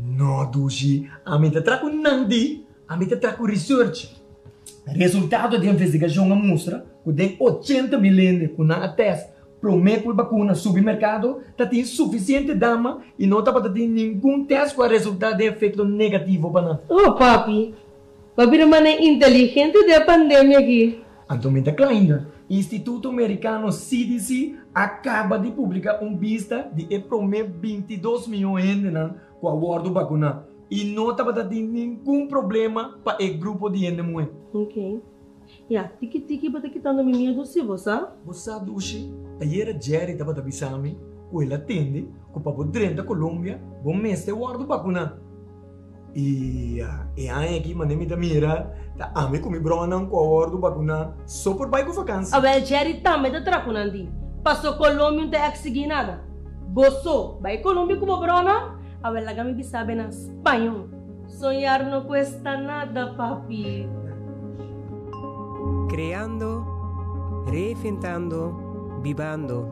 No, Dushi, a mim te trago nandi, a mim te trago research. Resultado da investigação mostra que tem 80 milhões que não teste promete a vacuna no supermercado, tem suficiente dama e não está ter nenhum teste com o resultado de efeito negativo para nós. Oh, papi, papi não é inteligente da pandemia aqui. Antomita Kleiner, Instituto Americano CDC acaba de publicar vista de promete 22 milhões de com a aborto vacuna e não está ter nenhum problema para o grupo de gente muito. Ok. Ya, tiki-tiki bata kita na mimia do si, você? Você Dushi, ayer Jerry estava da bisami, o ela tende, com papo dentro da Colômbia, bom mês de guardo vacuna. E aí aqui mandei me da mira, tá ame com mi brona com a guardo vacuna, só por bairro vacância. Abe Jerry também tá trapunandi. Passou Colômbia não tem que nada. Bosso, vai Colômbia com a brona, abe lá me bisabe na espanhol. Sonhar não cuesta nada, papi. Creando, reinventando, vivando.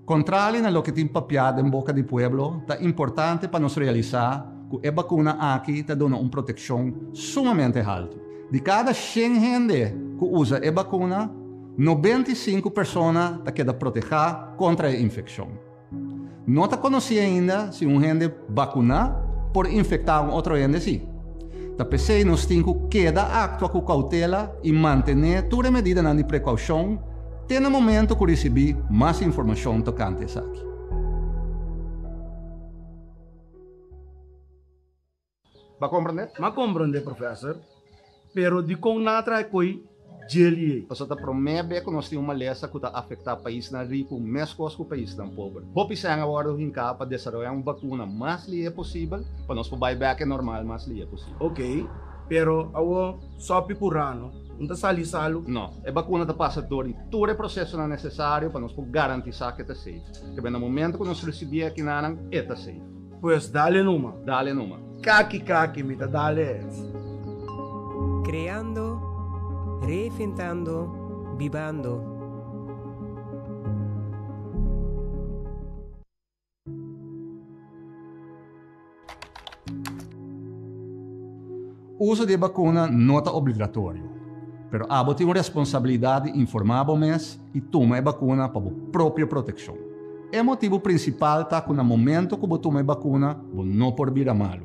Contrari a lo que tem papiado em boca do pueblo, é importante para nós realizar que a vacuna aqui dá uma proteção sumamente alta. De cada 100 gente que usa a vacuna, 95 pessoas quedam protegidas contra a infecção. Não está conhecido ainda se gente vacuna por infectar outro gente sim. Da PC nós temos que actuar com cautela e manter toda a medida de precaução até no momento que receber mais informação tocante isso aqui. Vai compreender? Mas compreender, professor. Pero de com nada é coi geli. Você está promete que nós temos uma lesa que está afetar o país na rico, mais coisa que o país tão pobre. Hope se agora hincar para desenvolver uma vacuna mais livre possível, para nós poder back normal mais livre possível. Ok, pero awo só picurano, não está sali-salo? Não, a vacuna está passando todo o processo necessário para nós garantir que está safe. Que no momento que nós recebemos aqui na está safe. Pois dale numa. Dale numa. Kaki, mita, dale. Creando, reinventando, vivando. O uso de vacuna não é obrigatório, mas abo tem uma responsabilidade de informar o mês e tomar a vacuna para a própria proteção. O motivo principal está que no momento que você toma a vacuna, você não pode vir a malo.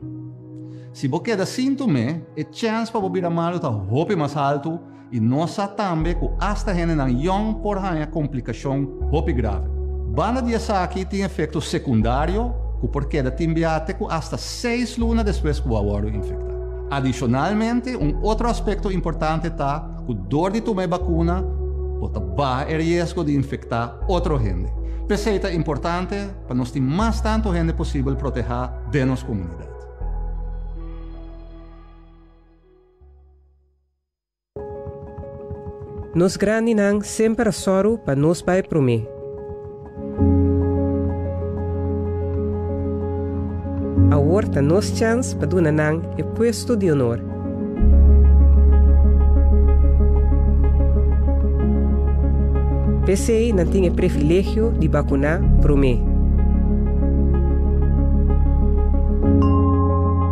Se você queda sintoma, a chance para você vir a malo está muito mais alto e nós também que hasta gente não young por uma complicação muito grave. Banda de aqui tem efeito secundário que por queda timbiate que hasta 6 lunas depois que o aguardo infectado. Adicionalmente, outro aspecto importante está que dor de tomar vacuna pode baixar o risco de infectar outra gente. Isso é importante para nós ter mais tanto gente possível proteger de nossa comunidade. Nos grande nang sempre soro para nos pai prome. A horta nos chance para dona nang e puesto de honor. PCI não tem privilégio de vacunar prome.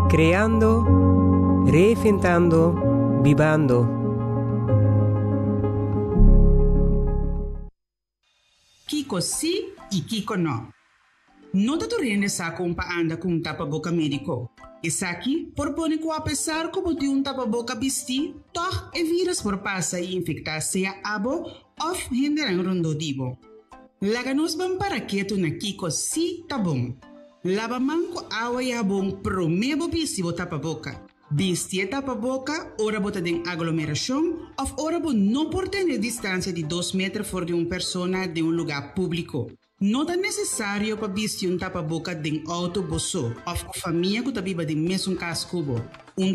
Creando, reinventando, vivando. Kiko sim e Kiko não. Não te torrende saco para andar com tapa-boca médico. Esse aqui, propõe que apesar que bote tapa-boca vestir, toch é vírus por passar e infectar seja abo ou henderang rondodibo. Laga-nos bem para quieto na Kiko sim tá bom. Lava manco água e abon promebo visivo tapa-boca. Vestir tapa-boca, ora bota de aglomeração, ou ora bota não por ter distância de 2 metros fora de uma pessoa de um lugar público. Não é necessário para vestir tapa-boca de autobus ou família que está viva de mesmo cascubo.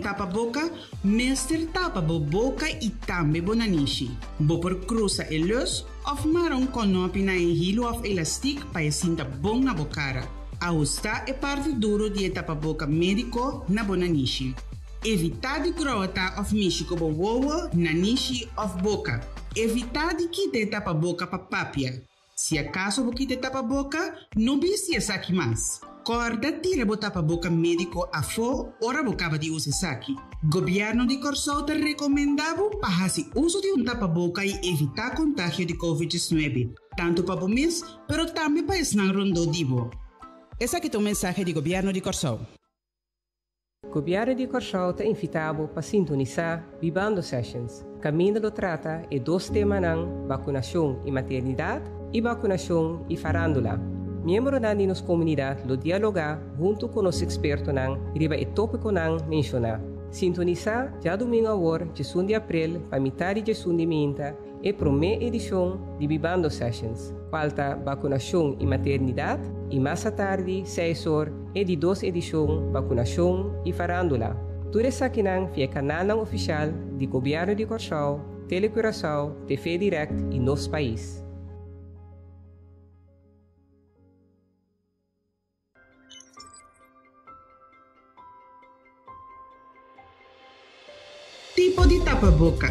Tapa-boca, mestre tapa boca e também bonanishi. Bo por cruza e luz, ou marrom conopi na hilo of elastic para sinta bom na bocara. Ajusta é parte duro de tapa-boca médico na bonanishi. Evitar de grota of mishi como wowo, nanishi of boca. Evitar de quitar tapa-boca para papia. Se acaso você quitar tapa-boca, não visse essa aqui mais. Corda tira o tapa-boca médico a fora, ora bocava de usar saque. Governo de Corsol te recomendava para fazer uso de tapa-boca e evitar contágio de Covid-19, tanto para o mês, pero também para esnar rondo divo. Esse aqui é o mensagem do Governo de Corsol. O Governo de Corsol te invitava para sintonizar Vivando Sessions. Caminho do trata é 2 temas ng vacunação e maternidade e vacunação e farândula. Membro da nossa comunidade lo dialogar junto com os expertos nang riba e tópico nang mencionar. Sintonizar já domingo agora, 18 de abril, para metade de 18 de minta, e primeira edição de Vivando Sessions. Falta vacunação e maternidade, e mais à tarde, 6 horas, e de 2 edição vacunação e farândula. Tudo isso aqui nang via canal oficial de Governo de Corsol, Telecuraçao, TV Direct e nosso país. Tipo de tapa-boca.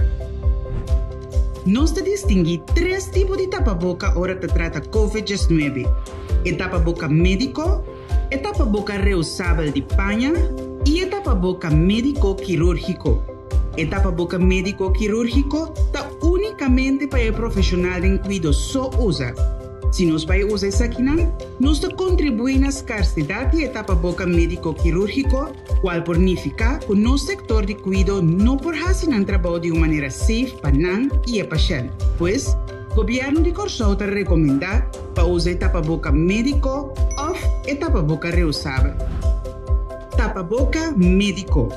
Nós distinguimos 3 tipos de tapa-boca hora que trata Covid-19. É tapa-boca médico, é tapa-boca reusável de panha e é tapa-boca médico-quirúrgico. É tapa-boca médico-quirúrgico está unicamente para o profissional em cuidado só usa. Se nós vamos usar isso aqui, nós contribuímos na escassidade de tapa-boca médico-quirúrgico, qual significa que o nosso sector de cuidado não pode fazer um trabalho de uma maneira safe para nós e o paciente. Pois, o Governo de Corsol te recomenda para usar tapa-boca médico ou tapa-boca reusável. Tapa-boca médico.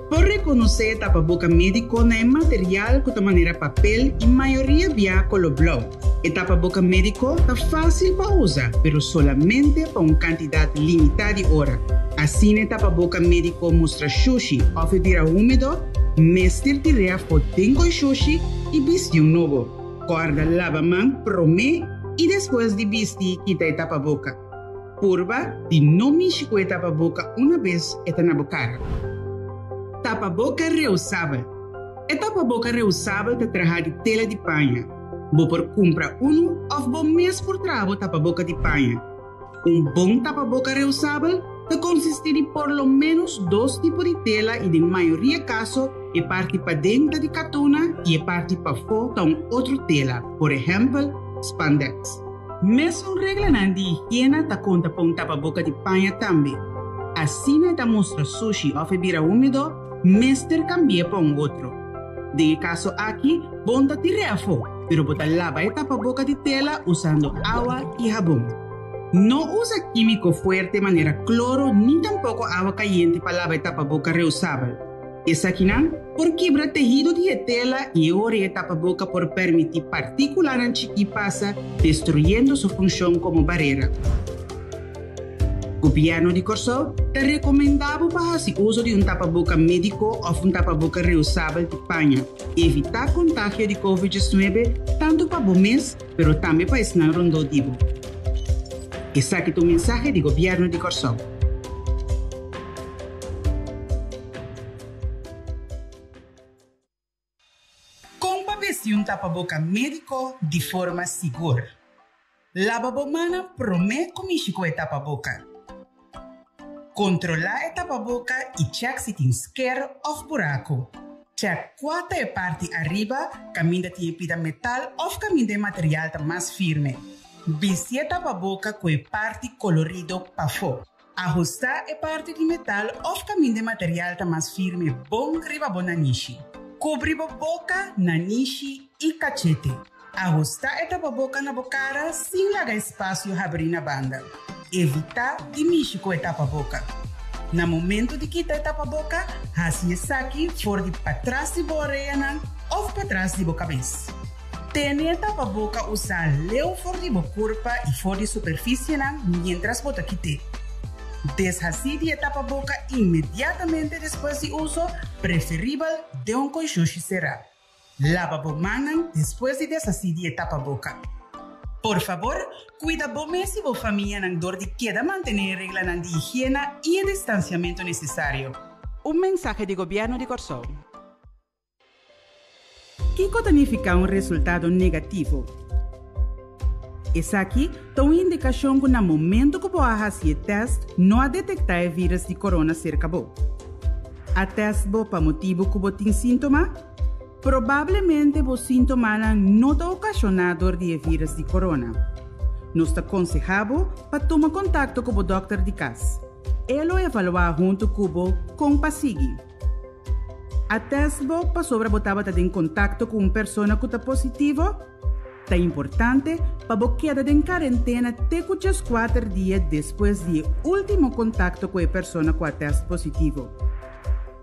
Por reconhecer tapa-boca médico não é material de maneira papel e maioria via color blau. O tapa-boca médico está fácil para usar, mas solamente para uma quantidade limitada de horas. Assim, o tapa-boca médico mostra sushi ou bebida úmido, mestre tirar foto com sushi e vestir novo. Guarda lava-mão, promê e depois de vestir, quita o tapa-boca. Purva de não mexer com o tapa-boca uma vez está na boca. Tapa-boca reusável. O tapa-boca reusável te traz de tela de panha. Você compra ou você mesmo por trás tapa-boca de panha. Bom tapa-boca reusável te consiste de por lo menos 2 tipos de tela e, de maioria caso, é parte para dentro de catuna e é parte para fora de outra tela, por exemplo, spandex. Mesmo regra de higiene te conta para tapa-boca de panha também. Assim, te mostra sushi ou bebida úmido, mestre cambia para outro. De caso aqui, bom te tirar fora. Pero bota lava e tapa-boca de tela usando agua e jabón. Não usa químico fuerte de maneira cloro, nem tampouco água caliente para lavar e tapa-boca reusável. Essa aqui não, por quebra tejido de tela e ore e tapa-boca por permitir partículas que passa, destruindo sua função como barreira. O Governo de Corsol te recomendava para fazer uso de tapa-boca médico ou tapa-boca reusável de panha, evitar contágio de Covid-19 tanto para o mês, mas também para esnar rondodivo. Esse aqui é o mensagem do Governo de Corsol. Como vestir tapa-boca médico de forma segura? Lava a mão promete comigo com a tapa-boca. Controlar a tapa-boca e check se tem esquerdo ou buraco. Check qual é a parte arriba, caminho de pida metal ou caminho de material mais firme. Vestir a tapa-boca com a parte colorido para fora. Ajustar a parte de metal ou caminho de material mais firme bom riba na niche. Cobrir a boca na niche e cachete. Ajustar a tapa-boca na bocara sem largar espaço e abrir na banda. Evitar de mexer com a tapa-boca. No momento de quitar a tapa-boca, assim aqui fora de para trás de boa orelha ou para trás de boa cabeça. Tenha a tapa-boca usar leu fora de boa corpo e fora de superfície mientras bota quitar. Deshacer a tapa-boca imediatamente depois de uso, preferível de coixoxi será. Lava a mão depois de deshacer a tapa-boca. Por favor, cuida bom e boa família na dor de queda manter a regra de higiene e o distanciamento necessário. Mensagem do Governo de Corsol. Kiko significa um resultado negativo. Essa aqui é uma indicação que no momento que você faz o teste, não há detectar o vírus de corona cerca de você. A teste para motivo que você tem sintoma, provavelmente os sintomas não estão ocasionados de vírus de corona. Nós aconselhamos para tomar contato com o doutor de casa. Ele vai avaliar junto com o pasigi. A teste para sobre botar em contato com uma pessoa que está positiva, é importante para você quedar em quarentena até 4 dias depois do último contato com a pessoa com a teste positivo.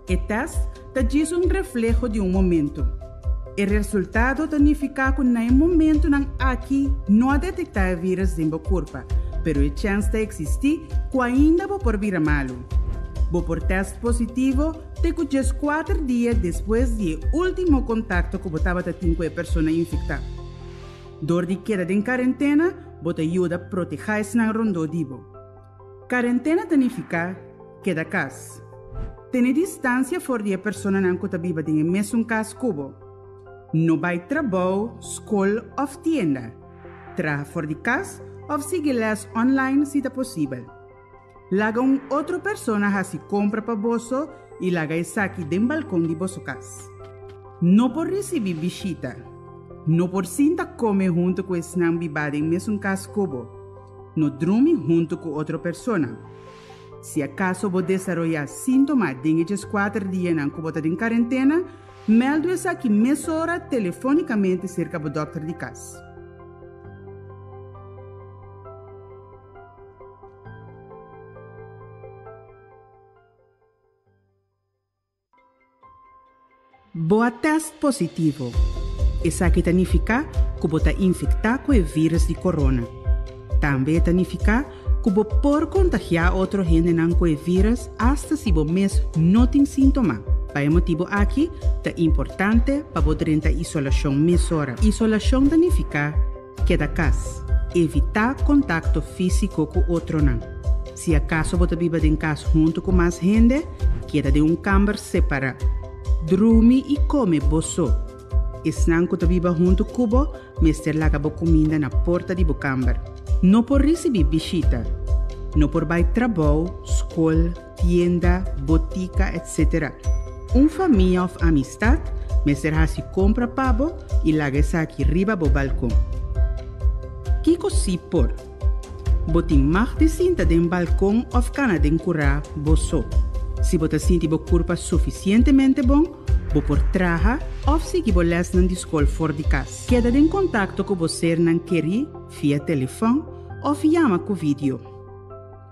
O teste diz reflexo de momento. O resultado significa que no momento aqui não há detectar o vírus em seu corpo, mas a chance de existir que ainda por vir malo. Por teste positivo, te 4 dias depois do último contato que você tem com a pessoa infectada. Door die queda em quarentena, você ajuda a proteger esse rondo divo. Quarentena significa queda casa. Tem distância for de pessoa que está viva em mesmo casa cubo. Não vai trabalho, escola ou tienda. Traga fora de casa ou siga les online se é possível. Laga outra pessoa a se compra para bolso e laga isso aqui do balcão de vossa casa. Não por receber visita. Não por sinta comer junto com esse não bibado em mesmo caso cubo. Não dorme junto com outra pessoa. Se acaso você desarrollar sintomas desde 4 dias na cubo em quarentena, melde-se aqui meia hora telefonicamente cerca do doutor de casa. Boa teste positivo. Isso aqui significa que você está infectado com o vírus de corona. Também significa que você pode contagiar outra gente com o vírus até se você mesmo não tem sintomas. Por esse motivo aqui, é importante para você ter isolação mesora. Isolação significa quedar casa, evitar contato físico com outro não. Se acaso você vive em casa junto com mais gente, queda de câmara separado. Dorme e come bolso. Esnan que viva junto cubo, mester laga bo comida na porta de bo câmara. Não por receber visita. Não por vai trabalho, escola, tienda, botica, etc. Família ou amistade, mester se compra pabo e laga essa aqui riba bo balcão. Kiko si por. Botin mag de cinta den balcão ou cana den curá bolso. Se você sente bo corpo suficientemente bom, você por traja ou se que você les na escola fora de casa. Queda em contato com você não querer via telefone ou chama com vídeo.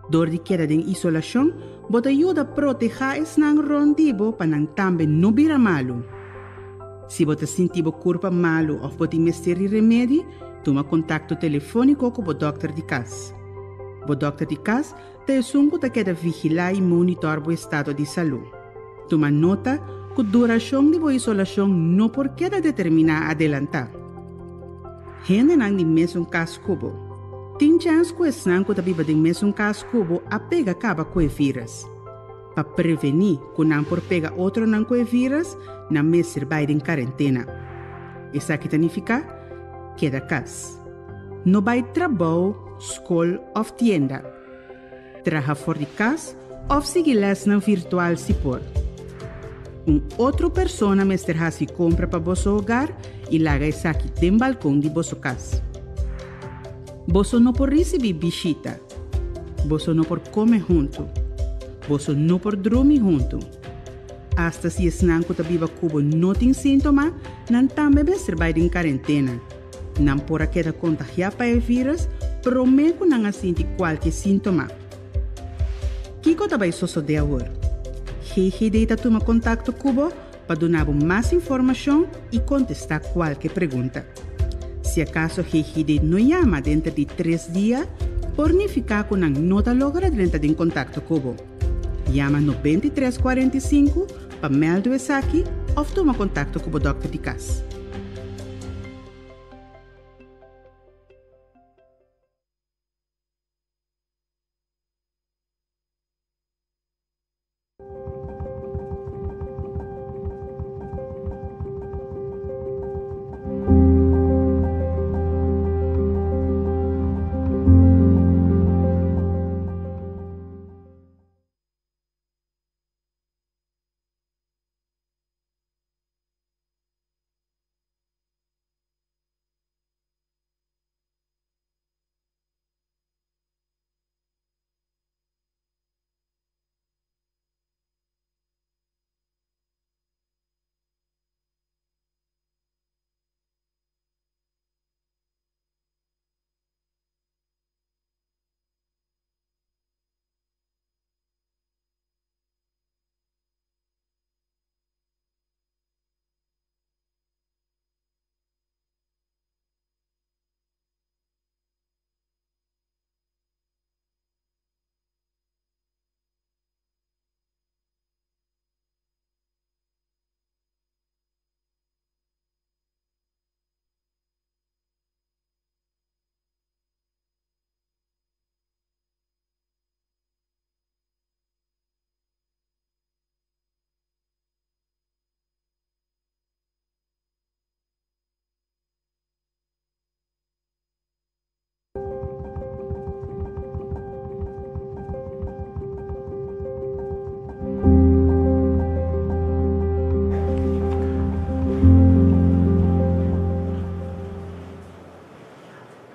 Door de queda em isolação, você ajuda a proteger esse não rondibo para não também não vira malo. Se você sente bo corpo malo ou você mestre remédio, toma contato telefônico com o doutor de casa. O doutor de casa te sungo te queda vigilar e monitor o estado de saúde. Toma nota que a duração de a isolação não por queda determinar adelantar. Gente não de mesmo caso cubo. Tem chance que esse não que vive de mesmo caso cubo a pega acaba com o vírus. Para prevenir que não por pega outro não com o vírus, não me vai em quarentena. Isso aqui significa queda casa. Não vai trabalho, escola ou tienda. Traga fora de casa ou seguir lesson virtual se por. Outra pessoa mestre se compra para vosso hogar e laga isso aqui no balcão de vossa casa. Você não pode receber visita. Você não pode comer junto. Você não pode dormir junto. Hasta se esse não que viva cubo não tem sintoma, não também mestre vai em quarentena. Não pode quedar contagiado para o vírus, promete que não sente qualquer sintoma. Kiko também sucede agora. Hehe deita toma contato cubo para dar mais informação e contestar qualquer pergunta. Se acaso Hehe não chama dentro de 3 dias, por ficar com não está logra dentro de contato cubo. Chama no 2345 para meldar isso aqui ou toma contato com o doutor de casa.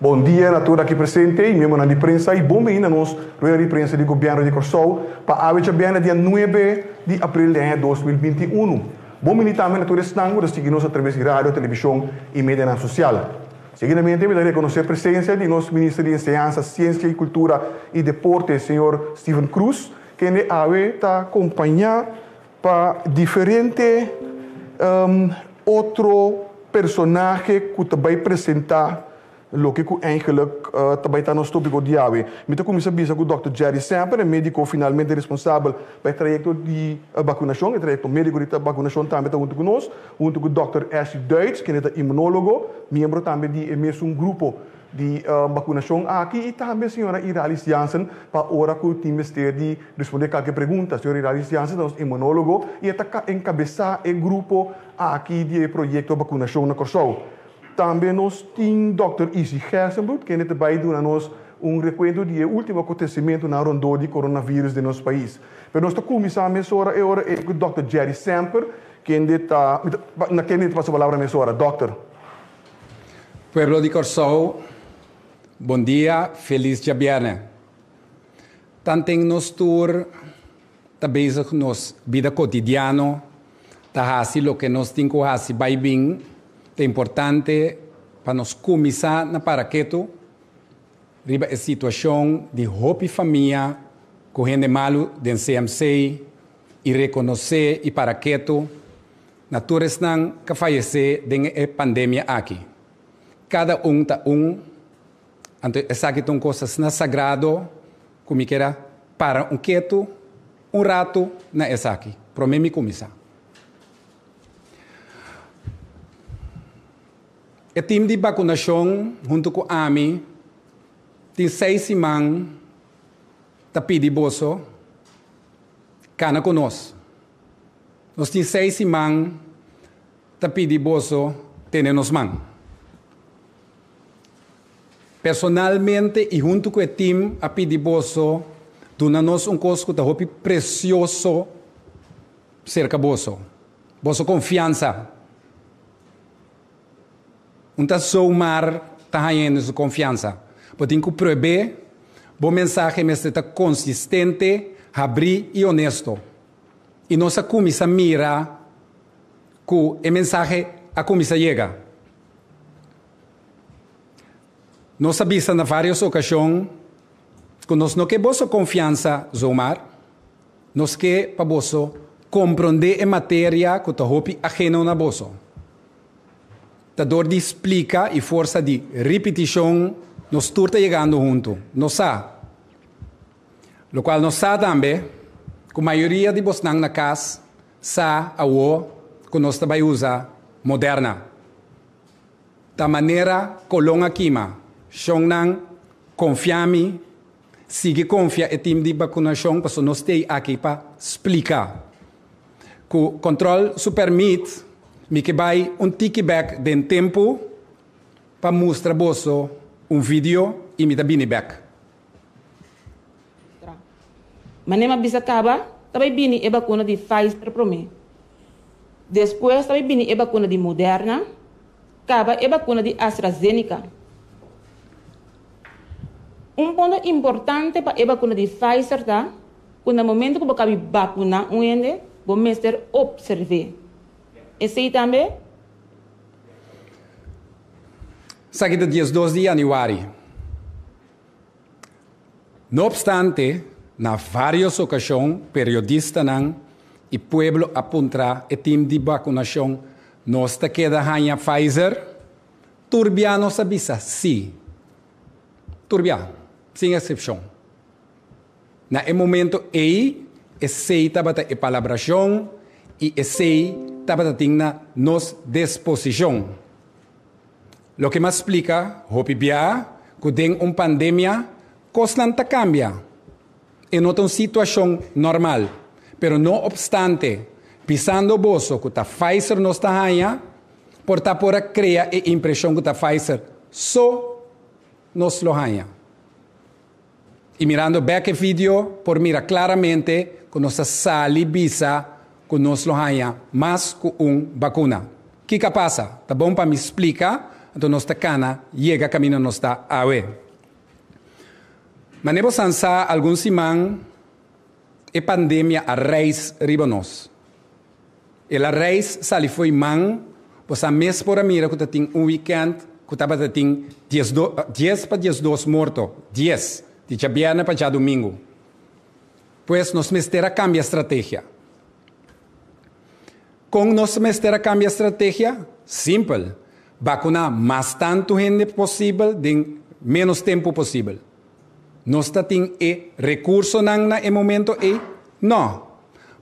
Bom dia a todos aqui presentes, membros da imprensa e bom dia a nós, rueda de prensa do governo de Corsol, para a dia 9 de abril de 2021. Bom dia também a todos que estão seguindo através de rádio, televisão e mídia social. Seguidamente, me darei a conhecer a presença de nosso ministro de Enseñanza, Ciência e Cultura e Deporte, senhor Steven Cruz, que está acompanhando para diferente outro personagem que também apresentar o que eigenlijk também está nos tópico de AWE. Met começa a bisa com o Dr. Jerry Semper, médico finalmente responsável pelo trajeto de vacunação, o trajeto médico de vacunação também está junto conosco, junto com o Dr. Ashley Duits, que é imunólogo, membro também de mesmo grupo de vacunação aqui, e também a senhora Iralis Jansen, para a hora que o time esteja de responder qualquer pergunta. A senhora Iralis Jansen é imunólogo e está encabeçar o grupo aqui de projeto de vacunação na Corsol. Também nós temos o Dr. Isi Gersenbroek, que vai dar-nos recuento de último acontecimento na rondô de coronavírus de nosso país. Mas nós estamos começando a hora com o Dr. Jerry Semper, que está... Na quem passa a palavra a hora, Dr. Pueblo de Corsol, bom dia, feliz dia viernes. Tanto nos tour, também nos vida cotidiana, tá assim o que nós temos que fazer vai bem. É importante para nós começar na paraqueto, riba a situação de roupa e família, correndo malo do CMC e reconhecer e paraqueto, naturas não que falecer da pandemia aqui. Cada tá então essa aqui são coisas na sagrado, como que era para quieto, rato na essa aqui. Para mim começar. O time de vacunação, junto com a AMI, tem 6 semanas para pedir bolso, cana conosco. Nós temos 6 semanas para pedir bolso, temos mãos. Personalmente, e junto com o time, a pedir bolso, dá-nos costo que precioso cerca bolso. Bolso confiança. Somar está ganhando sua confiança. Mas tem que provar, bom mensagem está consistente, abrir e honesto. E nossa comissão mira que o mensagem a comissão chega. Nós avisamos em várias ocasiões que nós não queremos confiança, Zomar, nós queremos compreender a matéria que está ajeno na bolsa. A dor de explica e força de repetição nos está chegando junto. Nós sabemos. O qual nós sabemos também que a maioria de vocês na casa sabe que nós também usamos moderna. Da maneira que longa quima, nós confiamos, sigue confia o time de vacunação, porque nós estamos aqui para explicar. Que o controle se permite me que vai tickback de tempo para mostrar bosso vídeo e me dá back. Mas nem bisa acaba, também bini e vacuna de Pfizer para mim. Depois também bini e vacuna de Moderna, acaba e vacuna de AstraZeneca. Ponto importante para a vacuna de Pfizer tá, que no momento que você vacuna vou mestre observar. Esse aí também? Sabe do dia 2 de janeiro. Não obstante, na várias ocasiões, periodistas e pueblo apontar o time de vacunação nós está queda ganha Pfizer, turbiano sabisa, sim. Turbiano, sem exceção. Na momento aí, esse estava a palabração e esse estava a nos disposição. Lo que me explica, que tem uma pandemia, constante cambia. É não uma situação normal. Pero não obstante, pisando o bolso que a Pfizer não está ganha, por criar a impressão que a Pfizer só nos lo ganha. E mirando back vídeo, por mirar claramente que nossa sali bisa que nos lo ganha mais que vacuna. O que passa? Tá bom para me explicar? então nossa cana chega caminho nossa awe. Mas nebo sansa alguns simang e pandemia a reis ribanos. E a reis sali foi man, posa mês por a mira que tem weekend, que tava tem 10 para 12 morto, 10, de chabiana para já domingo. Pues nos mestera cambia estratégia. Com nos mestera cambia estratégia, simples, vacunar mais tanto gente possível em menos tempo possível. Nós temos recurso na momento não.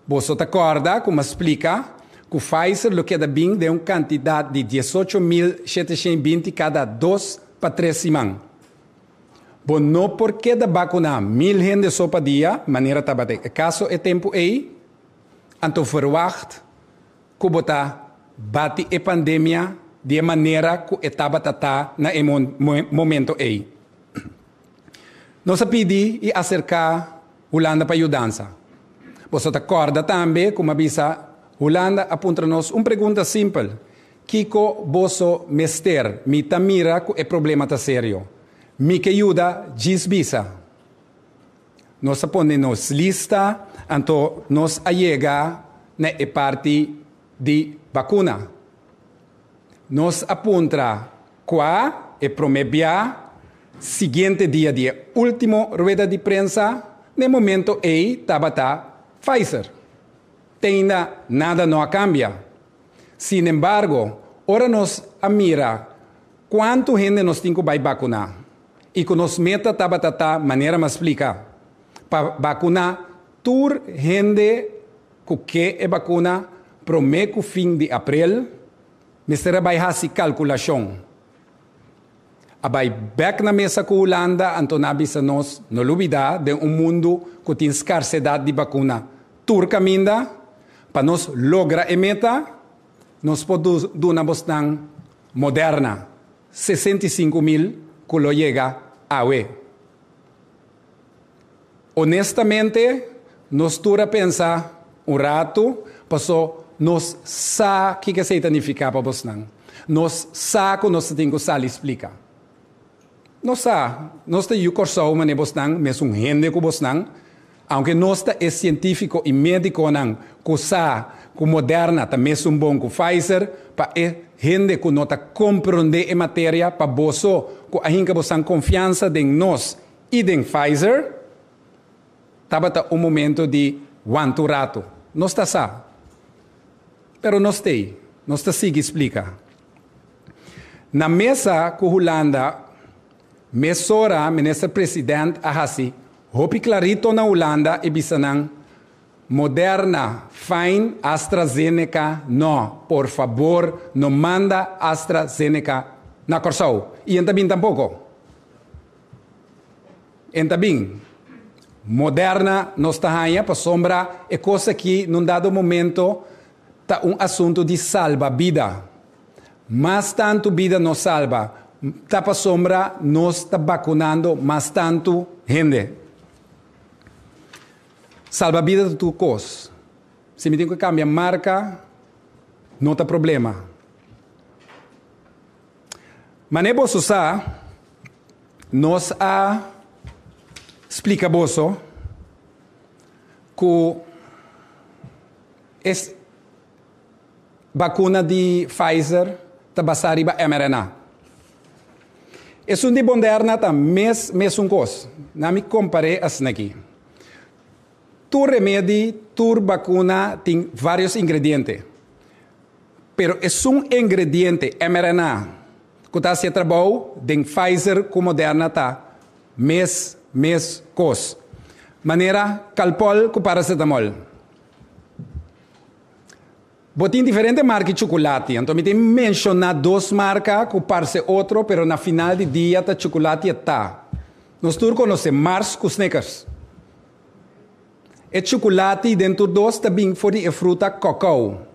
Você te acorda, como explica, que o Pfizer lo queda bem de uma quantidade de 18.720 cada 2 para 3 semanas. Bom, não porque da vacunar 1.000 gente só para dia, maneira tabate. Caso é tempo então verwacht que bota bate a pandemia de maneira que estava tá na momento Nós pedi e acercar Holanda para ajudança. Você acorda também, como avisa, Holanda aponta-nos uma pergunta simples. Kiko boso mester, mi tamira que é problema tá sério. Mi que ajuda, gisbisa. Nós ponemos lista, então nós ayega na parte de vacuna. Nós aponta qua é promebia seguinte dia de último rueda de prensa, no momento tabata Pfizer. Ainda nada não cambia. Sin embargo, ora nos mira quanto gente nós temos que vacunar. E que nos meta tabata maneira mais explica. Para vacunar tur gente que é vacuna promete fim de abril, Mr. vai fazer calculação. Abai back na mesa com Holanda, então nabisa nos no lubida de mundo que tem escassidade de vacuna. Tur caminda, para nos logra a meta, nos podemos dar Moderna, 65.000 que lo llega a UE. Honestamente, nos tura pensar rato, passou nos sa que significa para vos não. Nos sa que nós temos que explicar. Nós temos curso mas vos não, mas gente que vos não, aunque nós é científico e médico não, que sa que Moderna também é bom que Pfizer, para gente que não compreende a matéria, para vos que a gente vos confiança em nós e em Pfizer, estava momento de rato. Nós está sa. Pero nós está sigue explica. Na mesa com Holanda, mesora, ministro presidente, ahasi, hopi clarito na Holanda e bisanang, Moderna, fine, AstraZeneca, no, por favor, no manda AstraZeneca na Corsau. E entabin tampoco. Entabin. Moderna, nos tahanha, para sombra, é coisa que, num dado momento, tá assunto de salva-vida. Mas tanto vida nos salva. Tá para sombra, nós está vacunando mais tanto gente. Salva-vida de tu coisa. Se me tem que cambiar marca, não tem problema. Mas nem posso usar, nós explica boso que essa vacuna de Pfizer está basada em mRNA. É um de Moderna tá mesmo coisa. Não me compare assim aqui. Tu remédio, tu vacuna tem vários ingredientes. Pero é um ingrediente mRNA que está se trabalhando de Pfizer com Moderna tá mes coisa. Maneira calpol com paracetamol. Botem diferente marca de chocolate. Então, me tem mencionado 2 marcas que parece outro, pero na final de dia tá chocolate tá. Nós todos conhecemos Mars com Snickers. E chocolate dentro dos também foi a fruta cacau.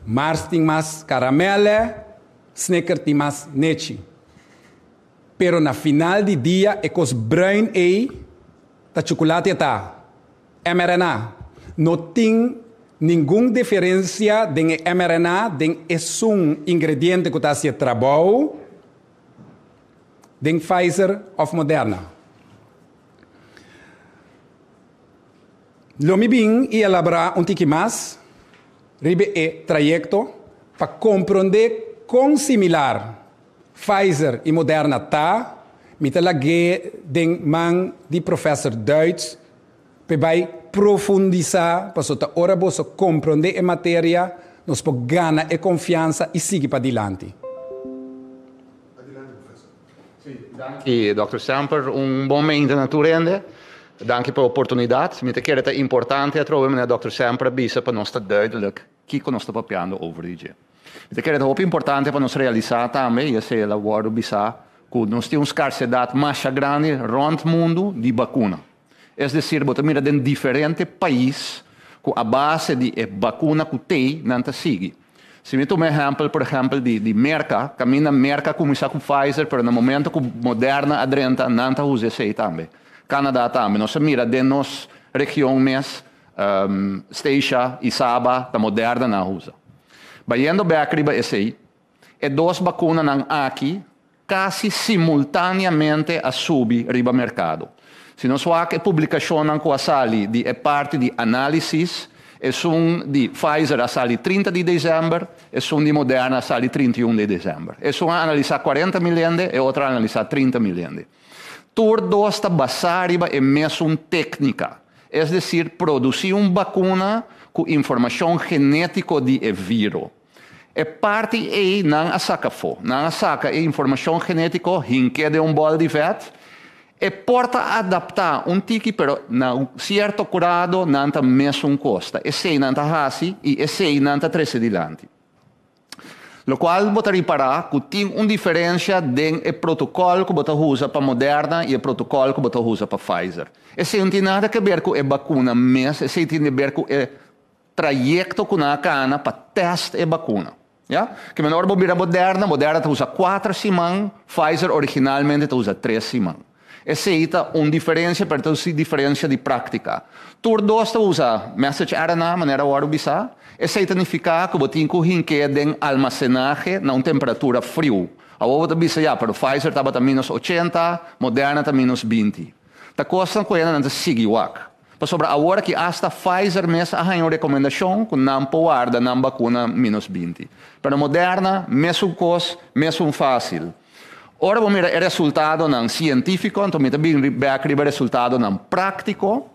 Mars tem mais caramelo, Snickers tem mais leite. Pero na final de dia é com os brain tá chocolate tá. mRNA. Não tem nenhuma diferença de mRNA, de um ingrediente que está se trabalhando den Pfizer of Moderna. Lomi bem e elaborar tique mais, ribe e trajecto para compreender com similar Pfizer e Moderna tá, mitela ge den man di professor Duits, para vai profundizar, para sota ora boso compreender a matéria, nos po gana e confiança e seguir para adiante. E Dr. Semper, momento naturende. Dank per oportuniteit. Met de keer het importante is, trouwens, meneer Dr. Semper, bisa para nós duidelijk, kiko nós papiando over die. Met de keer het ook importante para nós realizar também, e se ela wordt bisa, que nós temos scarsiteit mais grande rond mundo de vacuna. Es decir, bota mira den diferente país, que a base de vacuna que tem não te sigue. Se me toma exemplo, por exemplo, de Merca, caminha Merca começar com Pfizer, mas no momento que Moderna adrenta, não te usa esse também. Canadá também. Nós mira de nos região mes, Stacia e Saba, da Moderna não usa. Bayendo beacriba esse, e duas vacunas não aqui, quase simultaneamente a subir riba mercado. Se nós vamos a publicação com a sali de parte de análise, é de Pfizer a sali 30 de dezembro, é de Moderna a sali 31 de dezembro. É analisar 40 milhões e outra analisar 30 milhões. Tudo está basado em mesma técnica, é decir, produzir uma vacuna com informação genética de vírus. E parte aí não a saca fo, não a saca a informação genética hinque de bol de vet, e porta adaptar tique, pero na certo curado não está mesmo custa. E sei não está hasi e sei não está trece dilante. Lo qual bota reparar que tem diferença de protocolo que bota usa para Moderna e o protocolo que bota usa para Pfizer. Esse não tem nada a ver com a vacuna, mas esse tem a ver com o trajeto que na cana para testar a vacuna. Yeah? Que menor bobira Moderna usa 4 semanas, Pfizer originalmente usa 3 semanas. Essa é uma diferença, mas é diferença de prática. Tudo usa message RNA, maneira de essa significa que você tem que ter almacenagem na temperatura frio. A outra bisa já, pero Pfizer estava a minus 80, Moderna está minus 20. A coisa que não sigue igual. Para sobre a hora que hasta Pfizer mesmo há uma recomendação que não pode dar na vacuna minus 20. Para Moderna, mesmo coisa, mesmo fácil. Ora, vamos ver o resultado não científico, então também vai escrever o resultado não prático.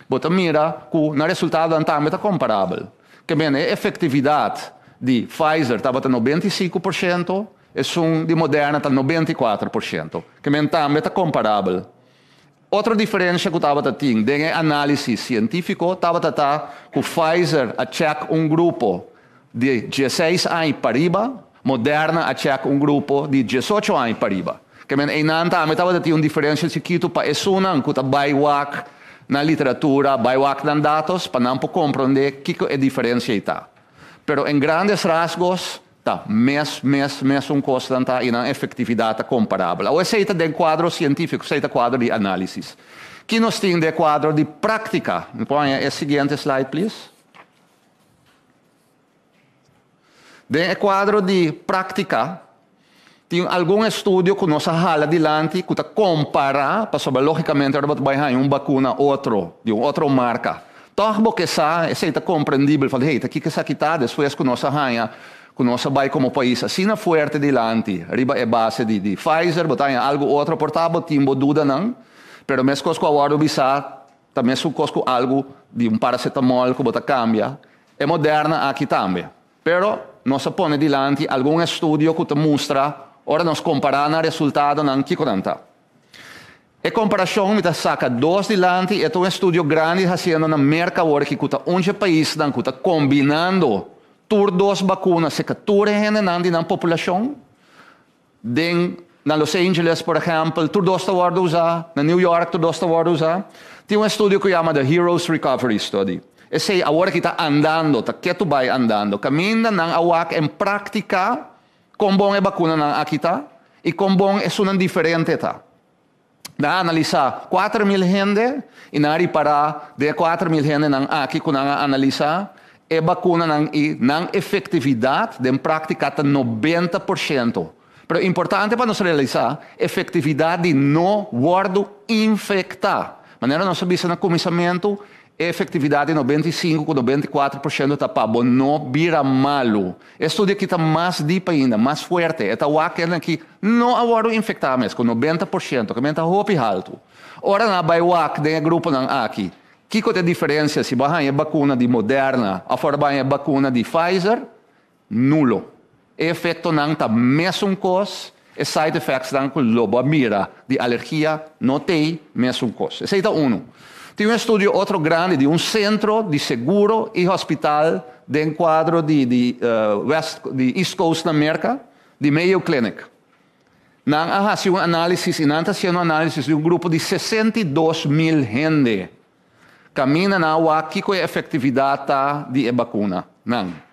Você mira que o resultado não está comparável. Que bem, a efetividade de Pfizer estava a 95%, e de Moderna está a 94%. Que bem, também está comparável. Outra diferença que estava a ter, de análise científico, estava a estar que Pfizer a check grupo de 16 anos para riba, Moderna a check grupo de 18 anos para riba. Que bem, e não também estava a ter uma diferença chiquita para esse ano, que está baiwak na literatura, baiwak na dados, para não compreender que é a diferença está. Pero em grandes rasgos, tá, mesmo constante e na efetividade comparável. Ou esse é de quadro científico, esse é quadro de análise. Que nós temos de quadro de prática? Põe a seguinte slide, please. De quadro de prática, tem algum estudo que nós hala adiante que compara, para logicamente vai vacuna de outra marca. Toch porque essa é compreendível, fala, hey, aqui que essa está depois que nós que nós vai como país assim na forte adiante, riba é base de Pfizer, botar algo outro portável, timbo dúvida não, pero mesmo coisa que agora bisa, também é coisa algo de paracetamol que bota cambia, é Moderna aqui também. Pero nós põe adiante algum estudo que te mostra, ora nós comparamos o resultado não que conta. A comparação me saca dois adiante, é um estudo grande fazendo na mercado que está 11 países que está combinando duas vacunas se captura na população. Na Los Angeles, por exemplo, tudo está a usar, na New York tudo está a usar. Tem um estudo que chama The Heroes Recovery Study. Esse agora que está andando, que tu vai andando, caminha na awak em prática, com bom é vacuna na aqui tá e com bom é uma diferente tá. Na analisar 4.000 gente e na reparar de 4.000 gente na aqui com na analisar é vacuna na efetividade de prática está 90%. Pero importante para nós realizar efetividade de não guardo infectar. Maneira nós sabemos no começamento, efetividade 95 com 94% está para não vira malo. Estudo que está mais deep ainda, mais forte. Está o que não guardo infectar mesmo, com 90%, que está hopi alto. Ora na vai o de grupo não aqui. Que é a diferença se vai a vacuna de Moderna, a fora vai a vacuna de Pfizer? Nulo. Efeito não está mesmo coisa, e side effects não com lobo mira de alergia não tem mesmo coisa. Esse é um. Tem um estudo outro grande de centro de seguro e hospital de enquadro de East Coast da América, de Mayo Clinic. Não há sido análise, e não está sendo análise de grupo de 62,000 gente. Camina na água, que é a efetividade de vacuna? Não.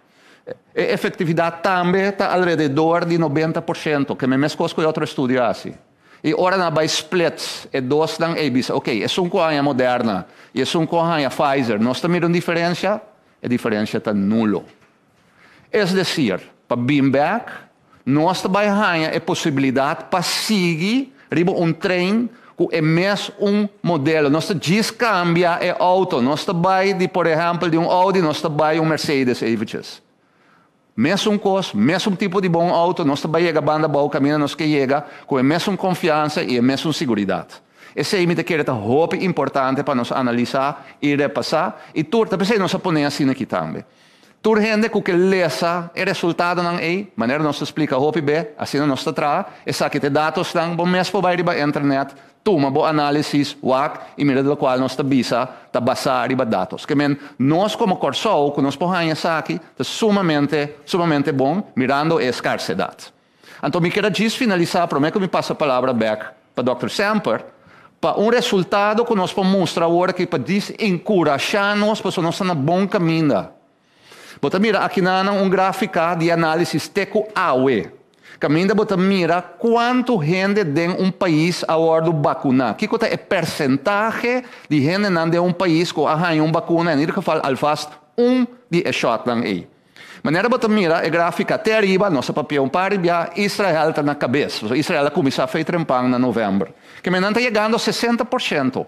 A efetividade também está ao redor de 90%, que me mesmo com outro estudo assim. E ora na vai splits, e dois dan ABC. Ok, é um coisa Moderna, e é um coisa Pfizer. Nós estamos vendo diferença? A diferença está nulo. É decir, para beam back, nós também temos a possibilidade para seguir trem que é mesmo modelo. Nós diz cambia o auto. Nós também, por exemplo, de Audi, nós também Mercedes Aviches. Mesmo coisa, mesmo tipo de bom auto, nós também chega a banda boa caminho, nós que chega com a mesma confiança e a mesma segurança. Esse é que é importante para nós analisar e repassar. E tudo, também nós ponemos assim aqui também. Tudo gente que lesa o resultado não é, maneira nós explica hope bem, assim nós traz, essa que te dados não, bom mesmo vai para a internet, toma boa análise, e mira do qual nós tabisa, tabasar riba dados. Que nós como Corsol, que nós podemos aqui, é sumamente bom, mirando a escassez. Então, me quero finalizar, prometo que me passa a palavra back para o Dr. Samper, para resultado que nós podemos mostrar agora que para encorajar-nos, para nós estar no bom caminho. Bota mira, aqui na gráfico de análise teco-awe. Caminho bota mira quanto gente de país a hora vacunar. Que é o percentagem de gente de país que a vacuna, e que fala alfast de shot lang aí. Maneira bota mira, a gráfica até arriba, nossa papel para Israel está na cabeça. Israel começou a fazer trempang na novembro. Que está chegando a 60%.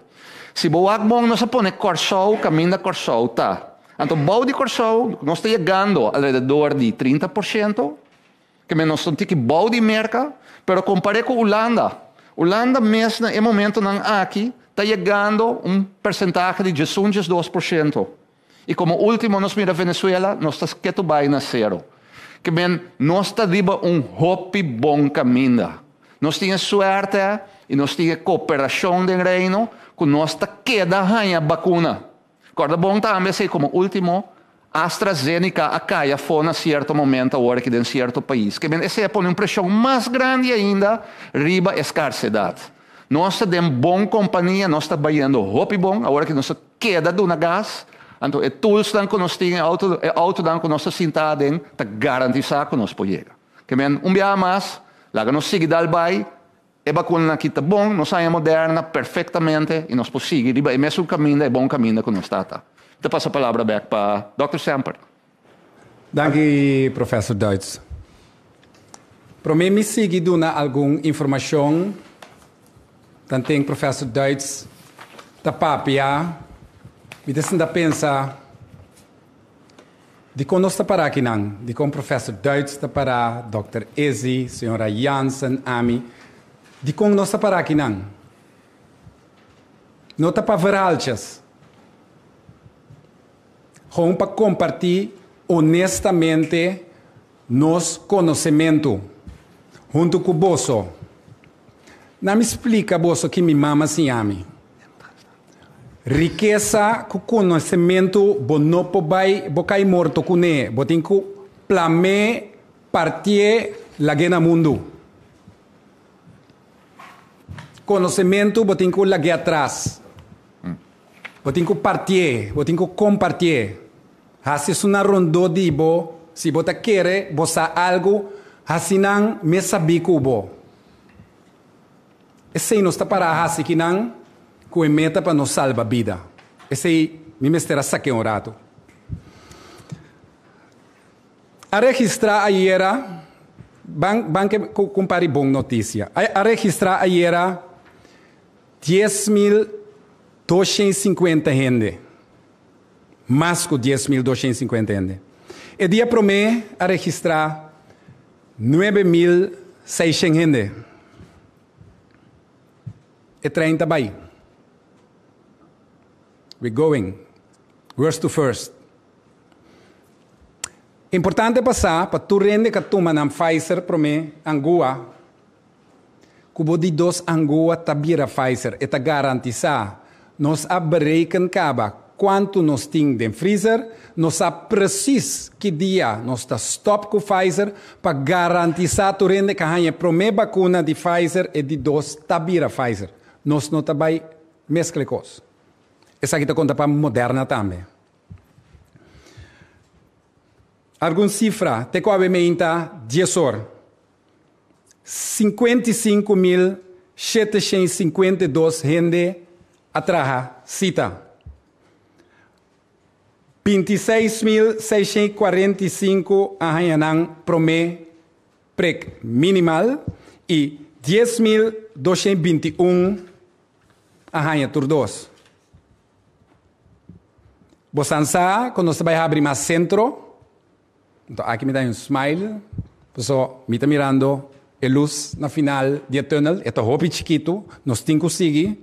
Se boa bom, nós põe Corsol, caminho da Corsol, tá. Então, o de Corsol, nós estamos chegando ao redor de 30%, que nós estamos tendo bom de merca, mas comparado com Holanda. Holanda mesmo, no momento aqui, está chegando percentagem de 2%. E como último, nós mira Venezuela, nós estamos quietos na zero. Que nós estamos hope bom caminho. Nós temos sorte e nós temos cooperação do reino, que nós queda a vacuna. Corda bom também sei como último, AstraZeneca a caia foi a certo momento agora que em certo país. Que esse põe uma pressão mais grande ainda, riba a escassez. Nós temos boa companhia, nós estamos trabalhando hope bom, agora que nós queda de uma gás, então é tools que nós temos, auto que nós sentado em, para garantizar que nós podemos. Que dia mais, lá que nós seguimos vai, a vacuna aqui está bom, nós somos moderna perfeitamente e nós podemos seguir. É mesmo caminho, é bom caminho que nós está. Eu passo a palavra back para Dr. Samper. Danke, Professor Deutz. Para mim, me sigue dando alguma informação. Também, Professor Deutz, da papia, me deixa pensar de como nós está para aqui, não? De como o Professor Deutz está para, Dr. Ezi, Senhora Janssen, Ami, de como nós está para aqui, não? Não está para veralchas. Vamos para compartilhar honestamente nosso conhecimento junto com o Bosso. Não me explica, Bosso, que minha mama se chama. Riqueza com conhecimento, não pode cair morto com ele. Você tem que planear partir lá no mundo. Conhecimento, você tem que ir lá atrás. Você tem que partir, você tem que compartilhar. Assim é uma ronda de bo, se você quer, você algo, assim não me sabe cubo. Esse não está para assim que não, que é meta para nos salvar a vida. Esse me estará saque um rato. A registrar a era que compare boa notícia. A registrar ayer 10.250 gente. Mais que 10.250 gente. E dia promete a registrar 9.600 gente. E 30 vai. We're going. Worst to first. Importante passar para tu rende que toma na Pfizer promete Angola. Kubo di dos Angola tabira Pfizer. E ta garantizar. Nos abreiken kaba. Quanto nós temos de freezer, nós sabemos precis que dia nós está stop com Pfizer para garantizar que a primeira vacuna de Pfizer e de dos tabira Pfizer. Nós não também mescla coisas. Essa aqui está conta para Moderna também. Alguma cifra, te coabimenta 10 horas. 55.752 gente atraja cita. 26.645 ahanyanang promete prek minimal e 10.221 ahanha turdos. Bosansa, quando você vai abrir mais centro, então aqui me dá smile, pessoal, me está mirando a luz na final do túnel, é hopi chiquito, nós temos que conseguir.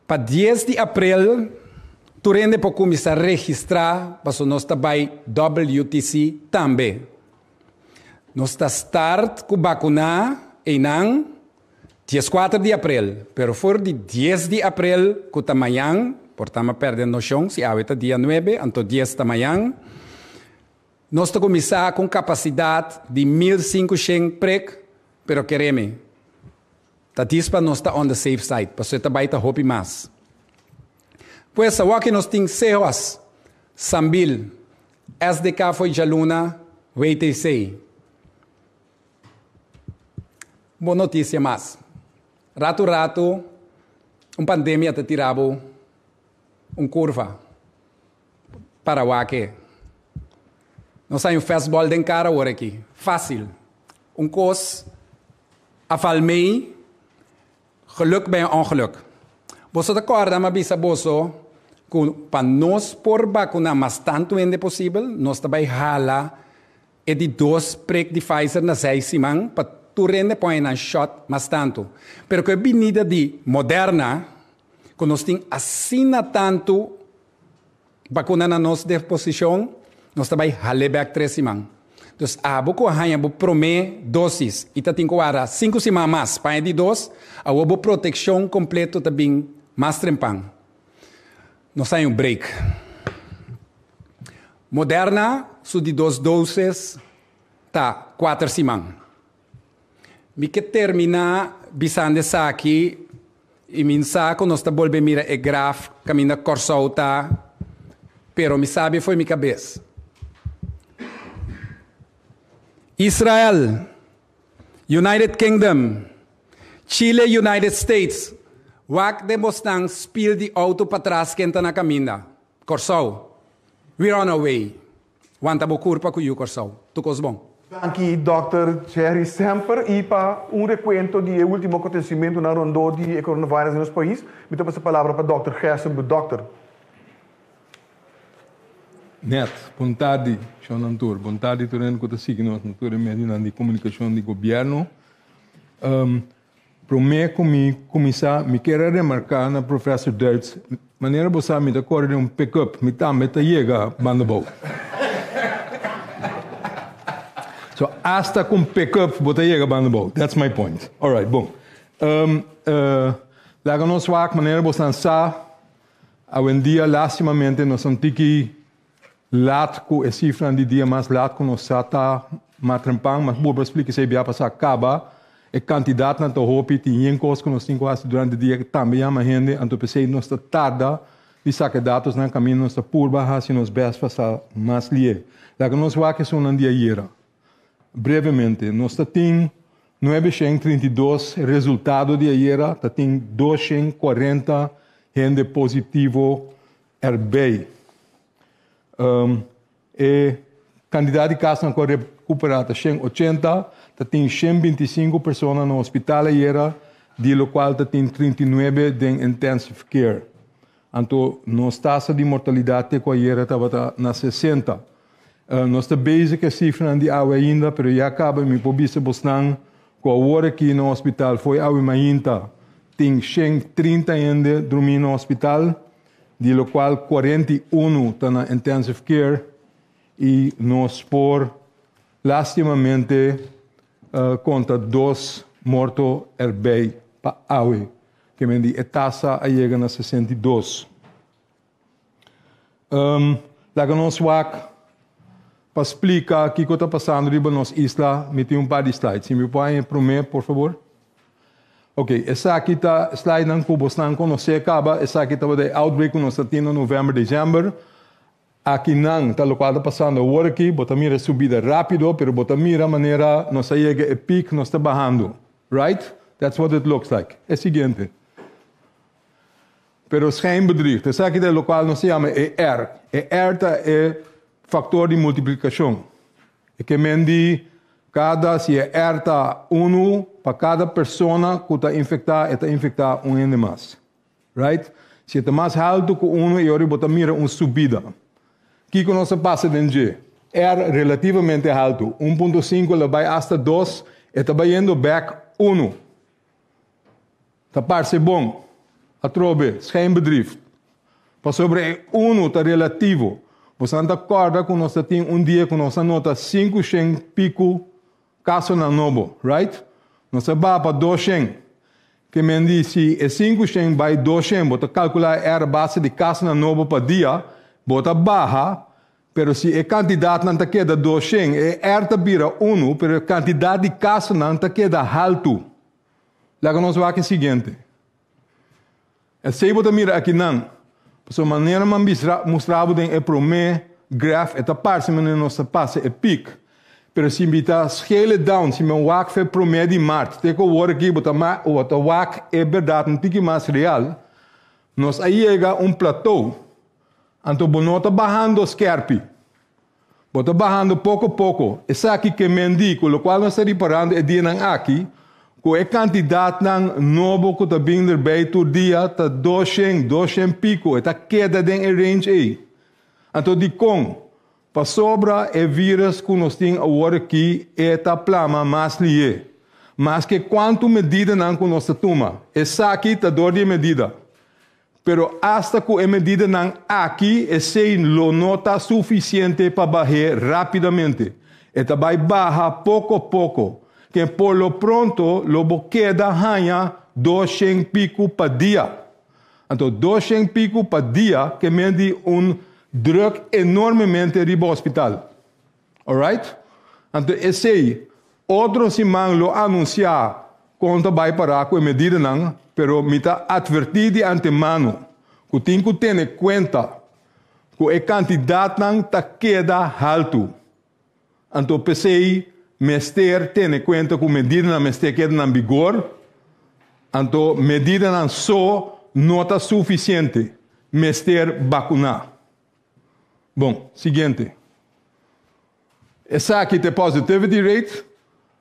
Para 10 de abril, tu rende para começar a registrar, para nós também WTC também. Nós está start com vacunar em 14 de abril, pero for de 10 de abril, com tamanho, portamos perdendo noção, se há dia 9, então 10 tamanho, nós está começar com capacidade de 1.500 prek, pero queremos. Tá dispa nós está on the safe side, para você também está hopi mais. Pues a que nós temos CEOs, Sambil, SDK foi Jaluna, WTC. Boa notícia mais. Rato, pandemia te tirava curva para o que. Nós temos fastball de cara agora aqui. Fácil. Cos, afalmei, geluk bij ongeluk. Você está acordando, mas bisa boso, para nós por vacunar mais tanto ainda possível, nós também hala e de 2 prek de Pfizer na 6 semanas, para tu rende põe na shot mais tanto. Pero que a vinida de Moderna, que nós temos assina tanto vacuna na nossa disposição, nós também hala back 3 semanas. Então, a boca a promete doses, e tá tem que 5 semanas mais, para de 2, a boa proteção completa também mais trempang. Nós temos break. Moderna, su de 2 doses, tá 4 semanas. Me que termina bisando essa aqui, e me saco, nós tá volve mira e graf, caminha corsouta, pero me sabe foi minha cabeça. Israel, United Kingdom, Chile, United States, wak demostang spiel di auto para trás kenta na caminha. Corsou, we're on our way. Wanta bo curpa com you, Corsou. Tukos bom. Aqui, Dr. Jerry Semper, e para recuento do último acontecimento na ronda de coronavírus no nosso país, me tomo essa palavra para Dr. Gerson, Dr. Net, boa tarde, Sean Antur. Boa tarde, Toreno, que está seguindo a Antur, medida de comunicação do governo. Prometo me começar, me quero remarcar na professor Dirtz, maneira você me dá cor de pick-up, me tá chega bandabou. So, hasta com pick-up, você chega bandabou. That's my point. All right, bom. Lá que nós vamos, maneira você lançar, a um dia, lastimamente, nós somos aqui laat com a cifra de dia mais laat com nós está matrampang, mas vou explicar se vai passar acaba a quantidade na tohopi tem em coisa que nós temos quase durante o dia que também há mais gente, então pensei nós está tarda de sacar dados na caminho nós está por baixo se nós best passar mais lie. Lá que nós vamos que são um dia ira. Brevemente, nós está tem 932 resultado de ira, está tem 240 gente positivo herbei. E quantidade de casos na recuperada 180, tem 125 pessoas no hospital ayer, de lo qual tem 39 em intensive care. Então, nossa taxa de mortalidade com ayer estava na 60. Nossa basic cifra de água ainda, mas já acaba me pobisa bosnan com a hora aqui no hospital foi água ainda. Tem 130 ainda dormindo no hospital, de lo qual 41 estão na intensive care e nós por lastimamente conta 2 mortos erbei para água, que me di a taxa chega na 62. Laga nos wak para explicar o que está passando riba nos isla, me tem par de slides. Se me põe primeiro, por favor. Ok, essa aqui está slide não que você não conhece, acaba. Essa aqui está o outbreak nos tendo novembro, dezembro. Aqui não está o que está passando agora aqui. Bota mira subida rápido, pero bota mira maneira nos chega a pico, nos está bajando, right? That's what it looks like. É o seguinte. Pero schijnbedriegt. Essa aqui é o qual nos chama ER. ER é fator de multiplicação. É que mendi se ER está 1 para cada pessoa que está infectada um ainda mais. Right? Se está mais alto que 1, e agora bota mira uma subida. O que nós passa dentro? R relativamente alto. 1.5 ele vai até 2, e está indo back 1. Está parece bom. A trobe, schijnbedrift. Para sobre 1 está relativo. Você não acorda que nós temos dia que nós nota 500 pico casos na novo, right? Nós vamos para 200. Que me diz, se é 500 vai 200, você calcular a base de casos na novo para dia, você barra, pero se a quantidade não queda 200, é erta vira 1, pero a quantidade de casos não queda alto. Lá que nós vamos aqui o seguinte. Se você mira aqui não, de maneira que mostrava em primeiro graf, esta parte que nós passa é pico. Mas se você scale down, se meu WAC foi primeiro de março, tem que ver aqui, o WAC é verdade, um pouco mais real, nós aí chega platô. Então, você está bajando escarpe. Você está bajando pouco a pouco. Essa aqui que me indica, o qual nós estamos reparando é dia aqui, com a quantidade de novo que está vindo erbij por dia, está 200 pico, está queda dentro do range aí. Então, de com, para sobra é vírus que nós temos agora aqui, é a plama mais lié. Mas que quanto medida não que nós tomamos? Essa aqui está dor de medida. Pero hasta que a medida não aqui, essa não nota suficiente para baixar rapidamente. Esta vai baixar pouco a pouco. Que por lo pronto, lo queda ganha 200 pico para dia. Então, 200 pico para dia, que mende druk enormemente riba hospital. Alright? Então, esse aí, outro semana lo anunciar, quando vai parar com a medida não, pero me está advertido de antemano, que tem que ter em conta que a quantidade não está queda alto. Então, pensei, mester tem em conta que a medida não mester queda em vigor, então medida não só não está suficiente, mester vacunar. Bom, seguinte. Essa aqui é a positivity rate,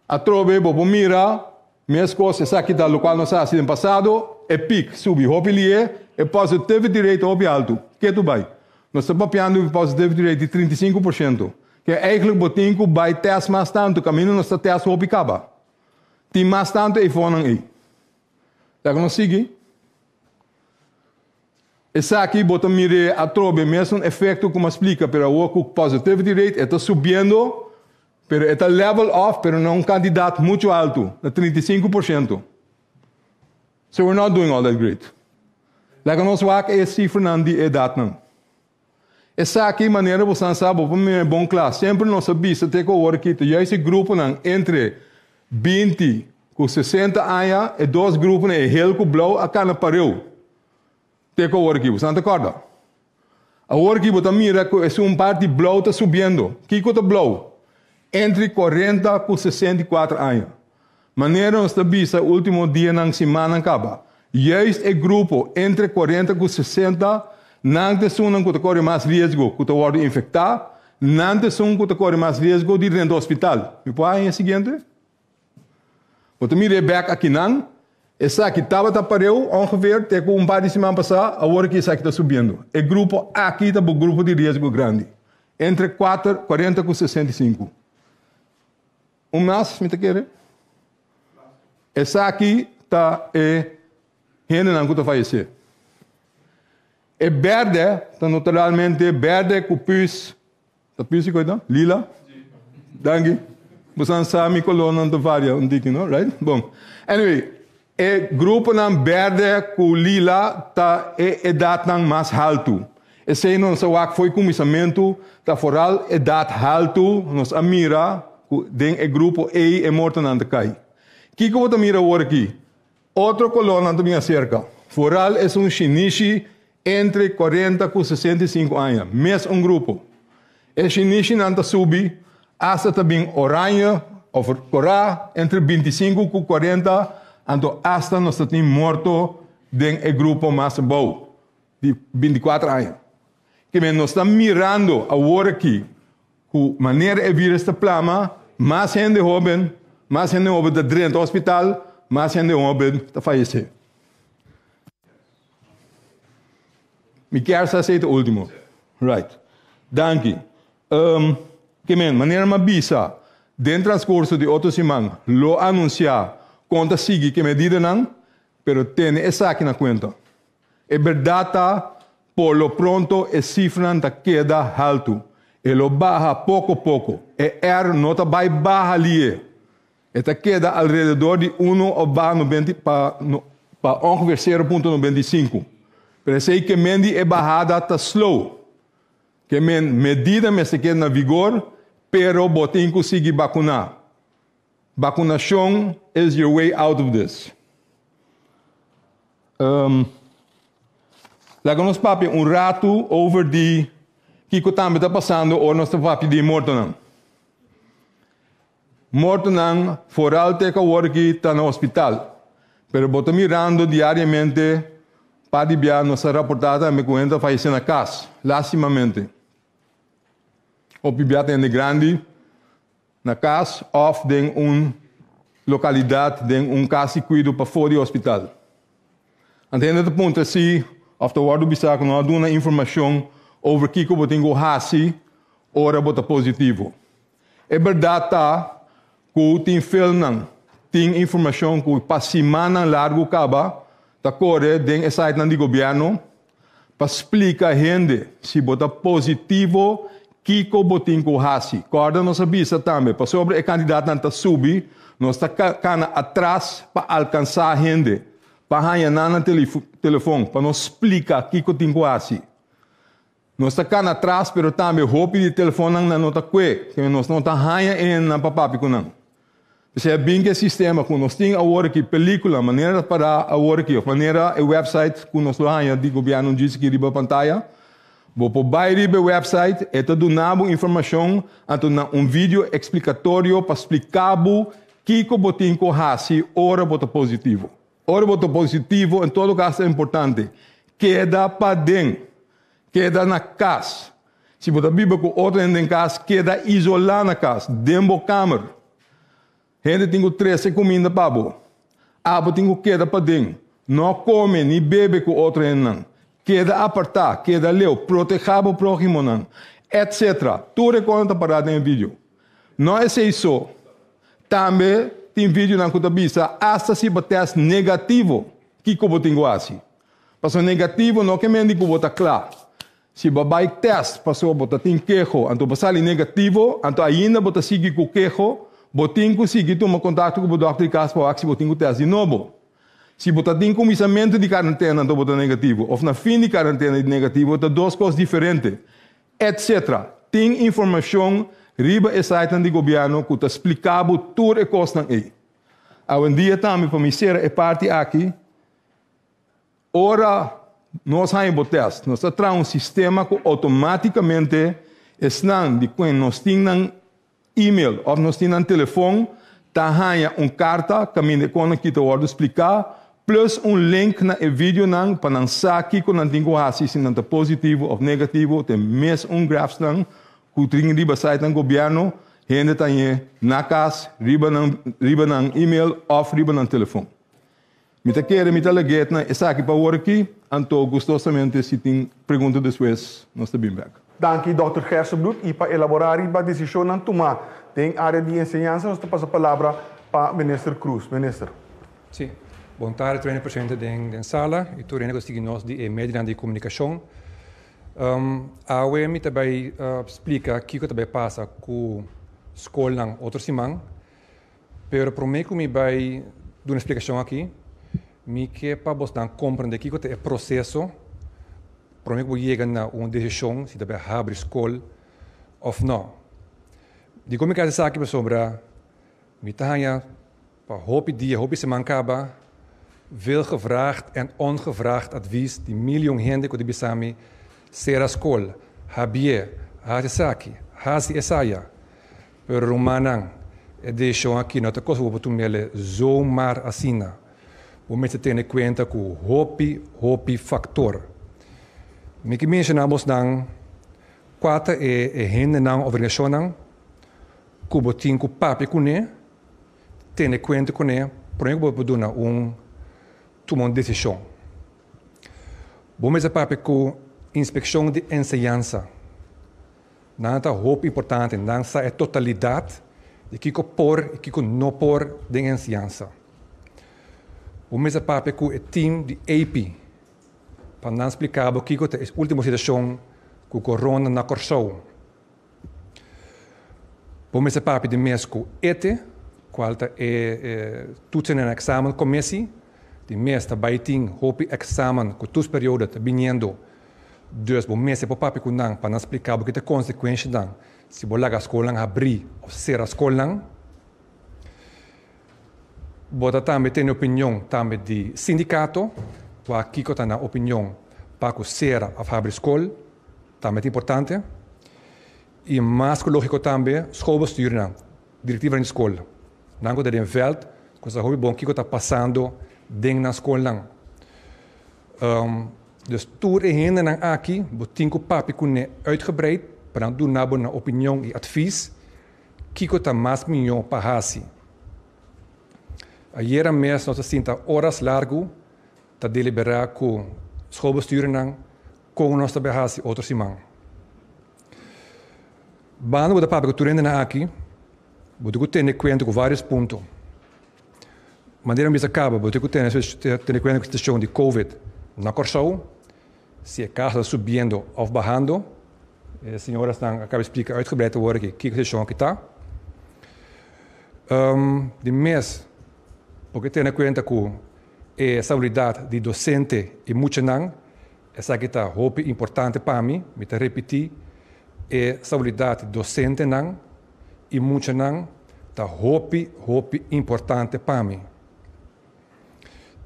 a trove, vou mirar, minhas coisas, essa aqui está no qual nós fazemos no passado, é pico, sube, hopefully é positivity rate alto. Que tu vai? Nós estamos papiando positivity rate de 35%. Que eigenlijk botinho vai teste mais tanto, caminho nós está teste hopi acaba. Tem mais tanto e foram aí. Tá que nós seguimos? Essa aqui bota mire a trobe mesmo efeito como explica, pero o positivity rate está subindo, pero está level off, pero não um candidato muito alto, de 35%. So we're not doing all that great. Lá que nós vamos é cifra não de edad não. Essa aqui maneira você sabe, para mim é bom classe. Sempre nós sabemos até que agora que já esse grupo não entre 20 com 60 anos e dois grupos é helco blau a cana pareu. Até que agora que você não acorda. Agora que você mira que é parte blau está subindo. Que que está blau? Entre 40 com 64 anos. Maneira nós sabemos o último dia na semana acaba. Já esse grupo entre 40 com 60 não te sunan que corre mais risco que te pode infectar, Nante são que corre mais risco de ir dentro do hospital. Me pode ir seguinte? Quando me rebeca aqui não, essa aqui estava apareu ongeveer até um par de semana passada, agora que essa aqui está subindo. O grupo aqui está o grupo de risco grande, entre 40 e 65. Mais, me quer? Essa aqui está gente não que está falecer. É verde, está naturalmente verde com pus. Está pus e coisa? Lila? Danke. Você sabe que não está varia um dique, não? Right? Bom. Anyway, o grupo não verde com lila está idade não mais alto. Esse não se foi começamento da foral idade alto, nos amira den o grupo E é morto não cai. Que eu vou mira agora aqui? Outro coluna da minha cerca. Foral é chinês entre 40 e 65 anos. Mesmo grupo. O chinês não subi, hasta também orange, ou corá, entre 25 e 40, então hasta nós estamos morto dentro do grupo mais bom, de 24 anos. Que nós estamos mirando agora aqui, com maneira de vir esta plama, mais gente jovem está dentro do hospital, mais gente jovem está falecendo. Me quero saber o último. Right. Danke. Que maneira mais bisa, dentro do transcurso de 8 semanas, lo anunciar, conta sigue que medida não, pero tem essa aqui na conta. É verdade, por lo pronto, a cifra está queda alto. E lo baja pouco a pouco. E não está baja ali. Está queda alrededor de 1 ou baja para ongeveer 0,95. Pero sei que mendi é bajada está slow. Que medida me se queda na vigor, pero botem conseguir vacinar. Vacunação is your way out of this. Lagamos papi rato over de que também está passando ou nós estamos papi de morto não. Morto não, foral te que está no hospital. Pero botem mirando diariamente para enviar nossa reportada me conta falecendo na casa, lastimamente. Ou pibiata em grande, na casa, ou em localidade, em casa de cuido para fora do hospital. Entende o ponto assim, of the word bisaco não dá uma informação over que eu tenho hasi, ora bota positivo. É verdade que tem filme, tem informação que para semana largo acaba, da corre den site do governo, para explicar a gente se bota positivo, que eu botem com hasi. Corda não sabia também, para sobre o candidato não subir, nós está cana atrás para alcançar a gente. Para ganhar no telefone, para nos explicar o que eu tenho assim. Nós estamos atrás, mas também roupa de telefone não está que nós não estamos ganhando na papapi com não. Você é bem que o sistema, quando nós temos agora aqui película, maneira para agora aqui, maneira o website, quando nós ganhamos de governo diz que riba pantalla, vou por baixo do website, e te donamos informação, então vídeo explicatório para explicar o que eu tenho com assim, ora bota positivo. Ora, voto positivo, em todo caso é importante. Queda para dentro. Queda na casa. Se você vive com outro em casa, queda isolado na casa. Dentro da câmara. Gente tem 13 comidas para você. Abo tem queda para dentro. Não come nem bebe com outro em não. Queda apartar, queda leu, proteger o próximo não. Etc. Tudo é conta para dentro do vídeo. Não é isso. Também tem vídeo na contabisa, hasta se o teste negativo, que eu tenho assim. Passou negativo, não que me indica que está claro. Se o vai teste, passou, você tem queijo, então passar negativo, então ainda você sigue com queijo, você tem que seguir tomar contato com o doutor de casa para que você tenha o teste de novo. Se você tem começamento de quarentena, então você é negativo, ou na fim de quarentena negativo, você tem duas coisas diferentes, etc. Tem informação riba e site do governo que está explicado tudo o que custa aí. Há dia também para me ser a parte aqui, ora nós temos teste, nós temos sistema que automaticamente estão de quando nós temos e-mail ou nós temos telefone, tá uma carta que me conta que te vou explicar, plus link na vídeo para não saber que não tem se não é positivo ou negativo, tem mesmo grafo Kutring riba site ng gobyerno, hende tanye nakas, riba ng email of riba ng telefoon. Mita querer, mita laget na isa aqui para work anto gustosamente se tem pergunta depois nós também back. Dank u, Dr. Gersenbloed. E para elaborar a decisão não tomar tem área de ensinança, nós passamos a palavra para o ministro Cruz. Ministro. Sim. Bom tarde, 20% da sala. E tu renego que nós de média de comunicação. A UEM também explica o que também passa com a escola em outro semana. Pero para mim, como vai dar uma explicação aqui, me que para você compreender que é o processo, para mim, que chega a uma decisão se também abre escola ou não. De como que essa aqui sobre me tahanha para hoop dia, hoop semana acaba, veel gevraagd en ongevraagd advies die miljoen gente que bisami ser a escola, habie, hatisaki, hasi esaya, pero romanang, e deixam aqui na outra coisa que tu mele zomaar assina. O me ter em conta com hopi factor. Me que mencionamos dan quatro gente não obrigação não, cubo tinco papi cune, ter em conta cune, por exemplo, dona tomar uma decisão. Vamos a papi com inspeção de enseñanza. Nada hope importante, não é a totalidade de que por e que não por de enseñanza. Vamos a papi com o team de AP para não explicar o que é a última situação com o corona na Corsou. Vamos a papi de mês com ETE, qual é toetsen en examen commissie. Die meeste bijting hoop ik examen com tus periode te binendo. Dus bom mês para papi com não para não explicar o que é a consequência dan. Se bolar a escola abrir ou ser a escola, bota também tem opinião também de sindicato, o aqui que tem a opinião para ser a abrir escola, também é importante. E mais lógico também, schoolbestuur não, diretiva de escola. Não que er veld, que se bom que está passando dentro da escola. Dus toer en heen en aqui, botinko papi kunne uitgebreid, para doen nabo na opinião e advies, kiko ta mais milhão para hasi. Ayer mês nós sinta horas largo, ta deliberar com schoolbestuur nang, com nós ta behasi outro simang. Bando da papi que turende na aqui, botiku ter conta com vários pontos. Maneira mais acaba, botiku ter conta com a questão de COVID na Corsou, se a casa subindo ou bajando, a senhora acaba de explicar uitgebreid te worden que a questão aqui está. De mês, porque ter conta com a saúde de docente e muito não, essa aqui está muito importante para mim, me te repetir, a saúde docente não e muito não, está muito importante para mim.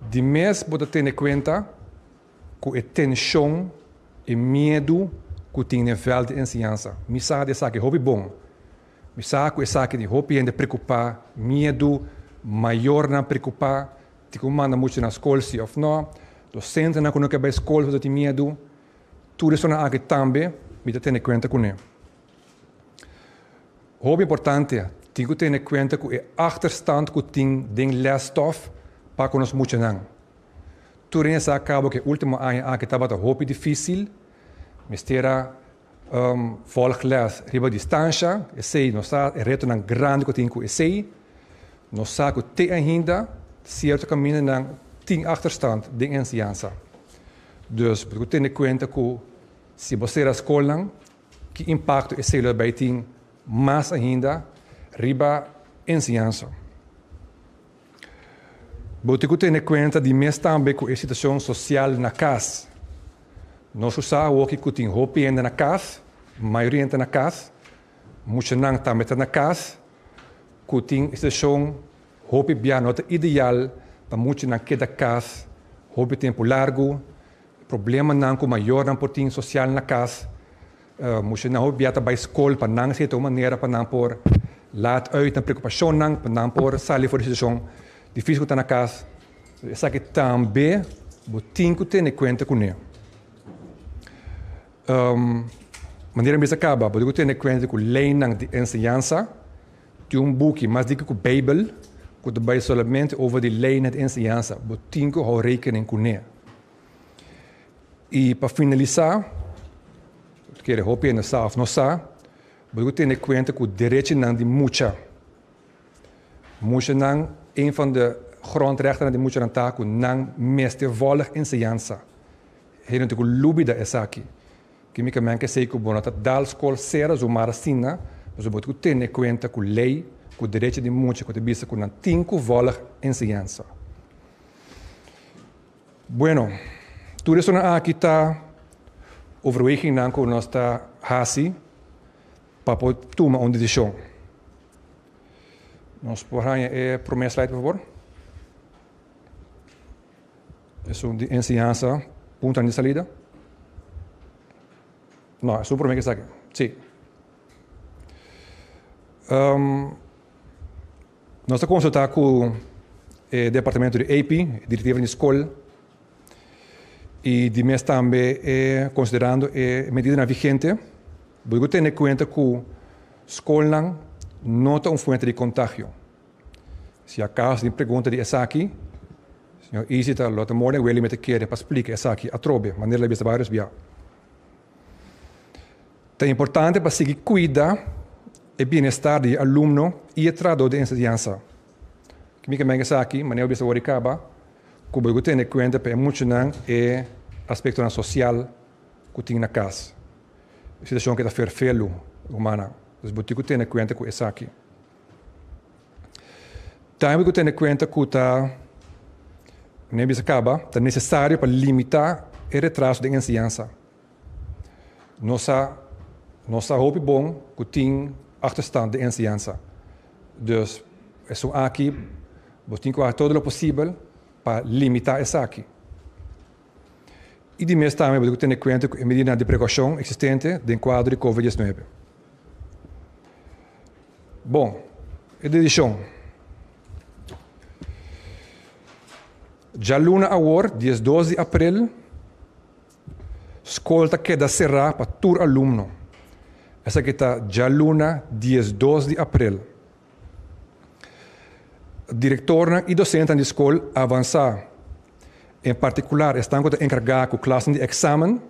De mês, pode ter conta com a tensão e medo que tem no nível de ensinança. Me sabe essa que é muito bom. Me sabe que essa que é muito ainda preocupar, medo maior não preocupar, de como manda muito na escola se ou não, docente não quando que vai escola você tem medo, tudo isso não é também me ter conta com ele. Muito importante, tem que ter conta com o achterstand que tem de lesstof para que nós muito não. Tudo isso acaba que o último ano que estava muito difícil, mistera volgles riba distância, sei nós está reto na grande que tem com sei, nós sabe que tem ainda certo caminho na tem achterstand de ensinança. Dus porque tem conta que se você a escola que impacto esse daarbij tem mais ainda riba ensinança. Botiku ter conta de mês também com a situação social na casa. Nós usamos o que tem roupa ainda na casa, a maioria ainda na casa, muitos não também na casa, que tem a situação roupa bem nota ideal para muitos não queda casa, roupa tempo largo, problema não com maior não por tem social na casa, muitos não roupa bem para a escola para não ser de uma maneira para não por laat uit na preocupação não para não por sair fora da situação difícil que está na casa, essa que também tem que ter em conta com ele. maneira bisa acaba, porque eu tenho conta com lei de ensinança, de book, mas digo com Bíblia, que também somente over de lei de ensinança, mas tenho que rekening com ele. E para finalizar, eu quero hope na sa of nossa, porque eu tenho conta com o direito de mucha. Mucha não van de grondrechten die moeten aan taken nang meestervolle enseñanza. Hij natuurlijk lubida esaki. Que me que sei que bonata dal school sera zumara sina, mas eu boto ter conta com lei, com direito de mucha, com bisa com tinco vola enseñanza. Bueno, tudo isso aqui está overweging nang com nossa hasi, para tomar uma decisão. Nós por aí primeiro slide, por favor. Isso de ensinança, ponto de saída. Não, é só o primeiro que está aqui. Sim. Nós estamos consultando com o departamento de AP, diretiva de escola, e de mês também considerando a medida vigente, porque tem em conta que a escola não é uma fonte de contágio. Se acaso de pergunta de essa aqui, senhor Isita, Lotte Morning, ele me quer para explicar essa aqui, a trobe, maneira de vários via. É importante para seguir cuidar o bem-estar do aluno e o trabalho de ensinança. Que me que essa aqui, maneira de saber acaba, como eu tenho em conta para muito não é aspecto social que tem na casa. A situação que está ferfelo humana. Então, eu tenho em conta com essa aqui. Também eu tenho em conta que está é necessário para limitar o retraso de ensinança. Nossa hoop bom que tem achterstand de ensinança. Dus é aqui, nós temos que fazer todo o possível para limitar essa aqui. E de mês também eu tenho em conta com a medida de precaução existente do quadro de Covid-19. Bom, a decisão. Já luna agora, dia 12 de abril, escola queda cerrada para todo aluno. Essa aqui está já luna, dia 12 de abril. Diretor e docente da escola avançar. Em particular, estão encarregados com a classe de exame,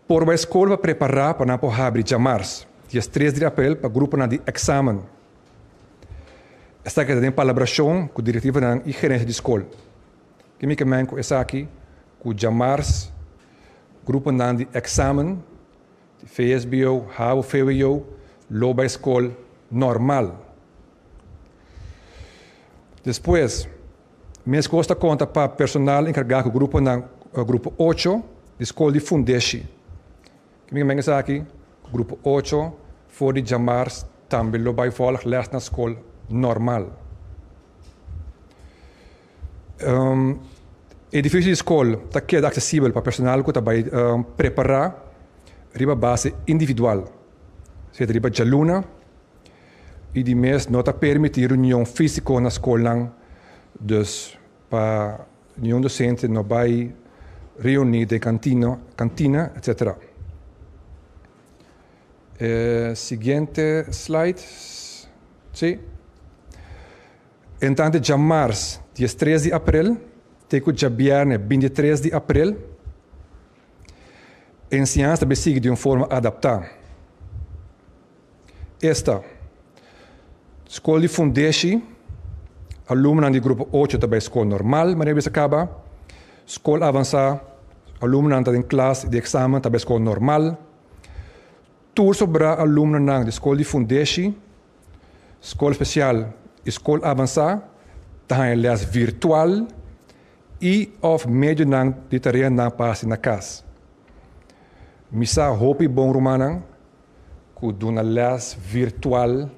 por a escola preparar para não abrir de março, dia 13 de abril, para o grupo de exame. Esta aqui tem colaboração com a diretiva e gerência de escola. Que me com essa aqui, com o março, grupo de exame, FSBO, HAO, FWO, loba escola normal. Depois, minha escola conta para personal encarregado do grupo 8, de escola de Fundeshi. Que me essa aqui, grupo 8, for de março, também loba escola na escola normal. Edifício de escola está acessível para personal que vai preparar riba base individual. Se riba de aluna e de mês não está permitir reunião física na escola, dus para nenhum docente não vai reunir de cantina, etc. Seguinte slide. Sim. Então, de março, dia 13 de abril, teco de viernes, 23 de abril, a ensinança também segue de uma forma adaptada. Esta, escola de Fundeshi, aluno do grupo 8 também escola normal, mas não acaba. Escola avançada, aluno da classe de exame também escola normal. Tour sobre aluno da escola de Fundeshi, escola especial, escola avançada, também les virtual e of meio de tarefa na passe na casa. Misa hopi bom romana, que dona les virtual,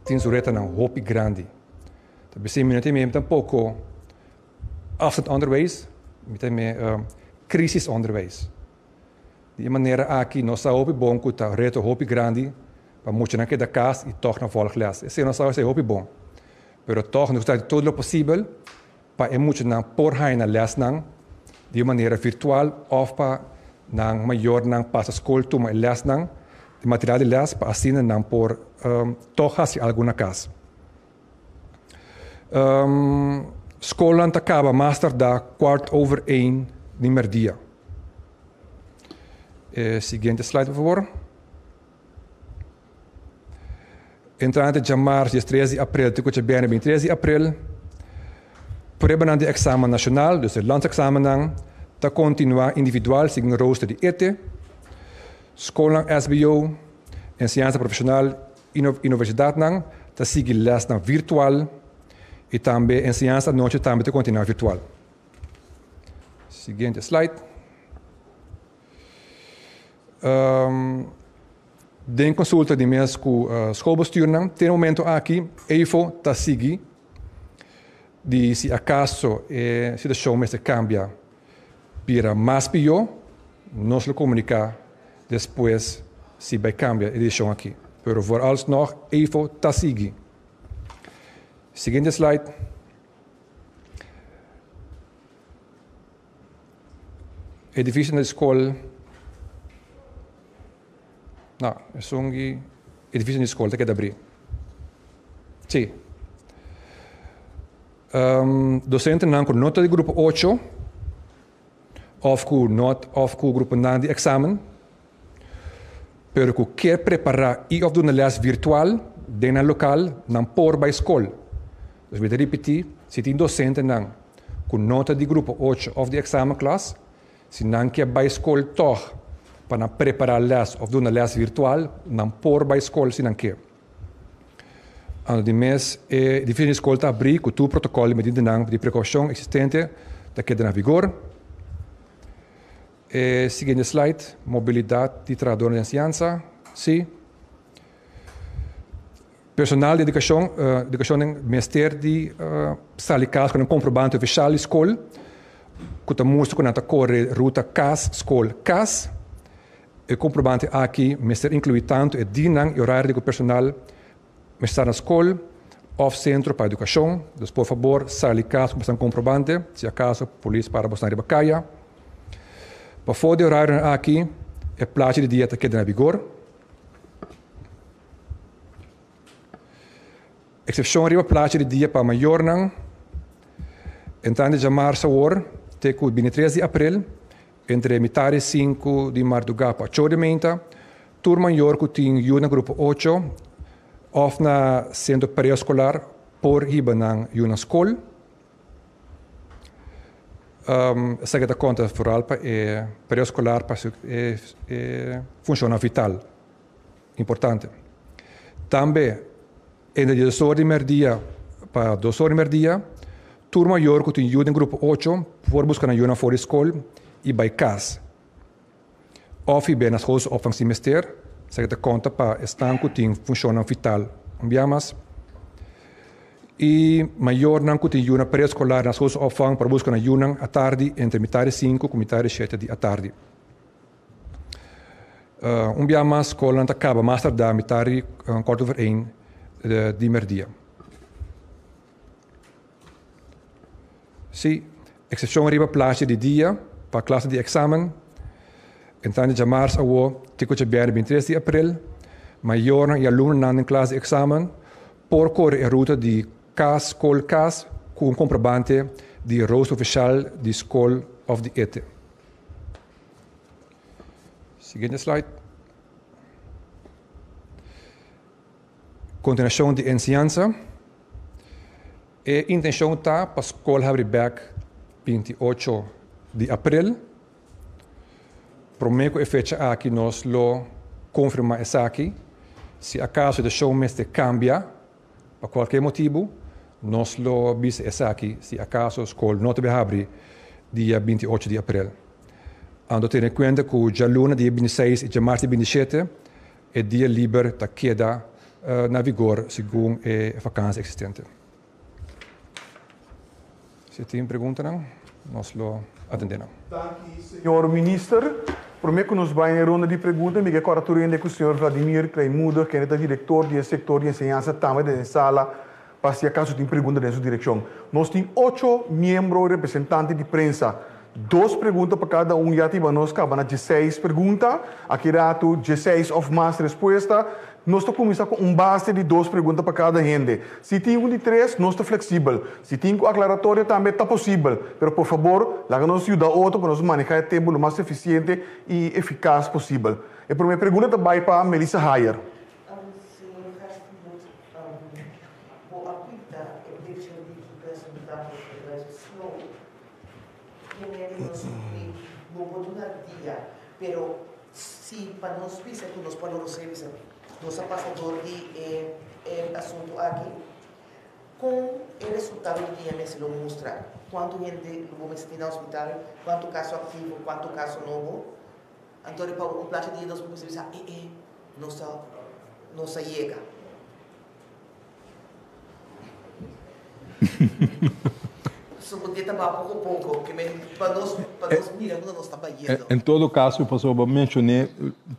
tem sureta na hopi grande. Também se me tem tampouco afstandsonderwijs, met crisisonderwijs. De maneira aqui nós hopi bom que tá reto hopi grande, para muito naquela casa e toch na volgles. Esse não sabe se hopi bom. Pero toch nos está todo o possível para muito na por na les de maneira virtual ou para nang maior nang passa escola tuma les nang de material de les para assim nang por tojas e alguma casa. Escola acaba master da 1:15 de merdia. Seguinte slide, por favor. Entrante de março, dia 13 de abril, até que bem 23 de abril, preparando o exame nacional, dus het landsexamen, te continua individual, segundo o rooster de ETE, school SBO, en ciência profissional, universidade, te seguir les na virtual, e também em ciência noite também te continua virtual. Seguinte slide. Den consulta de mês com schoolbestuur, tem momento aqui, EFO está seguir, de se acaso a situação mais cambia para mais pior, nós lo comunicar depois se vai cambiar a edição aqui. Pero vooralsnog, EFO está seguir. Seguinte slide. Edifício da escola. Não, é só um edifício da escola que é de abrir. Sim. Docente não com nota de grupo 8, ou com grupo 9 de examen, pero que quer preparar e of doen les virtual, dentro local, não por bij escola. Dus we repetir, se tem docente não com nota de grupo 8 of de examenklas, se não quer bij escola toch, para preparar les of doen les virtual, não por bij escola se não quer. Ano de mês, a divisão de escola está abrir com o protocolo de precaução existente da queda na vigor. Seguinte slide, mobilidade de trabalhadores de ciência. Sim. Personal de educação em Ministério de Salicas com um comprovante oficial de escola, que está mostrando que está corre ruta CAS, escola CAS. O comprovante aqui, o Ministério inclui tanto o dinang e horário do personal estar na escola ou centro para educação. Então, por favor, Salicas com um comprovante, se acaso, polícia para Boston de Bacaia. Para fora de horário aqui, é placa de dieta que está na vigor. Exceção riba placa de dia para maior não. Então, de março a hora, até o 23 de abril, entre metade 5 de madrugada para 8 de manhã, turma maior que tem na grupo 8, ou na centro pré-escolar, por riba na escola. Essa que conta foral para pré-escolar funciona vital, importante. Também, entre 2 horas de merdia para 2 horas de merdia, turma maior que tem no grupo 8, por buscar na fora escola e by casa. Of bem nas coisas opvang semester, essa que conta para estar que tem funciona vital, ambiamas. E maior não que tem na pré-escolar nas coisas opvang para buscar na à tarde entre metade 5 e metade 7 da tarde. Ambiamas escola não acaba mais tarde da metade 1:15 de merdia. Sim, exceção arriba plaatje de dia para a classe de examen. Então, de março a o, tico de bem 23 de abril, maior e aluno na classe de examen, por correr a ruta de CAS, escola CAS, com comprovante de rooster oficial de School of the ETE. Seguinte slide. Continuação de ensinança. A intenção está para a escola abrir back 28 de abril. Prometo a fecha aqui nós lo confirma essa aqui. Se acaso de show mês cambia, por qualquer motivo, nós lo avisa essa aqui. Se acaso a escola não vai abrir dia 28 de abril. Ando ter em conta que o dia luna, dia 26 e dia março, dia 27, é dia livre da queda na vigor, segundo a vacância existente. Se tem pergunta, nós lo atendemos. Senhor Ministro, prometo que nos vai em ronda de perguntas, me agora estou com o senhor Vladimir Kleimuda, que é o diretor do setor de ensinança também da sala, para se acaso tem pergunta nessa direção. Nós temos 8 membros representantes de prensa 2 perguntas para cada um. Já tivemos 16 perguntas. Aqui rato 16 ou mais respostas. Nós estamos começando com base de 2 perguntas para cada gente. Se tem um de 3, nós estamos flexível. Se tem um aclaratório, também está possível. Mas, por favor, lá-nos ajuda outro para nós manejar o tempo o mais eficiente e eficaz possível. A primeira pergunta vai para Melissa Hayer. Pero si para nós pisa que nós podemos revisar nosso passador de assunto aqui com o resultado do dia se lo mostra quanto gente vamos ter no hospital, quanto caso ativo, quanto caso novo. Então para o plano de nós podemos revisar nossa chega. Em todo caso, pastor, eu mencionei,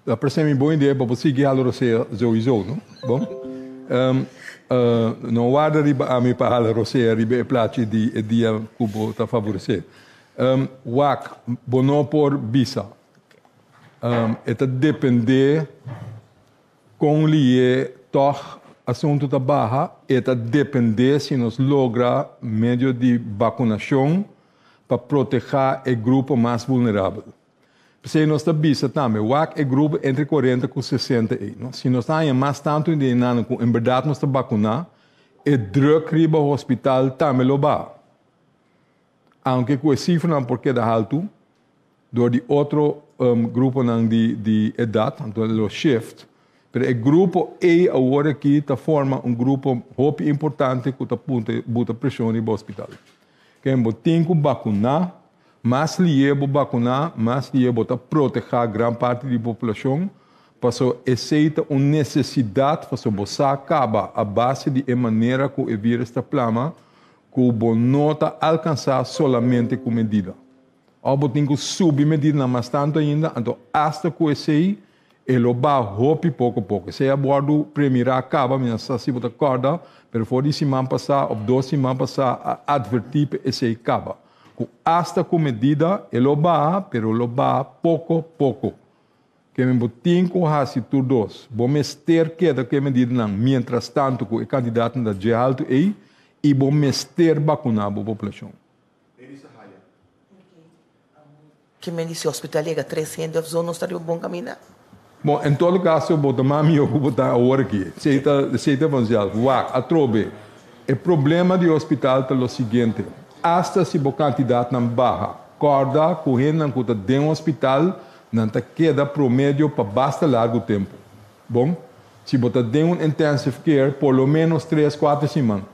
parece-me boa ideia para você seguir a você zoizou, não? Bom, não guarda a minha palavra você ribe place de dia cubo tá favorecer. Wak bono por bisa. Eta depender com lhe toch assunto da barra é depender se nos logra meio de vacunação para proteger o grupo mais vulnerável. Se nós estamos também, o grupo entre 40 e 60 anos. Se nós estamos mais tanto de ano, em verdade nós estamos vacunar, o druk riba o hospital também lo ba. Aunque com a cifra não porque da alto, do de outro grupo não de idade, então o shift. Pero o grupo E agora aqui está forma grupo muito importante que está bota pressão no hospital. Que tem que vacunar, mas liebo vacunar, mas liebo tá proteger grande parte da população, para aceitar uma necessidade para você acabar a base de maneira que o vírus está plama, que o não está alcançar somente com medida. Ou tem que subir medida mais tanto ainda, então hasta que esse ele vai roupa pouco a pouco. Se a bordo primeira acaba, mas se você acorda, mas for de semana passada ou 2 semanas passadas, advertir esse acaba. Hasta com medida, ele vai, pero ele vai pouco a pouco. Que me botem com a situação, vamos ter que dar que medida não. Mientras tanto, o candidato da de alto aí, e vamos ter vacinar a população. Que me disse o hospital chega 300, não estaria um bom caminho? Bom, em todo caso, eu vou tomar minha ocupação agora aqui. Seita evangelho, a trobe. O problema do hospital é o seguinte: hasta se o candidato não barra, corda, correndo, que está dentro do hospital, não está queda promédio para basta largo tempo. Bom, se você tem um intensive care, por lo menos 3-4 semanas.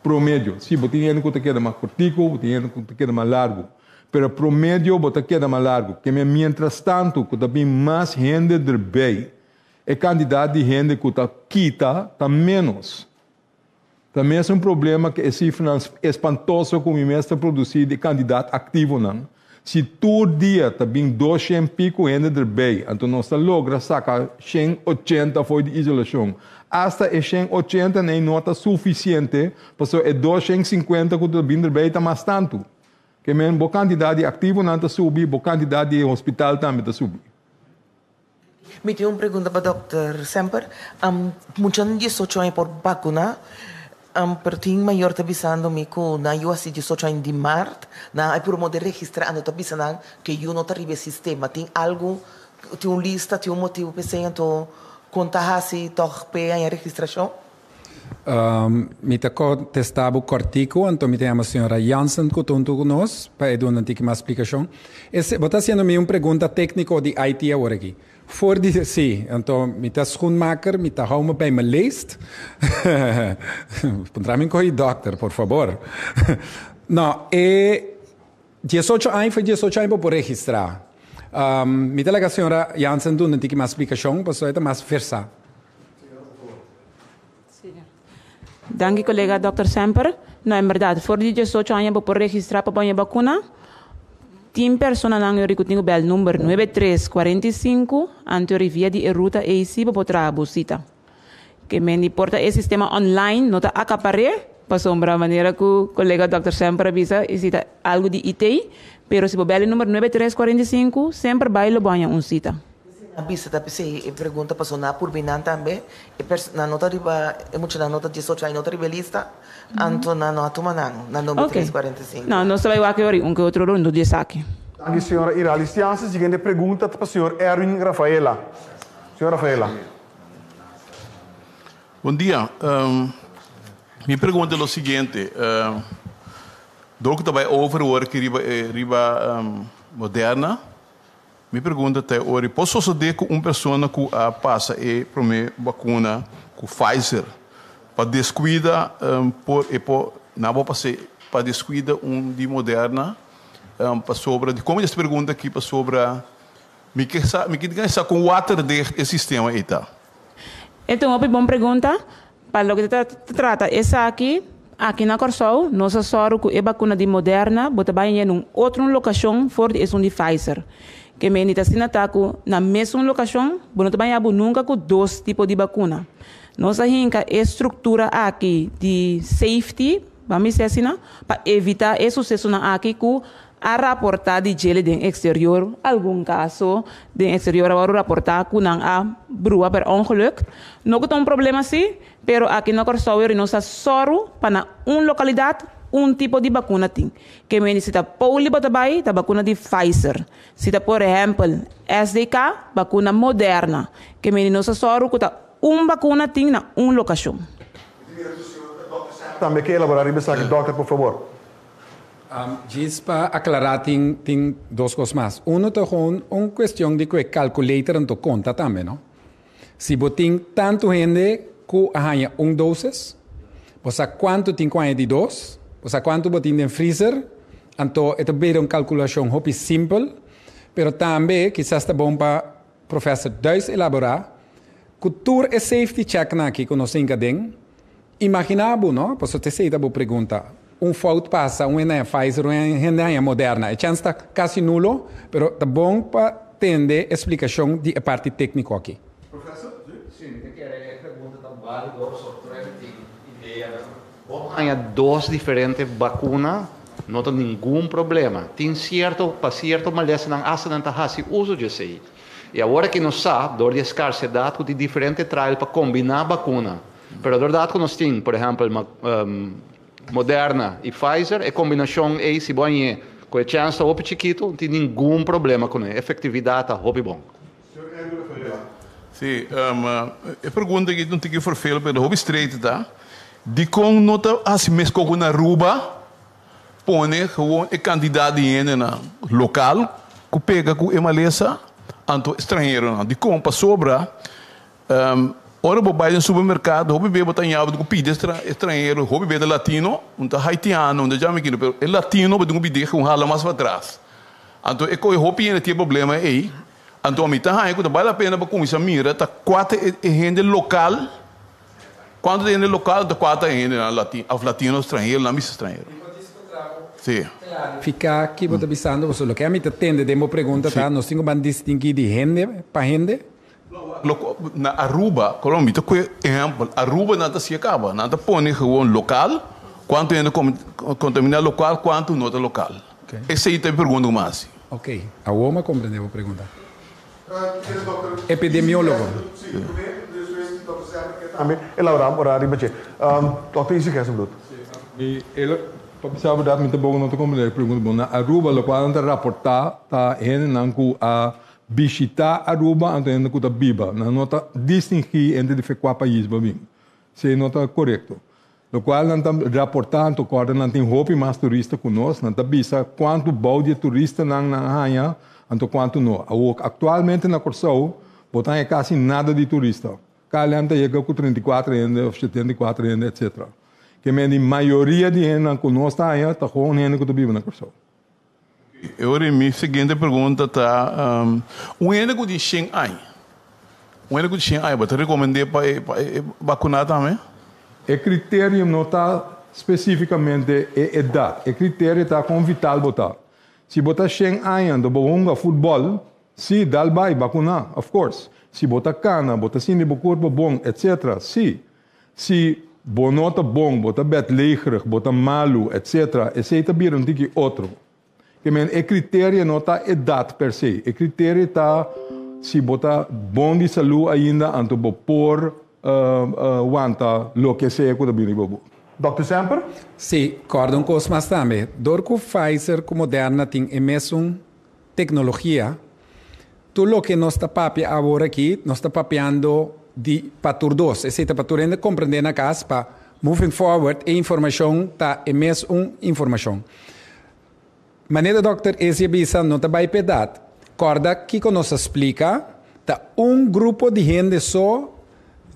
Promédio. Se você tem que queda mais curtico, você tem que queda mais largo. Pero promédio bota queda mais largo. Que mientras tanto, que também mais gente de bem, é quantidade de gente que está quita, está menos. Também é problema que é cifra espantoso como está produzido de candidato ativo não. Se todo dia também 200 pico gente de bem, então nós logra sacar 180 foi de isolação. Hasta 180 não está suficiente, porque é 250 que também de bem está mais tanto. Que a quantidade ativa não está subindo, a quantidade de hospital também está subindo. Me tenho uma pergunta para o Dr. Semper. Muitos de 18 anos por vacuna, pero tem maior está avisando-me que na eu assim 18 anos de março, na por modo de registrar, não está avisando que eu não está no sistema. Tem algo, tem uma lista, tem motivo para ser então contar se toch a registração? Mi tako testavo cortico, então me tem a senhora Jansen que está conosco para dar uma explicação. Vou fazendo uma pergunta técnica de IT agora aqui. Voor die, sim, então me tá schoenmaker, me tá home bij mijn lijst. Encontrame com o doctor, por favor. Não, 18 anos foi 18 anos para registrar. Me tem a senhora Jansen dando uma explicação, para isso é mais versa. Dank colega Dr. Semper. No, en verdad, voor die 18 anos para registrar para a vacuna, 10 personas na eu bel número 9345 anterior via de ruta AC para poder busita. Que me importa o sistema online, não está acapare, sombra maneira que o colega Dr. Semper avisa, existe algo de IT, pero se bobele número 9345, sempre vai lo banha cita. Bisa tapi se pergunta passou na por binan também, na nota riba, muito na nota 18 aí nota ribalista, anto na nota manang, na número 345. Não, nós vai aqui ori, que outro rundo de saque. Dank u, senhora Iralistianse. Seguinte pergunta para o senhor Erwin Rafaela. Senhora Rafaela. Bom dia. Minha pergunta é o seguinte. Do que também over que riba moderna, minha pergunta é ori, posso suceder com uma pessoa que passa e promete vacuna com Pfizer para descuida não vou passar para descuida de moderna para sobre de como essa pergunta aqui para sobre me que está com o water de sistema aí tá. Então, uma boa pergunta. Para o que trata, essa aqui na Corsol, nós só com a vacuna de Moderna, bota bem em outra locação, fora é de Pfizer. Que me está sendo atacado na mesma locação, bota bem nunca com dois tipos de vacuna. Nós temos a estrutura aqui de safety, vamos dizer assim, para evitar esse sucesso aqui com a raportar de gel de exterior, algum caso de exterior agora raportar com a brua per ongeluk. Não é um problema assim, pero aqui na Corsauer nós só para uma localidade tipo de vacuna tem. Que me necessita poli batabay, da vacuna de Pfizer. Cita por exemplo, SDK, vacuna Moderna. Que me nós só com vacuna tem na uma locação. Também quer elaborar isso aqui, doutor, por favor. Diz para aclarar, tem duas coisas mais. Uma é uma questão de que calculator não conta também, não? Se você tem tanto gente que arranha doses, você quanto tem de dois, você quanto você tem no freezer, então é também uma calculação muito simples, mas também, quizás é bom para o professor Deus elaborar, que tudo é safety check aqui que nós temos. Imaginável, não? Porque você sei, boa pergunta. Fout passa, é Pfizer, é Moderna. A chance está quase nulo, mas é bom para entender a explicação de parte técnica aqui. Professor, sim, eu quero pergunta tão válida sobre a ideia. Há duas diferentes vacinas, não tem nenhum problema. Tem para certo, mas não há uso de sei. E agora que nós sabemos, de escassidade, de diferentes trials para combinar a vacuna. Mas a verdade que nós temos, por exemplo, Moderna e Pfizer, a combinação é se bom com a chance de chiquito, não tem nenhum problema com a efetividade, é bom. Sim, a pergunta que não tem que forfeiro, mas é estreito, tá? De como nota assim mesmo com na Aruba, põe a quantidade de gente na local, que pega com a maleza, anto estrangeiro, de como para sobra, ora vou no supermercado, vou beber botanhava do pide estrangeiro, vou beber latino, haitiano, já me quero, mas latino vou beber com hala mais para trás. Então é que eu hope ainda tem problema aí. Então a mim tá aí, quando vale a pena para começar a mirar, tá quatro gente local. Quando tem local, tá quatro gente latino estrangeiro, na missa estrangeiro. Sim. Fica aqui vou avisando, você lo que a mim atende demo pergunta, tá? Nós temos que distinguir de gente para gente. Na Aruba, Colômbia, por exemplo, Aruba não se acaba, não põe o local, quanto é contaminar local, quanto não é local. Essa aí tem pergunta mais. Ok, a Oma compreendeu a pergunta. Epidemiólogo. Também elaborar horário bache. Doutor Isi quer saber. Ele sabe dar muito bom não te compreender pergunta bom na Aruba lo qual anda raportar tá hen nanku a visitar Aruba anda ku ta biba na nota distinguir entre de quatro países babim. Se nota correto. Lo qual anda raportar to corda não tem hope mais turista conosco, não tá bisa quanto balde turista na hanha, anto quanto não. Atualmente na Corsol, botan é quase nada de turista. Calhanta chega com 34 anos, 74 anos, etc. Que a maioria de gente conosco está com gente que vive na Corsol. Eu minha seguinte pergunta tá, o ênico de Xingai, você recomenda para vacinar também? O critério não está especificamente a idade. O critério está com vital botar. Se botar Xingai anda bom futebol, sim, dá vai vacinar, of course. Se botar cana, botar cine, corpo bom, etc. Sim. Se bonota bom, bota bet legerig, bota malu, etc. Esse também um tiki outro. Que men é critério não tá idade per se. É critério tá se bota bom de saúde ainda anto bo por wanta lo que seja com o bobo. Dr. Semper? Sim, acordam com os mais também. Dorco Pfizer com Moderna tem a mesma tecnologia. Tudo o que nós está papiando agora aqui, nós está papiando de patur 2. Esse é patur ainda compreender na casa para moving forward a informação tá a mesma informação. Maneira doctor esse bisa não está bem pedado. Corda que nos explica tá grupo de gente só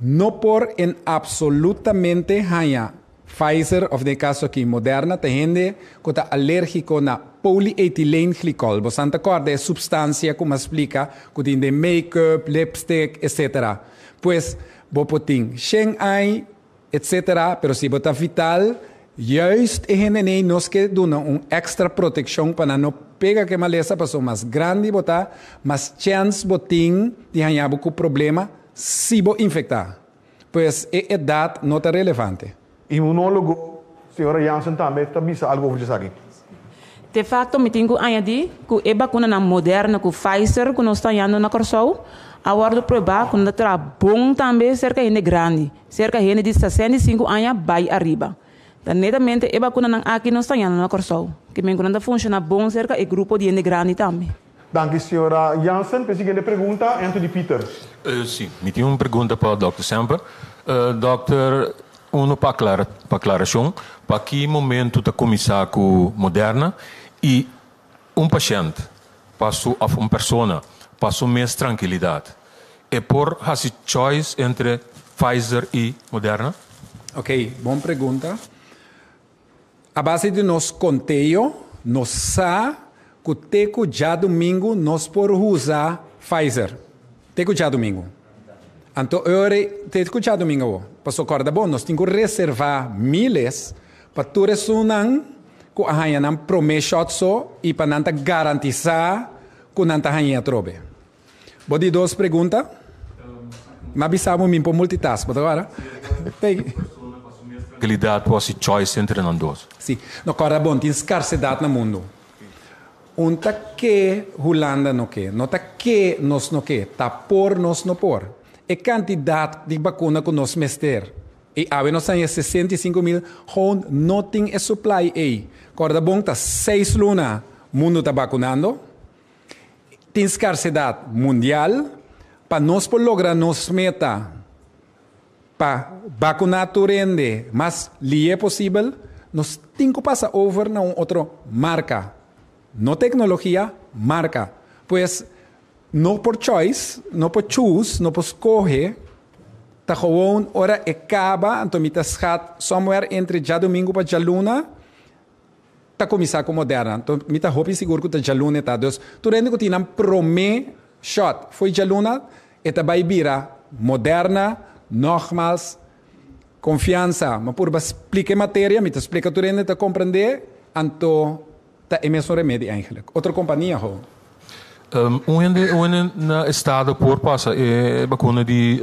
não por em absolutamente hanha. Pfizer, of de caso aqui, Moderna, tem gente que está alérgico na polietilenglicol. Você não acorda, é substância, como explica, que tem de make-up, lipstick, etc. Pois, você tem Shanghai, etc. Pero se você vital, juist a gente nos que dá extra proteção para não pegar que maleza pessoa mais grande, botar, mais chance botin de ganhar com problema se você infectar. Pois, a idade não é relevante. Imunólogo, senhora Jansen também bisa algo over isso aqui. De facto, me tenho añadir que a vacuna na Moderna, que Pfizer, que nós estamos indo na Corsol, agora provar que não está bom também cerca de grande, cerca de 65 anos vai arriba. Então, netamente, a vacuna aqui nós estamos indo na Corsol, que me encontra funciona bom cerca de grupo de gente grande também. Danke, senhora Jansen. Seguinte pergunta, Anthony Peter. Sim, me tenho uma pergunta para o Dr. Semper. Dr. Para aclaração, para que momento está começar com Moderna e paciente passou a uma pessoa passou mais tranquilidade. É por fazer choice entre Pfizer e Moderna? Ok, boa pergunta. A base de nosso conteio, nós sabemos que teco já domingo nós podemos usar Pfizer. Teco já domingo. Então, te escuchado domingo, passou corda bom, nós temos que reservar miles para tu resunan que a hanha não promete só e para não garantizar que não a hanha trobe. Bodi duas perguntas. Mas bisamo mim por multitask, mas agora Tranquilidade pode choice entre nós dois. Sim, no corda bom, tem escassidade no mundo. Unta que Holanda no que, nota que nós no que, tá por nós no por. A quantidade de vacuna que nós mester. E agora nós temos 65 mil, gewoon não tem a supply aí. Corda bom, tá 6 lunas, o mundo está vacunando. Tem escassidade mundial, para nós por lograr nos meta, para vacunar o rende, mas li é possível, nós temos que passar over na outra marca. Não tecnologia, marca. Pois, não por choice, não por choose, não por escolher, tá gewoon hora acaba, então me tá schat somewhere entre já domingo para já luna, tá começar com Moderna. Então me tá hope seguro que tá já luna tá. Então, tu rende que tinha prome shot, foi já luna, e tá vai vira Moderna, nogmaals, confiança, mas por explicar matéria, me tá explica tu rende tá compreender, então tá é mesmo remédio eigenlijk. Outra companhia ho. Onde na estado por passa é vacuna de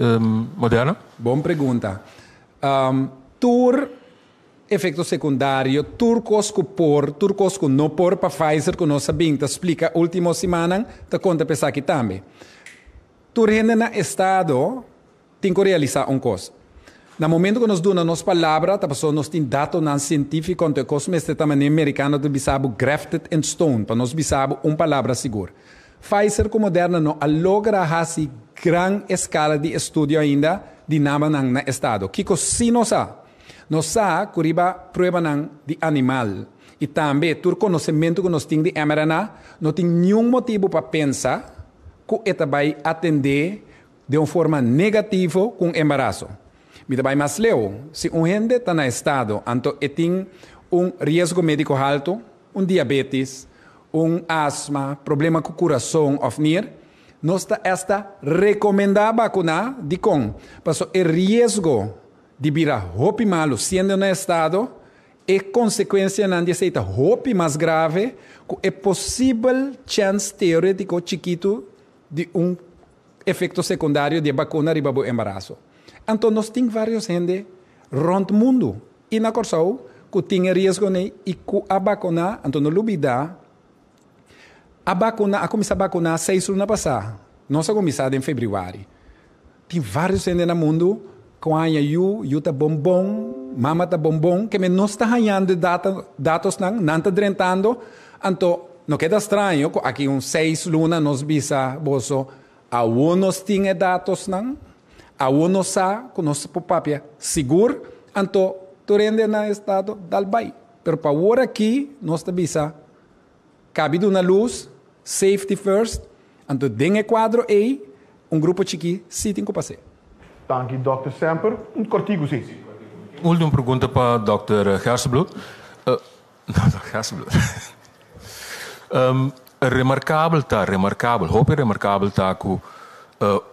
Moderna? Boa pergunta. Tur efeito secundário, turcos que não por para Pfizer que nós sabemos, explica última semana, tá conta pensar aqui também. Tur rende na estado tem que realizar coisa. No momento que nós damos nossa palavra, tá passou nós tem dados não científicos, então coisa este também americano do bisabo grafted in stone, para nós bisabo palavra segura. Pfizer com Moderna não logra fazer grande escala de estudo ainda de nada na estado. Kiko se não sabe que riba prova de animal e também todo conhecimento que nós temos de mRNA não tem nenhum motivo para pensar que esta vai atender de uma forma negativa com embaraço. Me vai mais leu, se gente está na estado, então tem risco médico alto, diabetes, asma, problema com o coração, nós está recomendar vacunar de com, porque o risco de virar roupa malo sendo no estado é consequência de ser roupa mais grave, que é possível chance teórico chiquito de efeito secundário de vacuna riba do embaraço. Então nós temos vários gente rond o mundo. E na Corsau, que tinha risco e que a vacuna, então não lubida, a começar a vacunar 6 anos passada. Nós começamos em fevereiro. Tem vários centros no mundo, com a eu tá bombom, mama tá bombom, que não está ganhando dados, não está drentando, então não queda estranho, aqui 6 lunas nos visa, boso, a uns tinha dados, a uns sa, com nosso papel seguro, então tu rende na estado dal bai. Pero para agora aqui, nós está visa, cabe de uma luz, safety first, então dengue quadro aí, grupo chiqui, sim, tem que passar. Dank u, Dr. Semper. Cortigo, sim. Última pergunta para Dr. Gersenbloed. Gersenbloed. Remarcável, que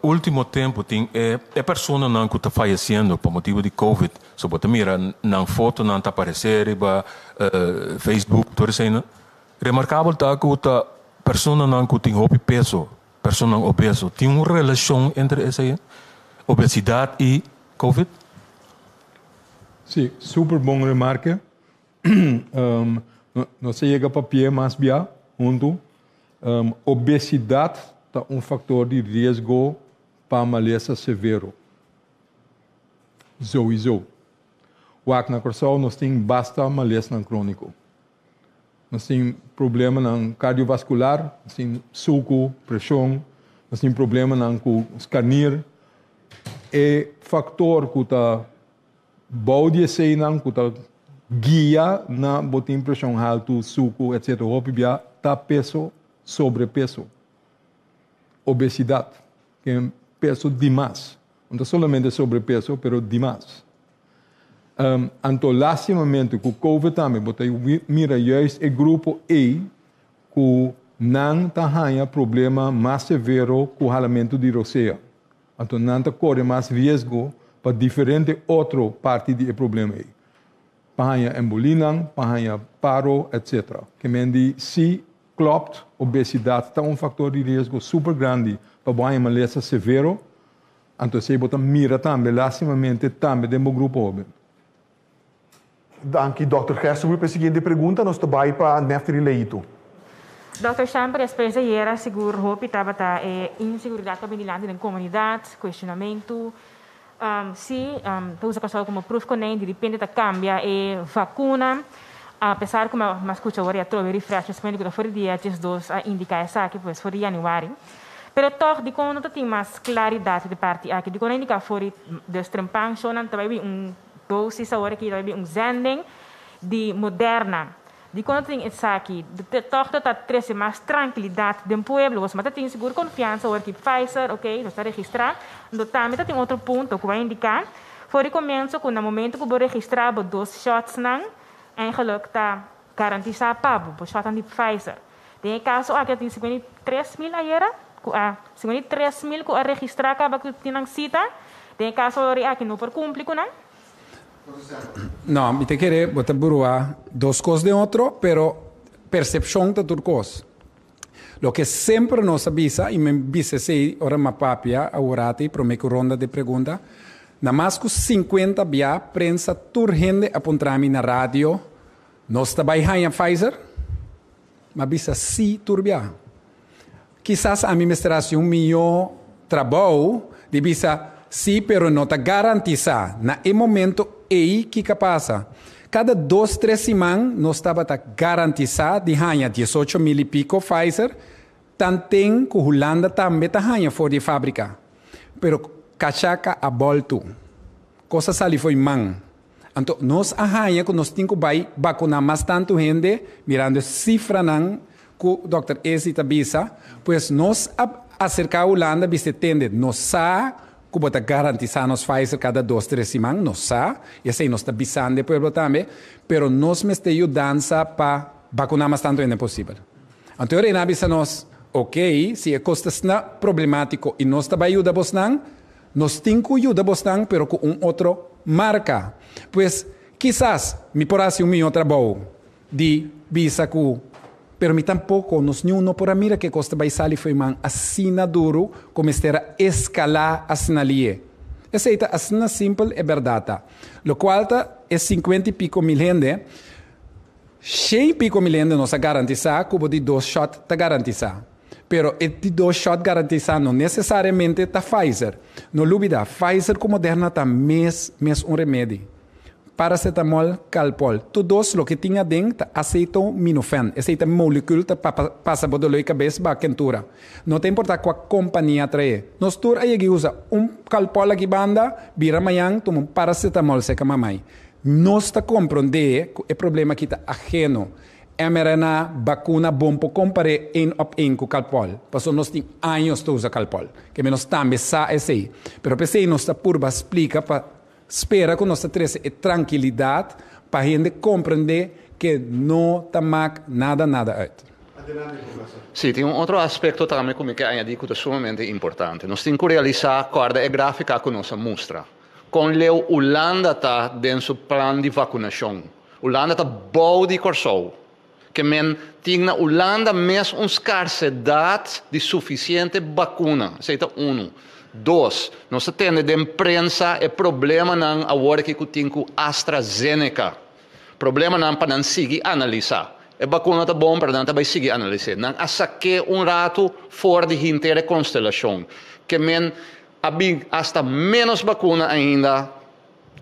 último tempo tem pessoa não que está falecendo por motivo de COVID. Se você mira na foto, não está aparecendo, Facebook, tudo isso. Remarcável que a pessoa não que tem roupa peso, pessoa obeso, tem uma relação entre essa obesidade e COVID? Sim, super bom remarque. Não se chega para pie mais bem, junto. Obesidade é fator de risco para maleza severo. Sowieso. O na Corsau nós temos basta maleza crônico. Nós temos problema no cardiovascular, nós temos suco, pressão, nós temos problema no escarnir. É fator que está bode sei não que está guia na botin pressão alto, suco, etc. Hopia tá peso, sobrepeso, obesidade, que é peso demais. Não somente sobrepeso, pero demais. Então, lastimamente, com o COVID também, mira, juist o grupo E, que não tem problema mais severo com o ralamento de roceia. Então, não corre mais risco para diferente outra parte do problema. Para embolina, para paro, etc. Que mendi, se klopt, obesidade é fator de risco super grande para uma maleza severo. Então, você mira também, lastimamente, também dentro do grupo. Dank u, Dr. Gersenbloed. Para a seguinte pergunta, nós estamos para Nefteri Leito. Dr. Semper, a experiência era seguro, roupa estava inseguridade também na comunidade, questionamento. Se tu usa pessoal como proof que de repente cambia e vacuna, apesar que mas escuta agora trove refresh, especialmente que for dia 2 a indicar essa que pois for januário. Pero toch de quando tem mais claridade de parte aqui, de quando indica for de strempang so nan também dosis agora que também zending de Moderna. De quando tem essa aqui, toch está trazer mais tranquilidade do povo, mas tem seguro confiança agora que Pfizer, ok, está registrado. Então também tem outro ponto que vai indicar. Voor ik comienzo que no momento que vou registrar 2 shots não, eigenlijk está garantizado para shot de Pfizer. Tem caso aqui tem 53.000 ayer, 53.000 que a registrar acaba que tem cita. Tem caso aqui não por cumprir com não. Não, me te querer botar burua 2 coisas de outro, pero percepção de outra coisa. Lo que sempre nos avisa, e me avisa se ora ma papia, aurati, prometo ronda de pergunta, na mais que 50 via prensa turgente apontrami na rádio, nós também ganha Pfizer, mas avisa si turbia. Quizás a administração meu trabalho, de visa sim, pero não está garantizada. Na momento aí que passa. Cada 2-3 semanas nós estava garantizado de ganhar 18.000 e pico Pfizer, tanto que a Holanda também está ganhando fora de fábrica. Pero cachaca a volta. Coisa sali foi man. Então nós ganhamos que nós temos que vacinar mais tanto gente, mirando cifra não que o Dr. Esi avisa, pois nós acercar a Holanda, viste tende, nós sabe que bota garantizar nos Pfizer cada 2-3 semanas, nós sabe, e assim nós está avisando de pueblo também, pero nós me está ajudando para vacinar mais tanto ainda possível. Então, eu avisa nós, ok, se a costa é problemático e nós também ajuda a nós temos que ajudar a pero com outra marca. Pois, quizás, me porase meu trabalho de visa que pero mi tampoco nos não por mira que costa vai sair foi man assina duro como estera escalar assinalie. Essa é assim simples é verdade. Lo qual é 50 e pico mil gente, 100 e pico mil gente nos garantiza, como de 2 shots está garantizado. Pero de 2 shots garantizados não necessariamente está Pfizer. Não dúvida, Pfizer com Moderna está mes um remédio. Paracetamol, Calpol. Todos lo que tinha dentro, acetaminofén. Essa molécula passa por dor de cabeça para a quentura. Não tem importa qual companhia traz. Nós todos aí usa Calpol aqui banda, vira amanhã, toma paracetamol seca mamãe. Nós está compreendendo que o problema aqui está ajeno. mRNA, vacuna, bom para comparar com Calpol. Porque nós temos anos de usar Calpol. Que nós também sabemos isso. Mas pensei nós está por explica para espera que nós tenhamos tranquilidade para a gente compreender que não está nada out. Sim, tem outro aspecto também que añadir que é sumamente importante. Nós temos que realizar a gráfica que nós mostra. Com a Holanda está dentro do plano de vacinação. A Holanda está bom de corso. Que men tem na Holanda mesmo uma escassidade de suficiente vacuna. Isso é 1. 2. Nós temos de imprensa e problema não agora que tem com AstraZeneca. Problema não para não seguir analisar. A vacuna está bom, para não também seguir analisar. Não saque rato fora de inteira constelação. Que men hasta menos vacuna ainda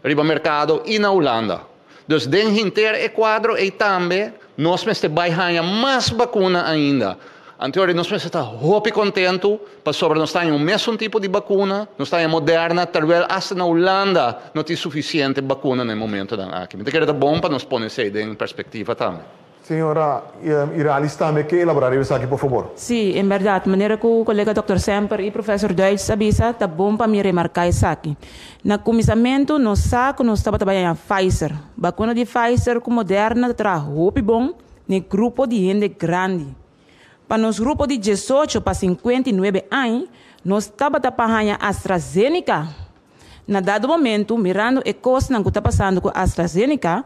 riba mercado e na Holanda. Dus den inteiro quadro e também nós temos de ganhar mais vacuna ainda. Anterior, nós temos de estar muito contentes, para sobre nós temos o mesmo tipo de vacuna, nós temos Moderna, talvez até na Holanda não tem suficiente vacuna no momento aqui. Então, é bom para nós pôr isso em perspectiva também. Senhora Iralis, também quer elaborar isso aqui, por favor? Sim, em verdade, de maneira que o colega Dr. Semper e o professor Deutsch avisa, está bom para me remarcar isso aqui. No começamento, nós sabemos que nós estamos trabalhando Pfizer. Vacuna de Pfizer com Moderna traz muito bom no grupo de gente grande. Para nos grupos de 18 para 59 anos, nós estamos trabalhando AstraZeneca. Na dado momento, mirando a coisa que está passando com a AstraZeneca,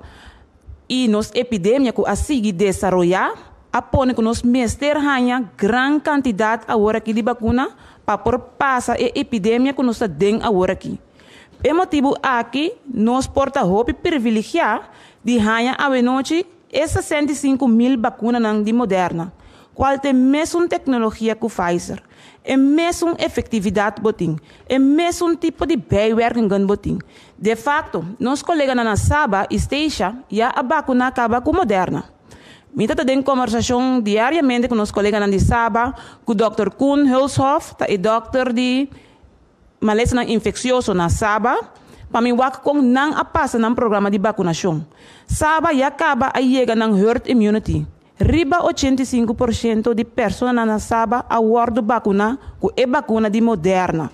e nos epidemia que a seguir desenvolver, apone que nós mestre ganha grande quantidade agora aqui de vacuna para por passar a epidemia que nós tem agora aqui. É motivo aqui nós porta roupa privilegiar de ganhar a noite essas 65 mil vacinas de Moderna. Qual tem mesma tecnologia que o Pfizer, é mesma efetividade botim, é mesmo tipo de bijwerking que botim. De facto, nossos colegas na Saba e Steixa já a vacuna acaba com Moderna. Mita tem conversação diariamente com nossos colegas na Saba, com o Dr. Koen Hulshoff, o Dr. de maleza infeccioso na Saba, para mim com não a passa no programa de vacunação. Saba já acaba a chegar na herd immunity. Riba 85% de pessoas na Saba a guardo vacuna com a vacuna de Moderna.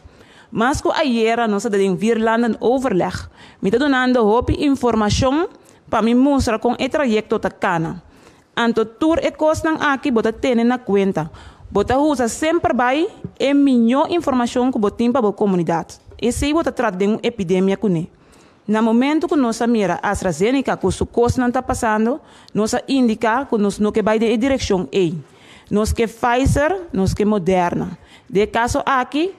Mas com a era nós devemos vir lá no overleg. Me está dando hope informação para me mostrar com o trajeto da cana. Anto tour e costa aqui bota ter na conta. Bota usa sempre vai e melhor informação que botim para a comunidade. E se bota trata de uma epidemia com ele. No momento que nós mira a AstraZeneca, que o custo não está passando, nós indica que nós não vai em direção A. Nós que Pfizer, nós que Moderna. De caso aqui,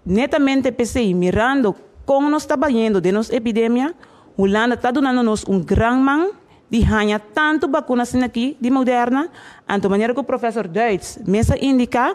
netamente PCI, mirando como nós trabalhando de nossa epidemia, Holanda está dando-nos grande mão de ganhar tanto vacinas aqui de Moderna, de maneira que o professor Deutsch mesmo indica,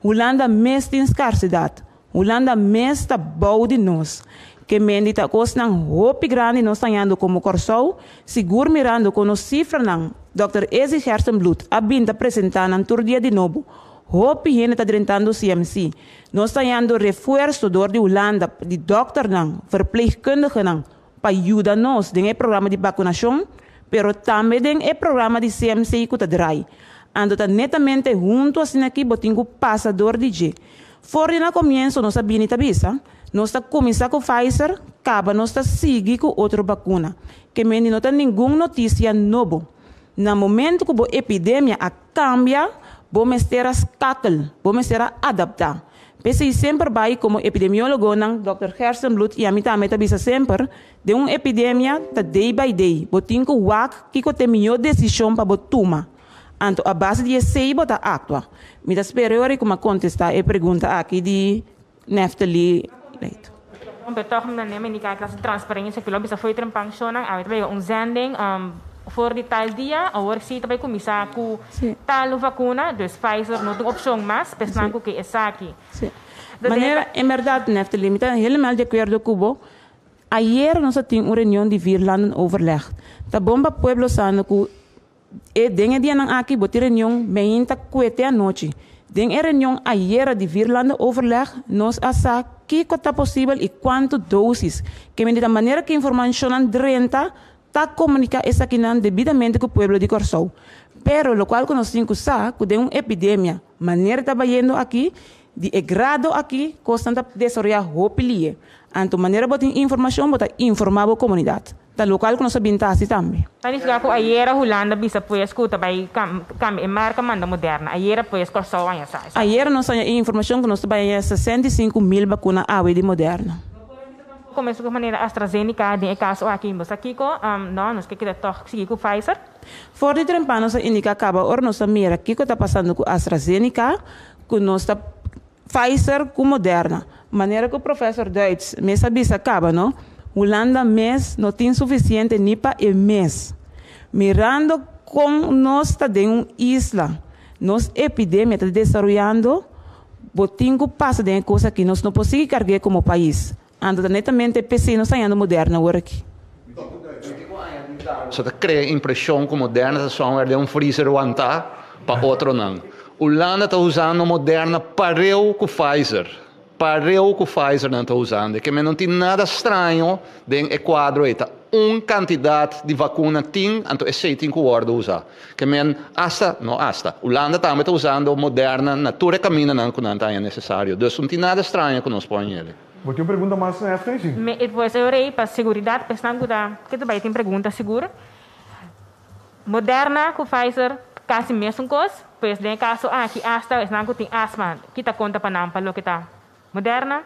Holanda mesmo tem escassidade. Holanda mesmo está bom de nós. Que mendita costa ng hopi grande nós estamos como corso, seguro mirando com os cifras ng Dr. Ezi Hersenblut abinda apresentando um tour dia de novo. Hopi gente está drentando CMC. Nós estamos reforço de Holanda de doctor ng verpleegkundige ng para ajudar nós em programa de vacunação, pero também em programa de CMC que está drai. Ando tá netamente junto assim aqui botingo passador de G. Fora na começo nós sabia tabisa. Nós está começando com o Pfizer, acaba nós está seguindo com outra vacuna. Que não tem nenhuma notícia nova. No momento que a epidemia cambia, vamos ter a escakel, vamos ter a adaptar. Porque sempre vai como epidemiólogo, Dr. Hersenblut, e a mim também está sempre, de uma epidemia day by day. Botinho que o tem melhor decisão para tomar. Então, a base de esse bota atua. Me dá superior como contestar a pergunta aqui de Neftali. Betok na nemen die klas transparência que lobby foi trampangsona, a vai zending voor die tal dia, a work sita vai começar com tal vacuna, dus Pfizer não tem opção mais, pensando que essa aqui. Maneira, em verdade, nesta limita, helemaal de acordo com ayer nós tínhamos uma reunião de Virlanden overleg. Tá bom para pueblo sano que dengue dia nang aqui botar reunião bem tá coete à noite. Dengue reunião ayer de Virlanden overleg nós asa que está possível e quanto doses. Que de maneira que informação renta tá comunicar essa aqui não devidamente com o pueblo de Corsou. Pero lo qual nós temos que tem uma epidemia. Maneira tá indo aqui de grado aqui constante desarrollar hopilie. Anto maneira botar informação botar informar a comunidade. Da local que nós sabemos assim também. Tani fica com ayer a Holanda bisa pues escuta vai cam marca manda moderna. Ayer pues Corsou anya sa. Ayer nós temos informação que nós trabalhamos 65,000 vacinas AW de moderna. Começou com maneira AstraZeneca, de caso aqui em Moçambique, não, nós queremos toch seguir com Pfizer. For de trempano sa indica acaba, or nós mira que está passando com AstraZeneca, com nós Pfizer com Moderna. Maneira que o professor Duits me sabia acaba, não? Holanda mês não tem suficiente nem para o mês. Mirando com nós está de uma isla, nós epidemia está desenvolvendo, botinho passa de coisa que nós não podemos carregar como país. Ando netamente PC não saindo moderna work. So te crea impressão que moderna são de freezer wanta para outro não. Holanda está usando moderna pareu com Pfizer. Pareu com Pfizer não está usando. Que não tem nada estranho em quadro aí. Quantidade de vacuna tem, então esse tem que usar. Que hasta Holanda também está usando moderna, natura caminha não que não é necessário. Então não tem nada estranho que nós põe ele. Vou ter uma pergunta mais na frente. Depois eu irei para segurança, pensando que tu vai ter pergunta segura. Moderna com Pfizer, quase mesmo coisa, pois tem caso aqui hasta não tem asma, que tá conta para não para lo que tá. Moderna.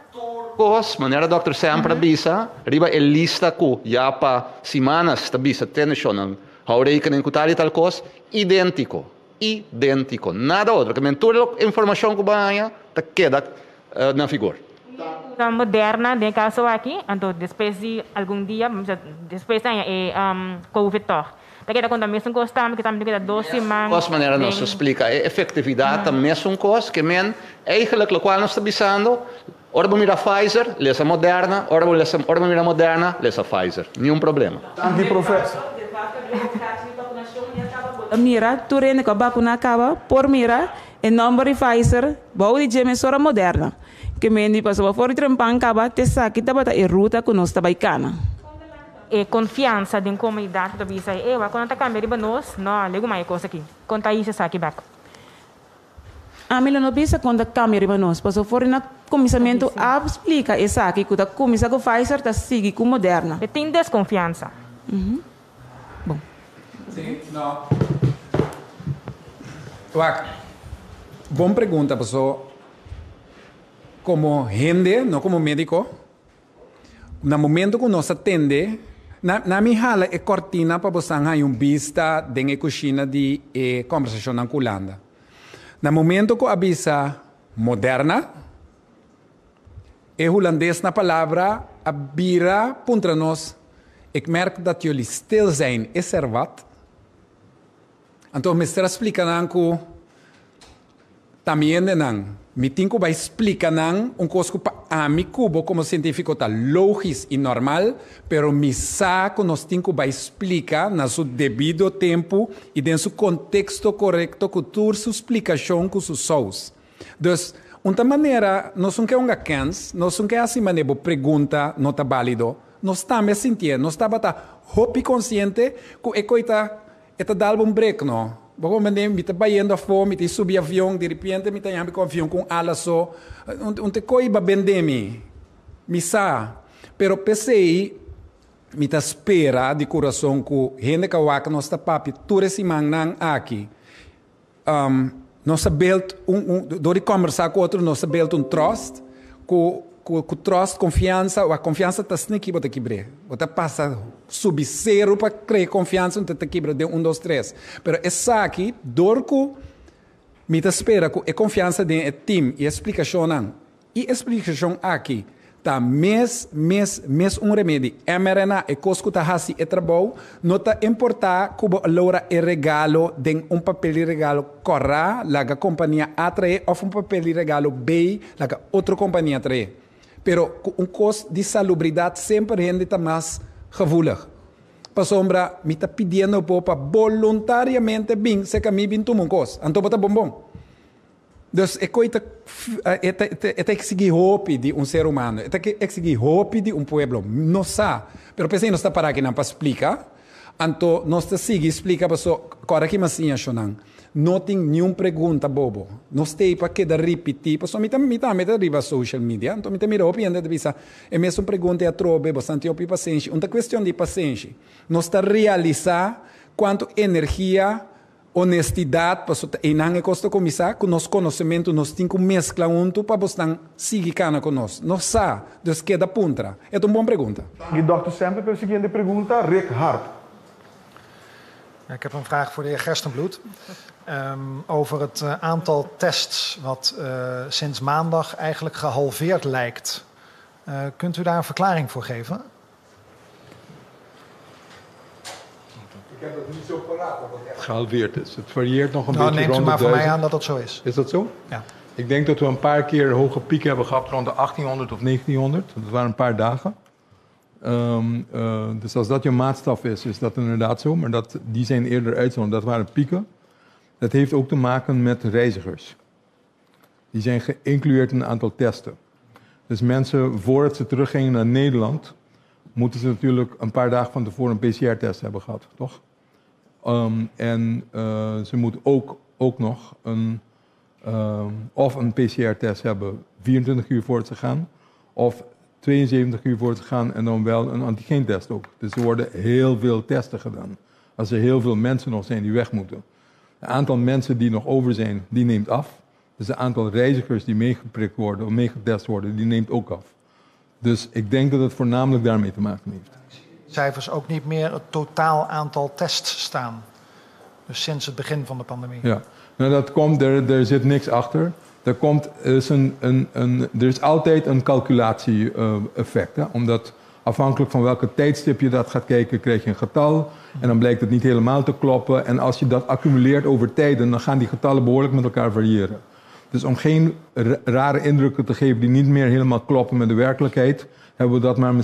Coisa, maneira Dr. sempre avisa, riba é lista que já para semanas avisa tension, haurei que encontrar tal coisa idêntico, nada outro, que mentura informação que vai tá queda na figura. Moderna, de caso aqui, então depois de algum dia, depois tem COVID toch. Daqui da conta mesmo gostamos que também da 2 semanas. De maneira nós explica a efetividade da mesma coisa que men eigenlijk o qual nós está bisando. Ora vamos mirar Pfizer, lesa Moderna, ora vamos mirar Moderna, lesa Pfizer. Nenhum problema. Aqui professor. Mira, tu rende que a vacuna acaba por mira em nome de Pfizer, vou dizer mesora Moderna. Que mendi passou fora de trampang acaba te saque tá bata e ruta que nós tá baicana. E confiança de comunidade da bisa e vai quando tá câmera para nós, não, lego mais coisa aqui. Conta isso saque back. A mim não bisa quando câmera para nós, passou fora na comissamento explica essa aqui que tá comissa com Pfizer tá sigue com Moderna. E tem desconfiança. Bom. Sim, não. Boa pergunta, pessoal. Como gente, não como médico, no momento que nós atende, na minha hala é cortina para você ter vista da cozinha de conversação na Holanda. No momento que avisa Moderna, é holandês na palavra, a bira contra nós, ik merk dat jullie stil zijn, is wat? Então, me está explicando que também não. Me tenho que explicar coisa para mim como científico tá lógico e normal, pero me saco nós temos que explicar no seu devido tempo e dentro do contexto correto com toda sua explicação com seus sous. Então, uma maneira, nós não queremos cans, nós não queremos assim maneira pergunta não está válido, nós estamos sentindo, nós estamos hopi consciente que é coisa dar um break, não? Porque me está bayendo a fome, me subi avião, de repente me está com avião com alas só. Onde coiba bendemi, me sa. Pero pensei, me está espera de coração que gente que waka nós está papi, tudo esse manang aqui. Nós sabemos do conversar com outro, nós sabemos trust, com trust, confiança, a confiança está sneaky, bota quebre. Bota passa subir zero para criar confiança, não está quebre de 1, 2, 3. Pero essa aqui, dorco, me espera que a confiança de time e explicação não. E explicação aqui, ta mes un remédio mRNA e cosco ta hasi e trabalho nota importar cubo allora e regalo den un papel de regalo corra laga companhia atrae of un papel de regalo B laga outra companhia atrae pero un costo de salubridade sempre rende ta mais gevoelig pa sombra me tá pedindo para voluntariamente bem se caminho bem tomar um coisa então bota bombom dus é coisa é que seguir hope de um ser humano é que seguir hope de um pueblo não sabe pero pensei não está para aqui não para explicar então nós está seguir explica para só agora que mas não não tem nenhuma pergunta bobo não tem para que dar repetir para só me arriba social media então me mira opinião de visa é mesmo pergunta a trobe bastante opi paciência uma questão de paciência nós está realizar quanto energia honestidade para e não é custo começar com nosso conhecimento nós temos que mesclar junto para você seguir cana conosco nós sabe dus queda punta é uma boa pergunta e Dr. Semper para a seguinte pergunta Rick Hart. Ik heb een vraag voor de heer Gerstenbloed over het aantal tests wat sinds maandag eigenlijk gehalveerd lijkt. Kunt u daar een verklaring voor geven? Ik heb dat niet zo paraat of het echt gehalveerd is. Het varieert nog een beetje neemt rond u maar de van mij 1000. aan dat dat zo is. Is dat zo? Ja. Ik denk dat we een paar keer hoge pieken hebben gehad rond de 1800 of 1900. Dat waren een paar dagen. Dus als dat je maatstaf is dat inderdaad zo. Maar die zijn eerder uitzondering. Dat waren pieken. Dat heeft ook te maken met reizigers. Die zijn geïncludeerd in een aantal testen. Dus mensen, voordat ze teruggingen naar Nederland, moeten ze natuurlijk een paar dagen van tevoren een PCR-test hebben gehad, toch? Ze moeten ook nog of een PCR-test hebben 24 uur voor ze gaan, of 72 uur voor te gaan en dan wel een antigeentest ook. Dus er worden heel veel testen gedaan. Als er heel veel mensen nog zijn die weg moeten. Het aantal mensen die nog over zijn, die neemt af. Dus het aantal reizigers die meegeprikt worden of meegetest worden, die neemt ook af. Dus ik denk dat het voornamelijk daarmee te maken heeft. Cijfers ook niet meer het totaal aantal tests staan. Dus sinds het begin van de pandemie. Ja, nou dat komt, er zit niks achter. Er is altijd een calculatie-effect. Omdat afhankelijk van welke tijdstip je dat gaat kijken, krijg je een getal. En dan blijkt het niet helemaal te kloppen. En als je dat accumuleert over tijden, dan gaan die getallen behoorlijk met elkaar variëren. Dus om geen rare indrukken te geven die niet meer helemaal kloppen met de werkelijkheid, hebben we dat maar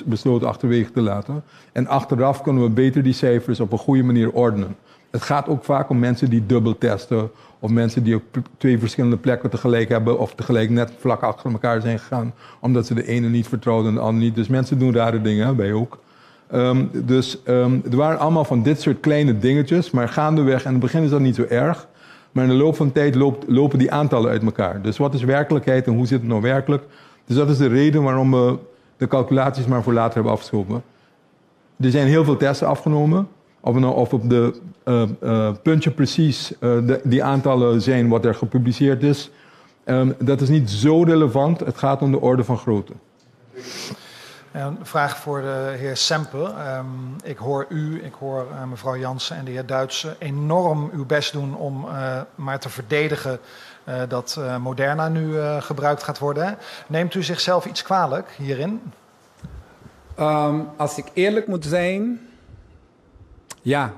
besloten achterwege te laten. En achteraf kunnen we beter die cijfers op een goede manier ordenen. Het gaat ook vaak om mensen die dubbel testen, of mensen die op 2 verschillende plekken tegelijk hebben, of tegelijk net vlak achter elkaar zijn gegaan, omdat ze de ene niet vertrouwden en de andere niet. Dus mensen doen rare dingen, hè, wij ook. Er waren allemaal van dit soort kleine dingetjes, maar gaandeweg, en in het begin is dat niet zo erg, maar in de loop van de tijd lopen die aantallen uit elkaar. Dus wat is werkelijkheid en hoe zit het nou werkelijk? Dus dat is de reden waarom we de calculaties maar voor later hebben afgeschoven. Er zijn heel veel testen afgenomen. Of op de puntje precies die aantallen zijn wat er gepubliceerd is. Dat is niet zo relevant. Het gaat om de orde van grootte. Een vraag voor de heer Semper. Ik hoor u, ik hoor mevrouw Jansen en de heer Duitse enorm uw best doen om maar te verdedigen dat Moderna nu gebruikt gaat worden. Neemt u zichzelf iets kwalijk hierin? Als ik eerlijk moet zijn, ja.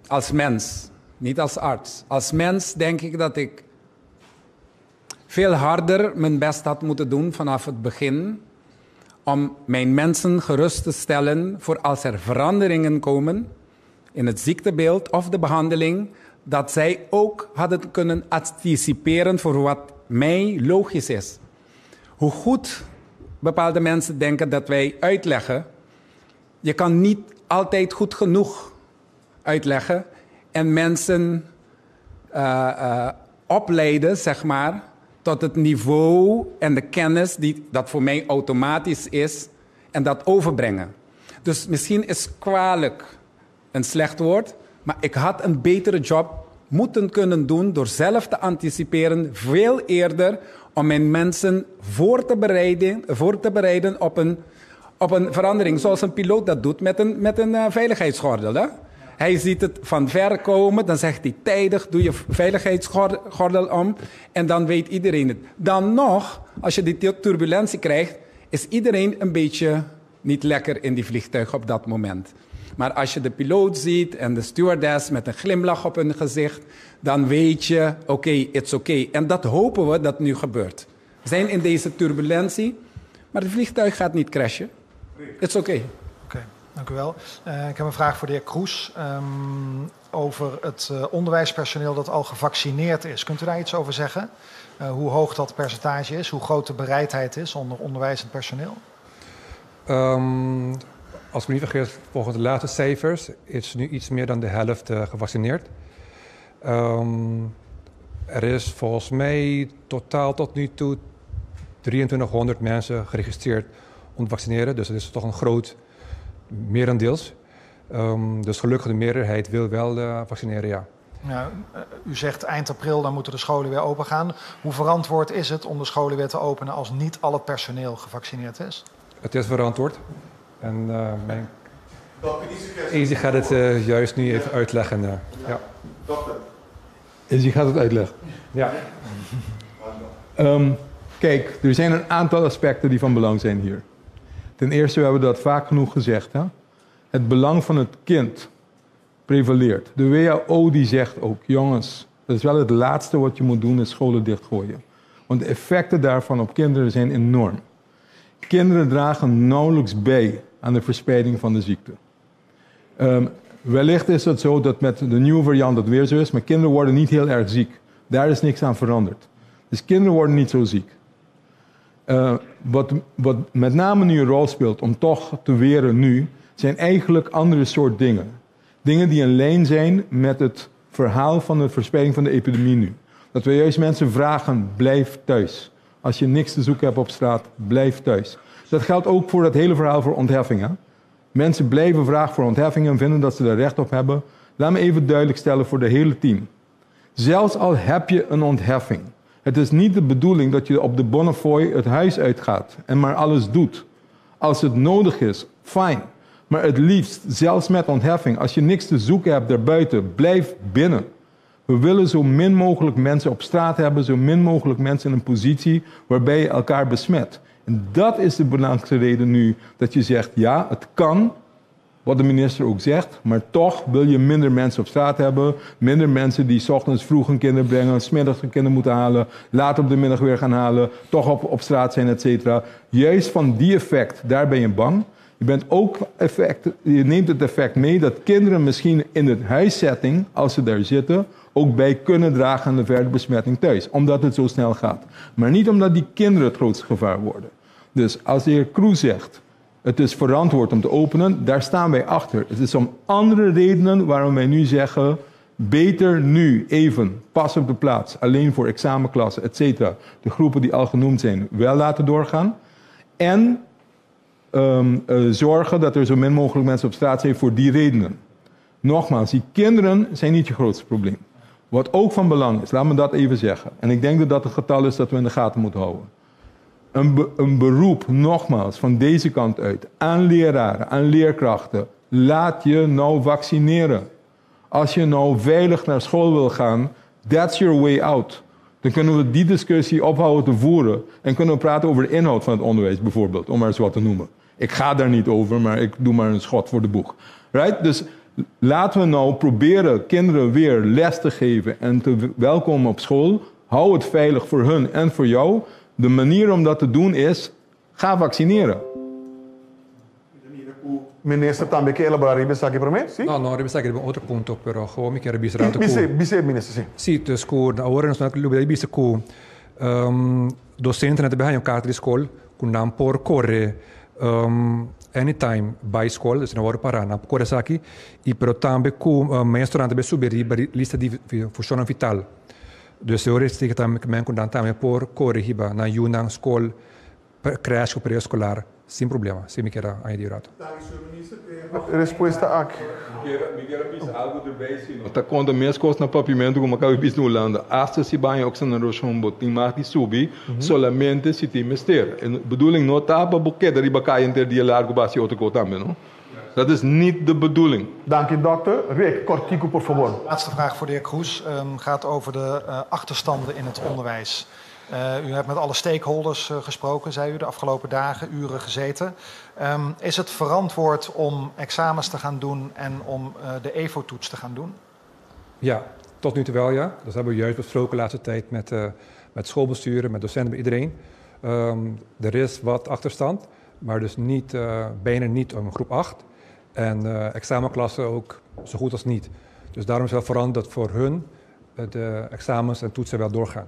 Als mens, niet als arts. Als mens denk ik dat ik veel harder mijn best had moeten doen vanaf het begin om mijn mensen gerust te stellen voor als er veranderingen komen in het ziektebeeld of de behandeling, dat zij ook hadden kunnen anticiperen voor wat mij logisch is. Hoe goed bepaalde mensen denken dat wij uitleggen, je kan niet altijd goed genoeg uitleggen en mensen opleiden, zeg maar, tot het niveau en de kennis dat voor mij automatisch is en dat overbrengen. Dus misschien is kwalijk een slecht woord, maar ik had een betere job moeten kunnen doen door zelf te anticiperen veel eerder om mijn mensen voor te bereiden op een verandering, zoals een piloot dat doet met een veiligheidsgordel. Hè? Hij ziet het van ver komen, dan zegt hij tijdig, doe je veiligheidsgordel om en dan weet iedereen het. Dan nog, als je die turbulentie krijgt, is iedereen een beetje niet lekker in die vliegtuig op dat moment. Maar als je de piloot ziet en de stewardess met een glimlach op hun gezicht, dan weet je, oké, it's oké. En dat hopen we dat nu gebeurt. We zijn in deze turbulentie, maar het vliegtuig gaat niet crashen. It's oké. Oké, dank u wel. Ik heb een vraag voor de heer Kroes over het onderwijspersoneel dat al gevaccineerd is. Kunt u daar iets over zeggen? Hoe hoog dat percentage is, hoe groot de bereidheid is onder onderwijzend personeel? Als ik me niet vergis, volgens de laatste cijfers is nu iets meer dan de helft gevaccineerd. Er is volgens mij totaal tot nu toe 2300 mensen geregistreerd om te vaccineren. Dus het is toch een groot merendeels. Dus gelukkig de meerderheid wil wel vaccineren, ja. Ja, u zegt eind april, dan moeten de scholen weer open gaan. Hoe verantwoord is het om de scholen weer te openen als niet al het personeel gevaccineerd is? Het is verantwoord. En mijn Izzy gaat het juist nu even uitleggen. Ja. Izzy gaat het uitleggen. Ja. Kijk, er zijn een aantal aspecten die van belang zijn hier. Ten eerste, we hebben dat vaak genoeg gezegd. Hè? Het belang van het kind prevaleert. De WHO die zegt ook, jongens, dat is wel het laatste wat je moet doen, is scholen dichtgooien. Want de effecten daarvan op kinderen zijn enorm. Kinderen dragen nauwelijks bij aan de verspreiding van de ziekte. Wellicht is het zo dat met de nieuwe variant het weer zo is, maar kinderen worden niet heel erg ziek. Daar is niks aan veranderd. Dus kinderen worden niet zo ziek. Wat met name nu een rol speelt om toch te weren nu, zijn eigenlijk andere soort dingen. Dingen die in lijn zijn met het verhaal van de verspreiding van de epidemie nu. Dat we juist mensen vragen, blijf thuis. Als je niks te zoeken hebt op straat, blijf thuis. Dat geldt ook voor het hele verhaal voor ontheffingen. Mensen blijven vragen voor ontheffingen en vinden dat ze er recht op hebben. Laat me even duidelijk stellen voor de hele team. Zelfs al heb je een ontheffing. Het is niet de bedoeling dat je op de Bonnefoy het huis uitgaat en maar alles doet. Als het nodig is, fijn. Maar het liefst, zelfs met ontheffing, als je niks te zoeken hebt daarbuiten, blijf binnen. We willen zo min mogelijk mensen op straat hebben, zo min mogelijk mensen in een positie waarbij je elkaar besmet. En dat is de belangrijkste reden nu dat je zegt, ja, het kan, wat de minister ook zegt, maar toch wil je minder mensen op straat hebben, minder mensen die 's ochtends vroeg een kinder brengen, 's middags een kinder moeten halen, later op de middag weer gaan halen, toch op straat zijn, et cetera. Juist van die effect, daar ben je bang. Je neemt het effect mee dat kinderen misschien in de huissetting, als ze daar zitten, ook bij kunnen dragen aan de verdere besmetting thuis. Omdat het zo snel gaat. Maar niet omdat die kinderen het grootste gevaar worden. Dus als de heer Kroes zegt, het is verantwoord om te openen, daar staan wij achter. Het is om andere redenen waarom wij nu zeggen, beter nu even, pas op de plaats, alleen voor examenklassen, et cetera. De groepen die al genoemd zijn, wel laten doorgaan. En zorgen dat er zo min mogelijk mensen op straat zijn voor die redenen. Nogmaals, die kinderen zijn niet je grootste probleem. Wat ook van belang is, laat me dat even zeggen. En ik denk dat dat het getal is dat we in de gaten moeten houden. Een beroep, nogmaals, van deze kant uit, aan leraren, aan leerkrachten. Laat je nou vaccineren. Als je nou veilig naar school wil gaan, that's your way out. Dan kunnen we die discussie ophouden te voeren en kunnen we praten over de inhoud van het onderwijs bijvoorbeeld, om maar eens wat te noemen. Ik ga daar niet over, maar ik doe maar een schot voor de boeg. Right? Dus laten we nou proberen kinderen weer les te geven en te welkomen op school. Hou het veilig voor hun en voor jou. De manier om dat te doen is, ga vaccineren. Minister, também quer elaborar isso aqui para mim? Sim? No, no, isso aqui é um outro ponto, pero eu me quero avisar outro Bise, minister, sim. Sim, dus agora nós temos que avisar que docentes na terra carta de escola, com não por correr anytime by school, dus na hora para na correr aqui, e pero também com mestrando também subir a lista de função vital. Dus eu resta que também com também por correr hiba na Yunnan school, creche pré-escolar. Sem problema, se me quer añadir. Resposta aqui. Me quero pensar algo erbij zien. Tá quando mês costa na papimento como acaba de na Holanda. Hasta se banha ook na Rochombo, tem mais de subir, solamente se tem mister. En bedoeling não tá para boquete de bacaia inter dia largo base outro co também, não? Dat is niet de bedoeling. Dank je, dokter. Rick, kortico, por favor. Laatste vraag voor de heer Kroes gaat over de achterstanden in het onderwijs. U hebt met alle stakeholders gesproken, zei u, de afgelopen dagen, uren gezeten. Is het verantwoord om examens te gaan doen en om de EVO-toets te gaan doen? Ja, tot nu toe wel, ja. Dat hebben we juist besproken de laatste tijd met schoolbesturen, met docenten, met iedereen. Er is wat achterstand, maar dus niet, bijna niet om groep 8. En examenklassen ook zo goed als niet. Dus daarom is het wel veranderd dat voor hun de examens en toetsen wel doorgaan.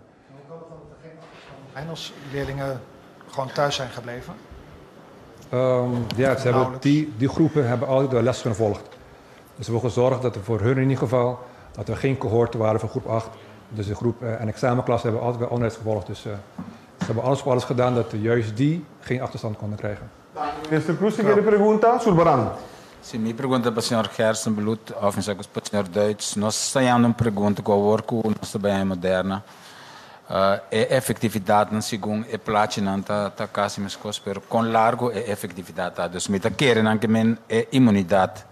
En als leerlingen gewoon thuis zijn gebleven? Ja, ze hebben die groepen hebben altijd de les gevolgd. Dus we hebben gezorgd dat er voor hun in ieder geval dat er geen cohorten waren van groep 8. Dus de groep en examenklas hebben altijd wel onderwijs gevolgd. Dus ze hebben alles gedaan dat juist die geen achterstand konden krijgen. Minister Cruz, ¿quiere pregunta? Sulbaran. Sim, minha pergunta para o Sr. Gerson Belut, ou para o Sr. Deutsch. Nós temos uma pergunta com o work nós também moderna. É efetividade, segundo é platina, tá quase mais coisa, pero com largo é efetividade, tá? Dus met querem que men é imunidade.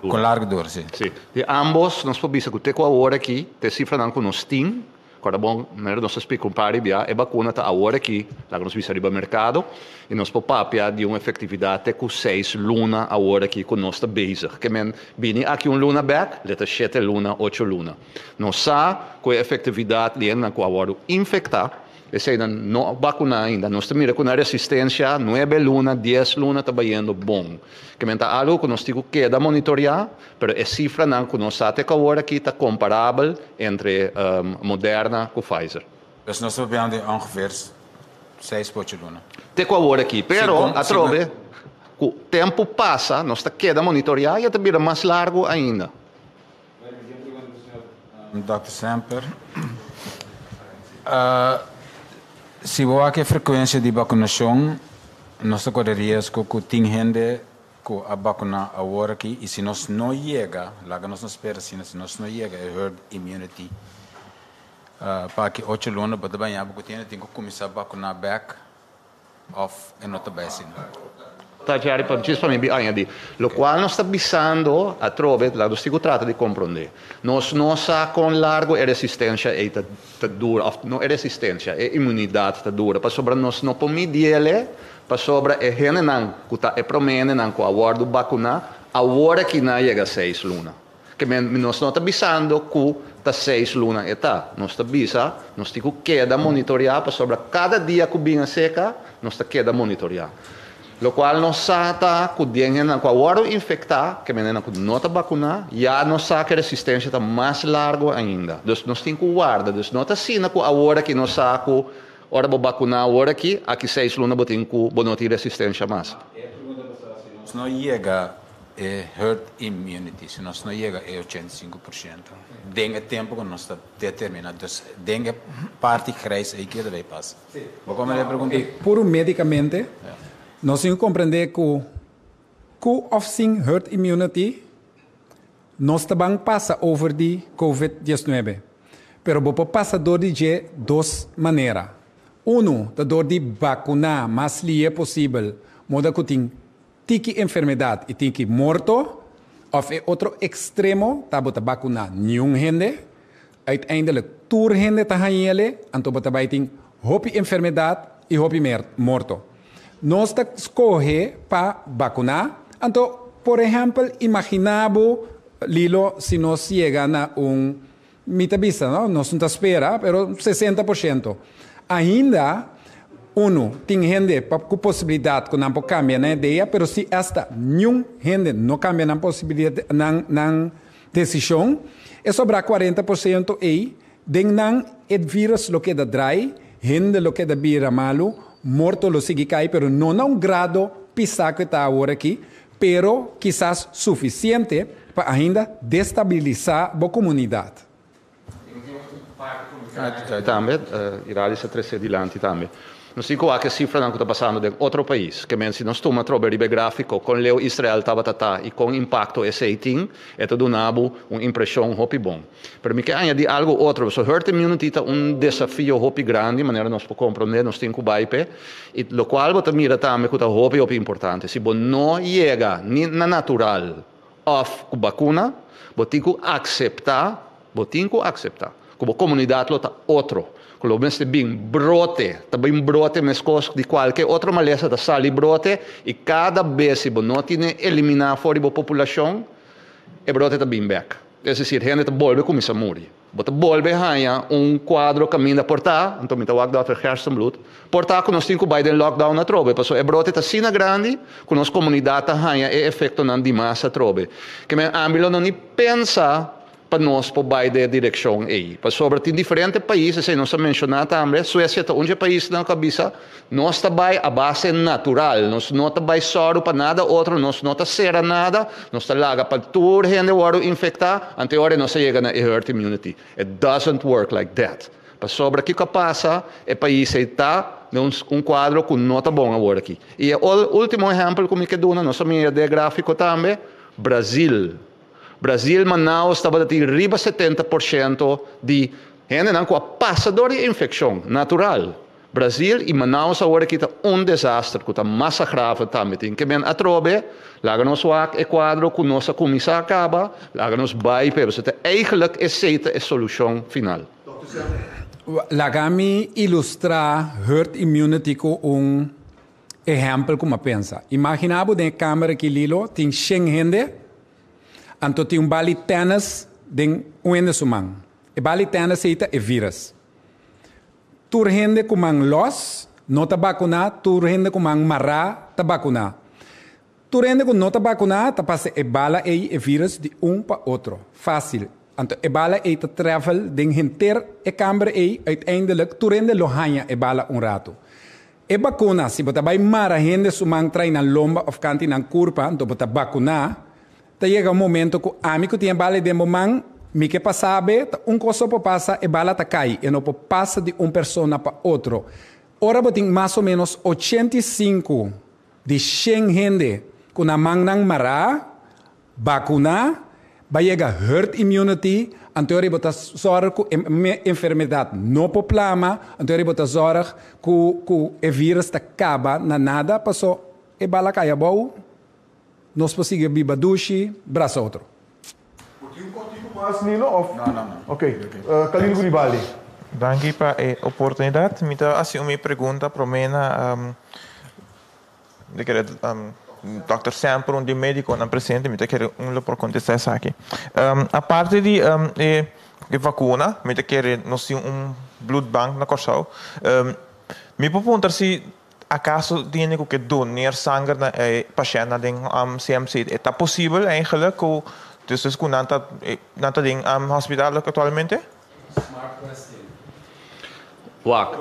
Com largo dor, sim. Sim. De ambos, nós podemos discutir com a hora aqui, te cifra não com nós tem. Agora, bom, nós explicamos um par de a vacuna está agora aqui, lá que nós vamos arribar ao mercado, e nós podemos de uma efetividade com 6 luna agora aqui com nós está bezig. Que men vini aqui luna back, leta 7 luna, 8 luna. Nós sabemos que a efetividade lena com agora infectar, e se não vacuna ainda, nós temos com a resistência 9 luna, 10 luna está indo bom. Que men está algo que nós temos que monitorear, pero a cifra não que nós até agora aqui está comparável entre Moderna com Pfizer. Dus nós estamos falando de ongeveer 6 luna. Te agora aqui, pero a trove, o tempo passa, nós está queda monitorear e até vira mais largo ainda. Dr. Semper, se você a frequência de vacinação, nós correríamos com o tem gente com a vacuna agora aqui e se nós não chega, lá que nós não esperamos, se nós não chega a herd immunity, para que 8 lunas, para também tem que começar a vacinar back off e não também assim. Tagliare para mim añadir, lo qual nós está bisando a trove, lá nós stigo trata de compreender. Nós não sa com largo é resistência é tá dura, não é resistência, é imunidade tá dura. Para sobra nós não podemos diele, para sobra é gente não, que tá é promene não com a guarda vacuna, agora que não chega 6 luna. Que nós não está bisando que tá 6 luna e tá. Nós está bisa, nós stigo queda monitorear para sobra cada dia que vinha seca, nós está queda monitorear. Lo qual nós sabemos que o com a hora infectar, que menina não está vacinar, já nós sabemos que a resistência está mais larga ainda. Então, nós temos que guardar. Então, não está assim que a hora que nós sabemos que a hora de vacinar, a hora aqui 6 lunas, temos que não ter resistência mais. Se não chega a herd immunity, se nós não chega a 85%, tem tempo que nós está determinado. Então, tem parte grijs aí que deve passar. Como ele pergunta? Puro medicamente, nós temos que compreender que off-sing herd immunity nós também passa over de COVID-19. Pero você passa de duas maneiras. Da dor de vacinar mais livre possível, moda que tem enfermidade e tem que morto, ou outro extremo, tá bota vacinar nenhum gente, uiteindelijk tour gente tá hanhele, então bota vai tem hopi enfermidade e hopi morto. Nós escolhe para vacinar. Então, por exemplo, imaginamos, Lilo, se nós chega a mitabisa, não? Nós não espera, mas 60%. Ainda, tem gente com possibilidade que não cambia na ideia, mas se esta nenhum gente não cambia na possibilidade, na decisão, é sobra 40% aí, não é vírus lo que dá dry, gente lo que dá vira malo, morto lo sigue cair, pero não a grado pisar que está agora aqui, pero quizás suficiente para ainda destabilizar a comunidade. Também, irá se trazer adiante também. Nós temos que cifra não está passando em outro país, que se nós tomamos trabalho gráfico com Leo Israel tabatata e com impacto esse ting, é tudo nabo uma impressão hopi bom. Para mim que añadir algo outro, so herd immunity é desafio hopi grande, maneira nós podemos compreender, nós temos que baipe, e lo qual você mira também que é hopi importante. Se você não chega na natural of vacuna, você tem que aceitar, como comunidade lo tá outro. Quando você bem brote, também brote mescos de qualquer outra maleza da sali brote e cada vez se você não tem eliminar fora da população, o brote está bem back. É decir, a gente volta com essa morrer. Você volta a quadro caminho da porta, então me está Dr. Gerstenblut, porta que nós temos que Biden lockdown na trobe, porque o brote está sina grande, com as comunidades hanya e efeito não de massa trobe. Que me ambilo não nem pensa para nós por Biden direção aí. Para sobre em diferentes países, se nós mencionar também, Suécia é um país na cabeça, nós trabalha a base natural, nós não trabalha só para nada outro, nós não será nada, nós trabalha para toda gente que infectar, até agora não se chega na herd immunity. It doesn't work like that. Para sobre o que passa, o país está quadro que não está bom agora aqui. E o último exemplo que me quedo na nossa mídia de gráfico também, Brasil, Manaus estava a riba 70% de gente com a passadora de infecção natural. Brasil e Manaus agora que está desastre, que está mais grave também. Tem que ver a trobe, lá nos o quadro que nossa comissão acaba, lá nos vai, pero você eigenlijk é a solução final. Lá me ilustrar herd immunity com exemplo como pensa. Imaginava de câmera que lilo tem 100 gente. Anto tem bali tennis den uende sumang. E bali tennis é vírus. Tur gente kumang los, não tá vacuna, tur gente kumang mará, tá vacuna. Tur gente com não tá vacuna, tá passa e bala e vírus de para outro. Fácil. Anto e bala e tá travel den hinter e câmera e uiteindelijk tur gente lohanya e bala rato. E vacuna, se você vai mara gente sumang trai na lomba of kanti ng kurpa, anto você vacuna, chega momento que amigo tinha bala de momento, me que passabe, coisa para passar e bala tá cai, e não passa de pessoa para outro. Ora tem mais ou menos 85 de 100 gente com a mão mará, vacuna, vai chegar herd immunity, anterior bota zorg que a enfermidade não problema, anterior bota zorg que o vírus acaba na nada, passou e bala cai a boa. Nós conseguimos biba dushi, braço outro. Pode continuar mais Nilo? Não. Ok. Khalil Gulibali. Danke para a oportunidade. Me dá assim uma pergunta para mim Dr. Samper, de médico na presente, me quero para contestar isso aqui. A parte de vacuna, me quero nós blood bank na Corsau. Me pode perguntar se acaso tiene que donar sangue na paciënt na CMC. Está possível eigenlijk? Dus com nanta ding hospital atualmente? Smart question. Wak.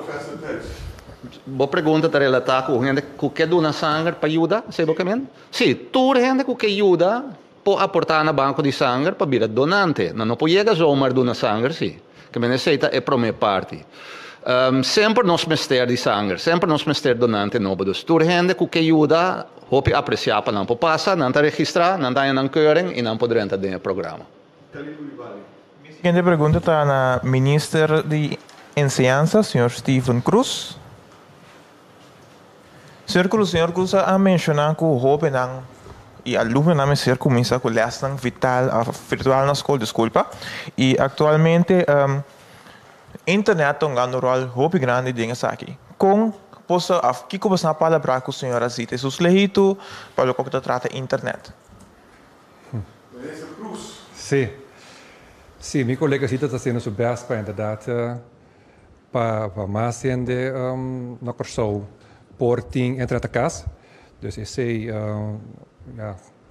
Boa pergunta para relatar com gente que dona sangue para ajudar, sabe o que é? Sim, toda gente que ajuda pode aportar no banco de sangue para vir donante. Não pode chegar zomaar donar sangue, sim. Que me necessita é a primeira parte. Sempre nos mester de sangue, sempre nos mester donante novo. Dus toda gente que ajuda, hoop apreciar para não passa, não registrar, não dar uma keuring e não poder entrar no programa. A seguinte pergunta está na Ministro de Enseñanza, Sr. Steven Cruz. Sr. Cruz ha mencionado que o jovem e aluno na ser começa com lesson virtual na escola, desculpa. E atualmente internet tem um rol muito grande de aqui. Com posso aqui começar a palavra com a senhora Zita, isso é legítimo para o que trata internet. Sim, meu colega Zita está sendo seu best para verdade para mais gente na Corsau por ting internet casa. Dus eu sei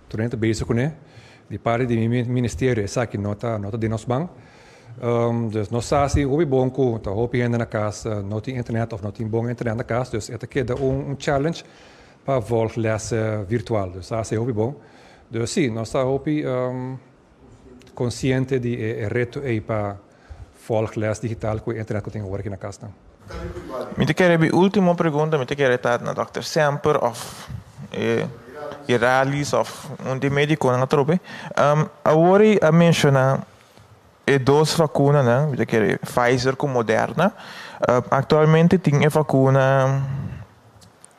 durante bezig com ele de parte do ministério essa aqui nota de nós banco. Dus nós assim o bom que tá hopi gente na casa não tem internet ou não tem bom internet na casa, dus это queda challenge para voltar lessen virtual. Dus assim o bom. Dus sim, nós está hopi consciente de reto aí para voltar lessen digital com internet que tem agora aqui na casa. Mi queria última pergunta, mi queria estar na Dr. Semper of Iralis of de médico na trope. Agora a mencionar duas vacinas, né? Mi queria Pfizer com Moderna. Atualmente tem a vacuna,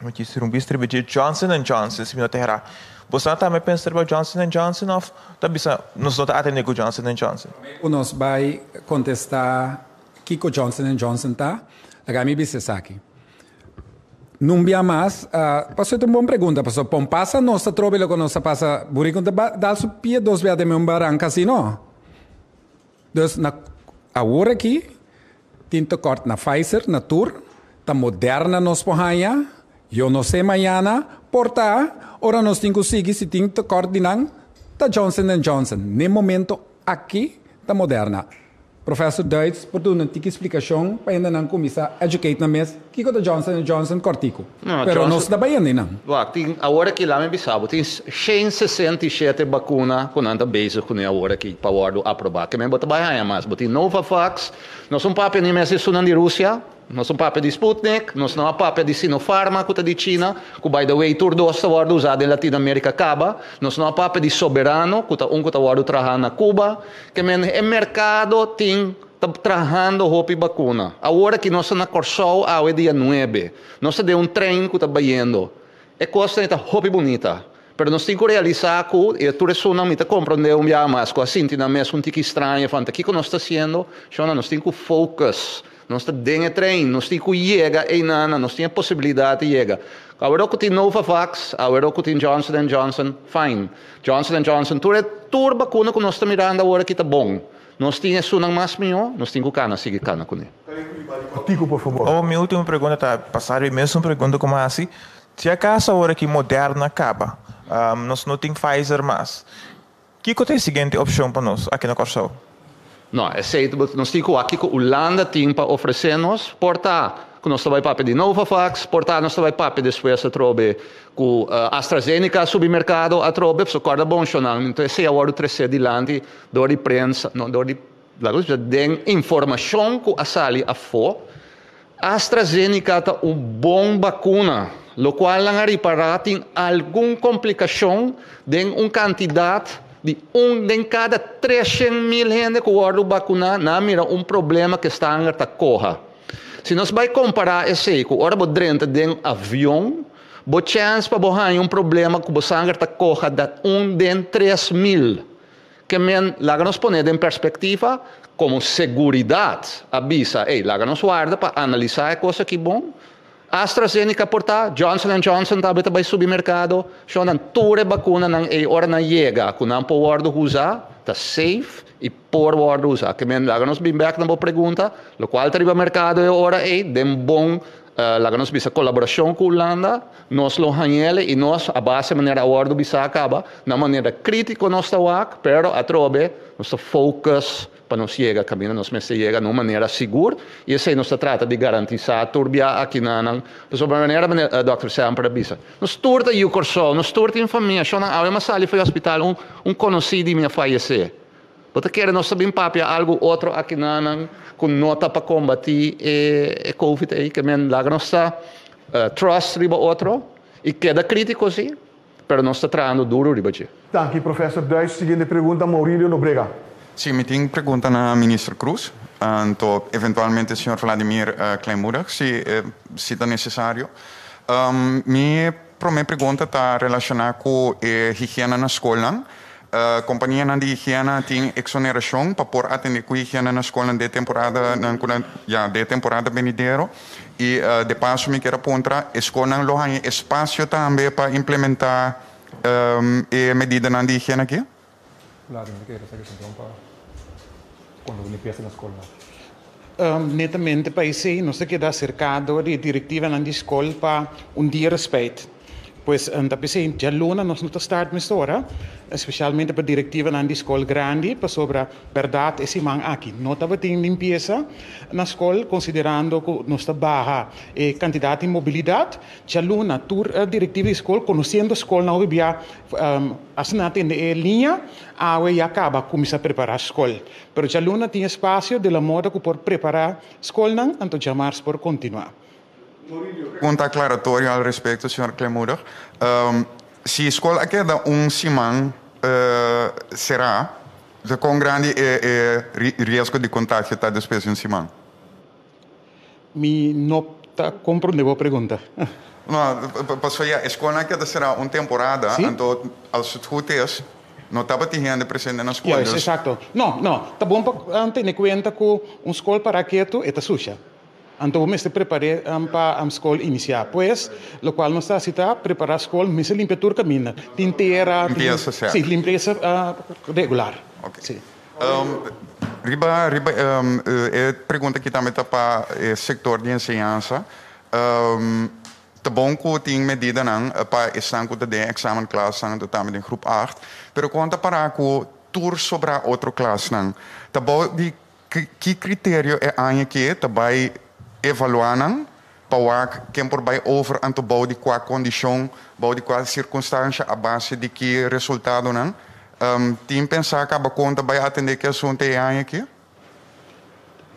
me disse um distribuidor Johnson & Johnson, se me não terá. Você também pensa em Johnson & Johnson ou também nós não atendemos com Johnson & Johnson? Nós vai contestar que com Johnson & Johnson tá? Agora me disse aqui. Não via mais. Passou uma boa pergunta, passou. Pom passa nossa trobe com nossa passa burico da supia dos via de meu barranca assim não. Então na agora aqui tinto corte na Pfizer, na Tur, ta Moderna nos porranha. Eu não sei amanhã porta. Ora nós temos que seguir se tinto corte dinang ta Johnson & Johnson. No momento aqui ta Moderna. Professor Duits, por tu não tem explicação para ainda não começar a educar na mesa que o Johnson & Johnson cortico. Pero nós da Bahia não. Agora que lá me bisabo, tem 167 vacinas com anda base com agora que para o aprovar. Que me bota Bahia mais, botem Novavax, nós somos papel nem mais sunan de Rússia. Nós somos papel de Sputnik, nós não papel de Sinopharma, que de China, que by the way, tudo está usado em Latinoamérica acaba. Nós não papel de Soberano, que está trabalhando na Cuba, que é mercado tem trabalhando roupa e vacuna. Agora que nós na Corsol, é dia 9, nós temos um trem que está baiando. É coisa que roupa bonita. Pero nós temos que realizar que a pessoa não está compreendendo mais, que assim, tem um tique estranho, o que nós estamos fazendo, nós temos que focar. Nós temos que trem, nós temos que chegar em nada, nós temos a possibilidade de chegar. Agora que tem Novavax, agora que tem Johnson & Johnson, fine. Johnson & Johnson, toda vacuna que nós estamos mirando agora que está bom. Nós temos isso mais melhor, nós temos que seguir cana com ele. Tico, por favor. Minha última pergunta está passar a mesma pergunta como assim. Se acaso agora que Moderna acaba, nós não temos Pfizer mais, que é a seguinte opção para nós aqui na Corsol? Não, é certo, nós temos aqui que a Holanda tem para oferecer-nos, portar, que nós vai para de Novavax, portar, nós vai para depois a trobe com AstraZeneca, supermercado, a trobe, só corda bom, então se agora o 3 adiante, do de prensa, não, do de informação que a sali a for, AstraZeneca é uma boa vacuna, o qual não reparar tem alguma complicação de uma quantidade de cada 300.000 gente que guarda vacuna, não mira problema que está em a corra. Se nós vai comparar esse com hora dentro de avião, bo chance para borrar problema que você está corra de de 3.000. Que men lá nos põe em perspectiva como seguridade, avisa, lá nos guarda para analisar a coisa que bom. AstraZeneca portar, Johnson & Johnson também vai supermercado, são toda vacuna não é hora não chega, que não pode usar, está safe e pode usar. Que men lá nos bem back na boa pergunta, o qual triba mercado é hora dem bom, lá nos bisa colaboração com a Holanda, nós lo hanele e nós a base maneira agora bisa acaba, na maneira crítica nós está wak, pero a trobe nosso focus para nós chegar caminho, nós mesmo chega de uma maneira segura e assim nós trata de garantizar turbia aqui na sobre maneira Dr. Semper avisa. Nós turta e o Corsol, nós turta em família, só na uma sala foi hospital conhecido de minha falecer. Porque quer nós sabem papia algo outro aqui na com nota para combater e COVID aí que men lá nós está trust riba outro e queda crítico sim, pero nós está trabalhando duro riba sim. Danke, professor Duits. Seguinte pergunta, Maurílio Nobrega. Sim, me tem pergunta na ministra Cruz, então eventualmente o senhor Vladimir Kleimura, se é necessário. Minha pergunta está relacionada com a higiene na escola. A companhia de higiene tem exoneração para poder atender com a higiene na escola de temporada venidera. E de passo me quero apontar, a escola tem espaço também para implementar a medida de higiene aqui? Quando limpeza na escola. Netamente para isso, nós queda cercado de diretiva na escola para dia respeito. Pois tapos já luna nós não start met hora, especialmente para diretiva na escola grande, para sobre a verdade esse man aqui. Não estava tendo limpeza na escola, considerando que nós está baixa a quantidade de mobilidade. Já luna a diretiva da escola, conhecendo a escola, não havia assinado em linha, a já acaba começar a preparar a escola. Mas já luna tinha espaço de la moda que por preparar a escola, então já mais por continuar. Pergunta aclaratória ao respeito, Sr. Klemuder. Se a escola queda semana, será de quão grande é o risco de contágio da despesa em semana? Me não compreendo a pergunta. Não, pastor, a escola queda será uma temporada, então, als het goed is, não estava tendo presente na escola. Yes, exato. Não, tá bom para ter em conta que uma escola para quieto é suja. Então, me preparei para a escola iniciar. Pois, o qual nós está preparar a escola, me se limpa tudo caminho. Tinteira, sim, limpeza regular. Okay. Sim. Pergunta aqui também para o setor de ensinança. Tá bom que tem medida para estar com o exame classe também em grupo 8, mas quando para que tour sobre outra classe tá bom de que critério é aqui também evaluando para quem por bem over aan te bouwen de qua condição, bouwen de qua circunstância a base de que resultado não. Tem pensar que a conta vai atender que assunto é aqui?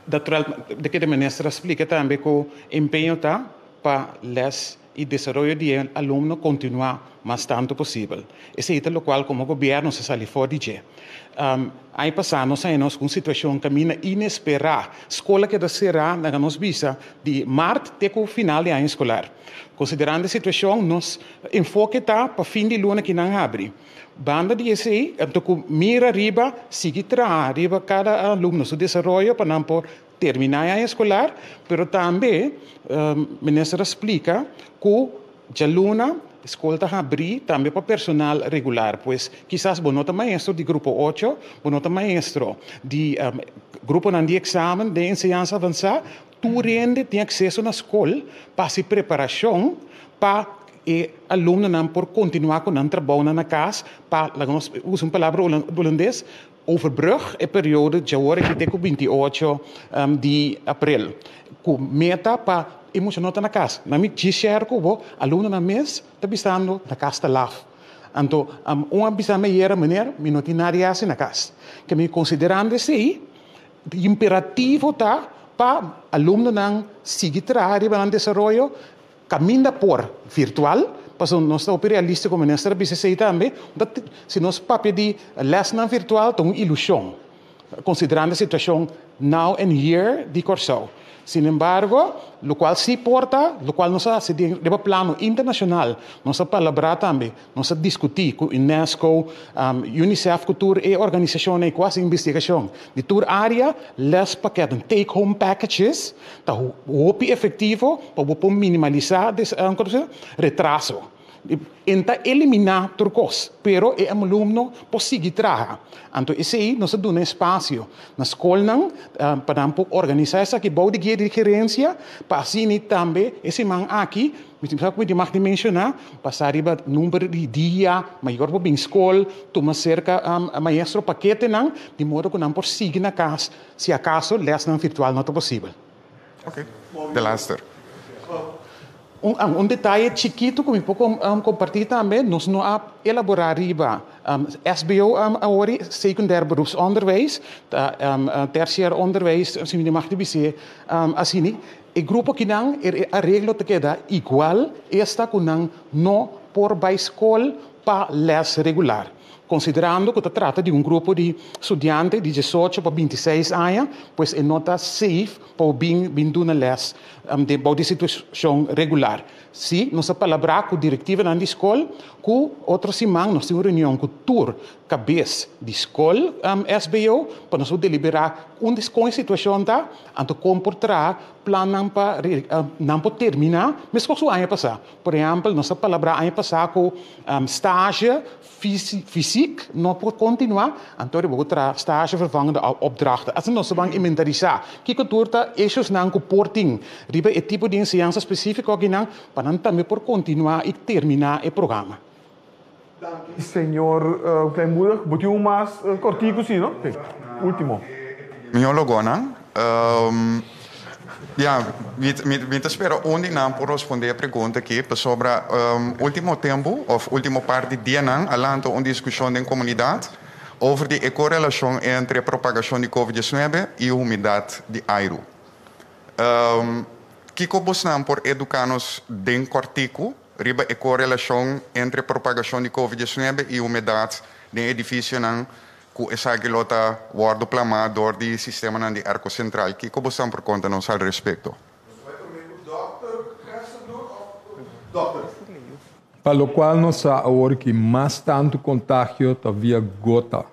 Natural, de que a ministra explica também que o empenho está para les e desenvolvimento de aluno continuar mais tanto possível. Esse é o qual como governo se sale fora de aí passamos anos com situação que caminha inesperada. Escola que será na nossa visa de março até o final do ano escolar. Considerando a situação, nos enfoque está para fim de luna que não abre. Banda de esse, então mira arriba, sigue arriba cada aluno seu desenvolvimento para não por terminar a escolar, mas também a ministra explica que a luna a escola está abrir também para personal regular, pois quizás bonota maestro de grupo 8, bonota maestro de grupo de exame de enseñanza avançada, tu rende tem acesso na escola para se preparação para e aluno não por continuar com o trabalho na casa, para usa uma palavra holandês, overbrug a período de agora que tem 28 de abril. Com meta para emocionar na casa. Na minha tia que o aluno na mês está visitando na casa da LAF. Então, uma visita melhor maneira, me não tem nada na casa. Que me considerando assim, imperativo tá para aluno não seguir trabalhando para o desenvolvimento, caminha por virtual, para nós estamos realistas como ministra BCC também, se nós papel de lesson virtual, tem uma ilusão, considerando a situação now and here de Corsão. Sin embargo, lo qual se porta, lo qual nós se de plano internacional, nós palabra também, nós discutir com UNESCO, UNICEF, cultura e organização e quase investigação de toda área, les paquetes, take home packages, tá o efetivo para minimalizar retraso. Enta eliminar turcos, pero é um aluno possível trabalhar. Então, esse aí nós damos espaço na escola para organizar essa que pode guiar de gerência, para assim também esse man aqui, me mag de mencionar, passar riba número de dia maior para a escola, tomar cerca maestro paquete não, de modo que não por seguir na casa, se acaso lesson virtual não é possível. Ok, de laatste. Detalhe chiquito que me pouco compartilhar também, nós não elaborar riba SBO agora secundair beroepsonderwijs, terciário onderwijs, se me mag dizer assim, o grupo que não a regra te queda igual esta que não por by escola para les regular. Considerando que se trata de grupo de estudantes de 18 para 26 anos, pois é nota safe para vir na les de situação regular. Se nós falamos com a diretiva da escola, com outra semana nós temos uma reunião com toda cabeça de escola SBO, para nós deliberar com a situação da, então comportar plano para não terminar, mas com o ano passado. Por exemplo, nós falamos ano passado com estágio físico ziek, nog por continuar, então eu vou stage vervangende opdrachten. Als nós vamos inventarizar, que cultura issues não comporting, riba é tipo de ciência específica que não, para também por continuar e terminar o programa. Senhor Kleinmoedig, moet u mais cortico, sim, não? Último. Meu Logona, me espero onde não por responder a pergunta aqui sobre último tempo, ou último par de dias, além uma discussão em comunidade over de correlação entre a propagação de Covid-19 e a umidade de aire. Que buscamos por educar-nos em cortico, riba a correlação entre a propagação de Covid-19 e a umidade de edifício que essa quilota guarda plamado do sistema de arco central. Que buscamos por conta-nos al respeito? Para o qual nós sabemos que mais tanto contágio está via gota.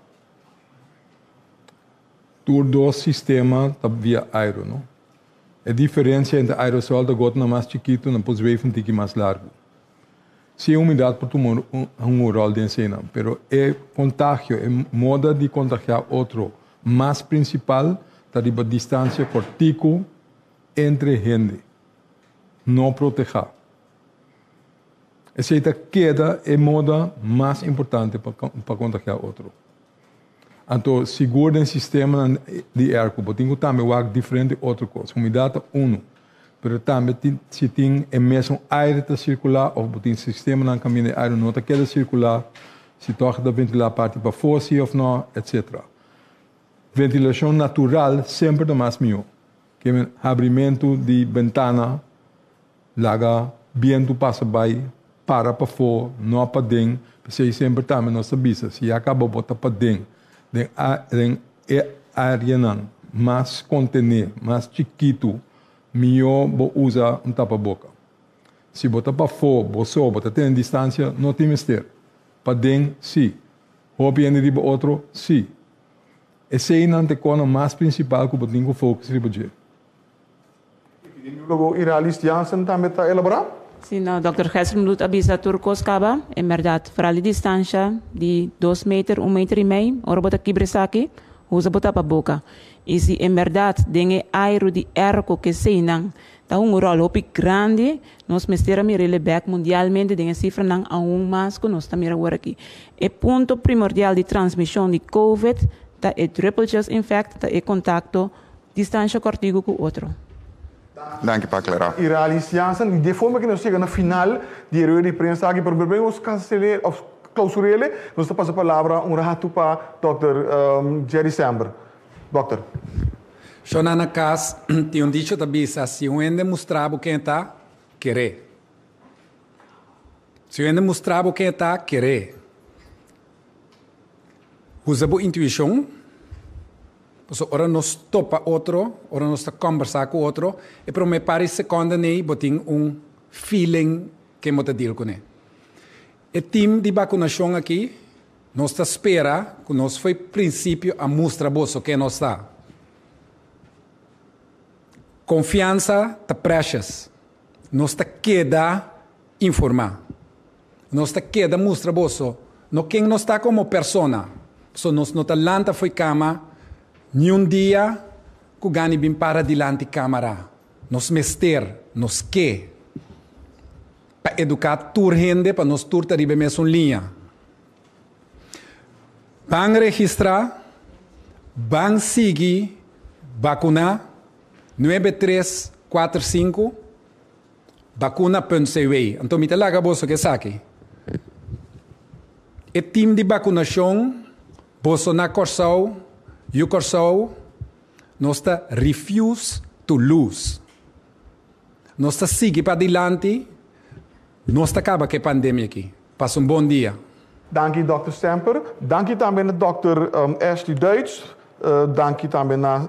Todo o sistema está via aero, não? A diferença entre aerosol da gota mais chiquito e depois veio um pouco mais largo. Se a umidade pode tomar rol de cena, mas o contágio, a moda de contagiar outro, mais principal, está a distância cortico entre gente. Não proteger. Essa queda é a moda mais importante para contagiar outro. Então, segura o sistema de ar, porque também é diferente outra coisa. Umidade é mas também se tem o mesmo ar que circular, ou tem sistema na caminho de ar, não está queda circular, se toca da ventilar parte para fora, ou não, etc. Ventilação natural sempre é mais melhor. Que é abrimento de ventana, laga, vento passa bem, para fora, não para dentro, porque sempre também nós sabemos, se acaba botar para dentro, área não, mais contener, mais chiquito, melhor usar tapa-boca. Se botar para fora, botar tem distância, não tem mistério. Para dentro, sim. Hobby e riba outro, sim. Esse é a coisa mais principal que eu tenho que focar riba de. Logo, Iralis Jansen também está elaborado? Sim, não, Dr. Hesselmut avisa turcos caba, é verdade, para a distância de 2 metros, 1,5 metros, ora bota aqui, usa botar para boca. E se é verdade, tem aero de arco que se não, tá rol grande, nós mesteramos relevar mundialmente, tem a cifra não a mais que nós estamos agora aqui. O ponto primordial de transmissão de COVID, tá é triple just infect, tá é contato, distância cortico com outro. Dank je, para aclarar. Iralis Jansen, de forma que nós chegamos na final de reunião de prensa aqui, para os canceler, clausurele, nós passamos a palavra rato para Dr. Jerry Samper. Doctor. Shona Cas, tem dicho da bisa, se o ende mostrava quem está, querer. Se o ende mostrava quem está, querer. Usa boa intuição. Porque ora nós topa outro, ora nós conversar com outro, e para me parece seconda nem botin feeling que mo ta deal com ele. O time de vacunação aqui, nós espera que nós foi princípio a mostrar bolso que nós está. Confiança está precious. Nós queda informar. Nós queda mostrar bolso. No quem nós está como persona. So nós não talanta foi cama. Nenhum dia que gani bem para dilante câmara. Nós mester, nós que. Para educar tur gente, para nós tur taribe mesmo linha. Bang registrar, bang seguir, vacuna 9345, vacuna.cw. Então, me talaga bolso que saque. O time de vacunação, bolso na Corsau, e o Corsau, nós está refuse to lose. Nós está seguir para adiante, nós está acaba com a pandemia aqui. Passa bom dia. Dank je, Dr. Semper. Dank je também a Dr. Ashley Duits. Dank je também a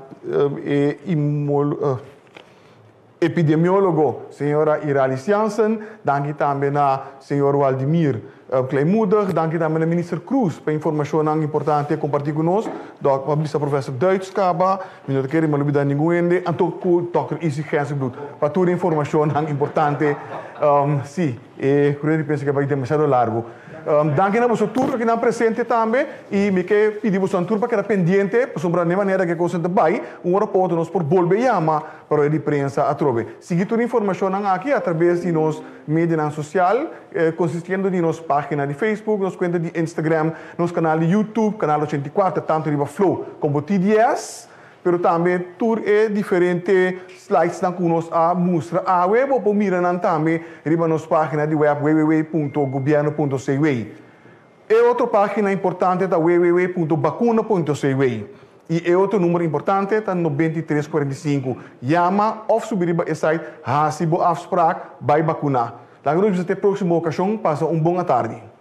epidemiólogo, senhora Iralis Jansen. Dank je também a senhor Waldemir Kleinmoedig. Dank je também a minister Cruz para a informação importante compartilhar conosco. A professor Duits Kaba. Eu não quero mais dar ninguém. E Dr. Isi Gensbloed. Para toda a informação importante. Sim, eu penso que vai ser demasiado largo. Danke na você tour que não presente também e me que pedimos um tour para que era pendente, para sombrar de maneira que coisa de bai, aeroporto nos por volver chama para a imprensa a trove. Seguir toda a informação aqui através de nos mídias sociais, consistindo de nos página de Facebook, nos conta de Instagram, nos canal de YouTube, canal 84, tanto de Flow como TDS. Pero também tour é diferente slides na kunos a mostra a web ou mira nan também riba nos página de web www.governo.cw. É outra página importante da www.bacuna.cw. E é outro número importante tá 9345. Chama of subir esse site hasibo afspraak by Bacuna. Lá nos até próxima ocasião, passa boa tarde.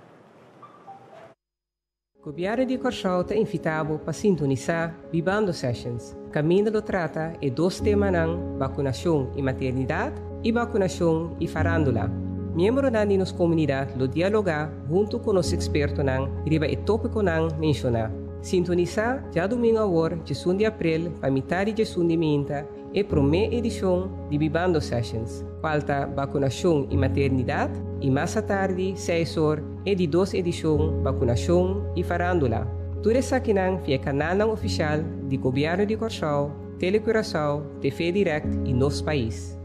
O Governo de Corsau está invitado para sintonizar Vivando Sessions. Caminho do Trata é 2 temas ng vacunação e maternidade e vacunação e farandula. Membro da nossa comunidade lo dialogar junto com os expertos ng riba e tópico ng mencionar. Sintonizar já domingo agora, 18 de abril, para metade de 18 de minta, é a primeira edição de Vivando Sessions. Falta vacunação e maternidade e mais à tarde, 6 horas, é de 2 edições vacunação e farandula. Tudo isso aqui via canal oficial do Governo de Corsau, Telecuraçao, TV Direct e nosso país.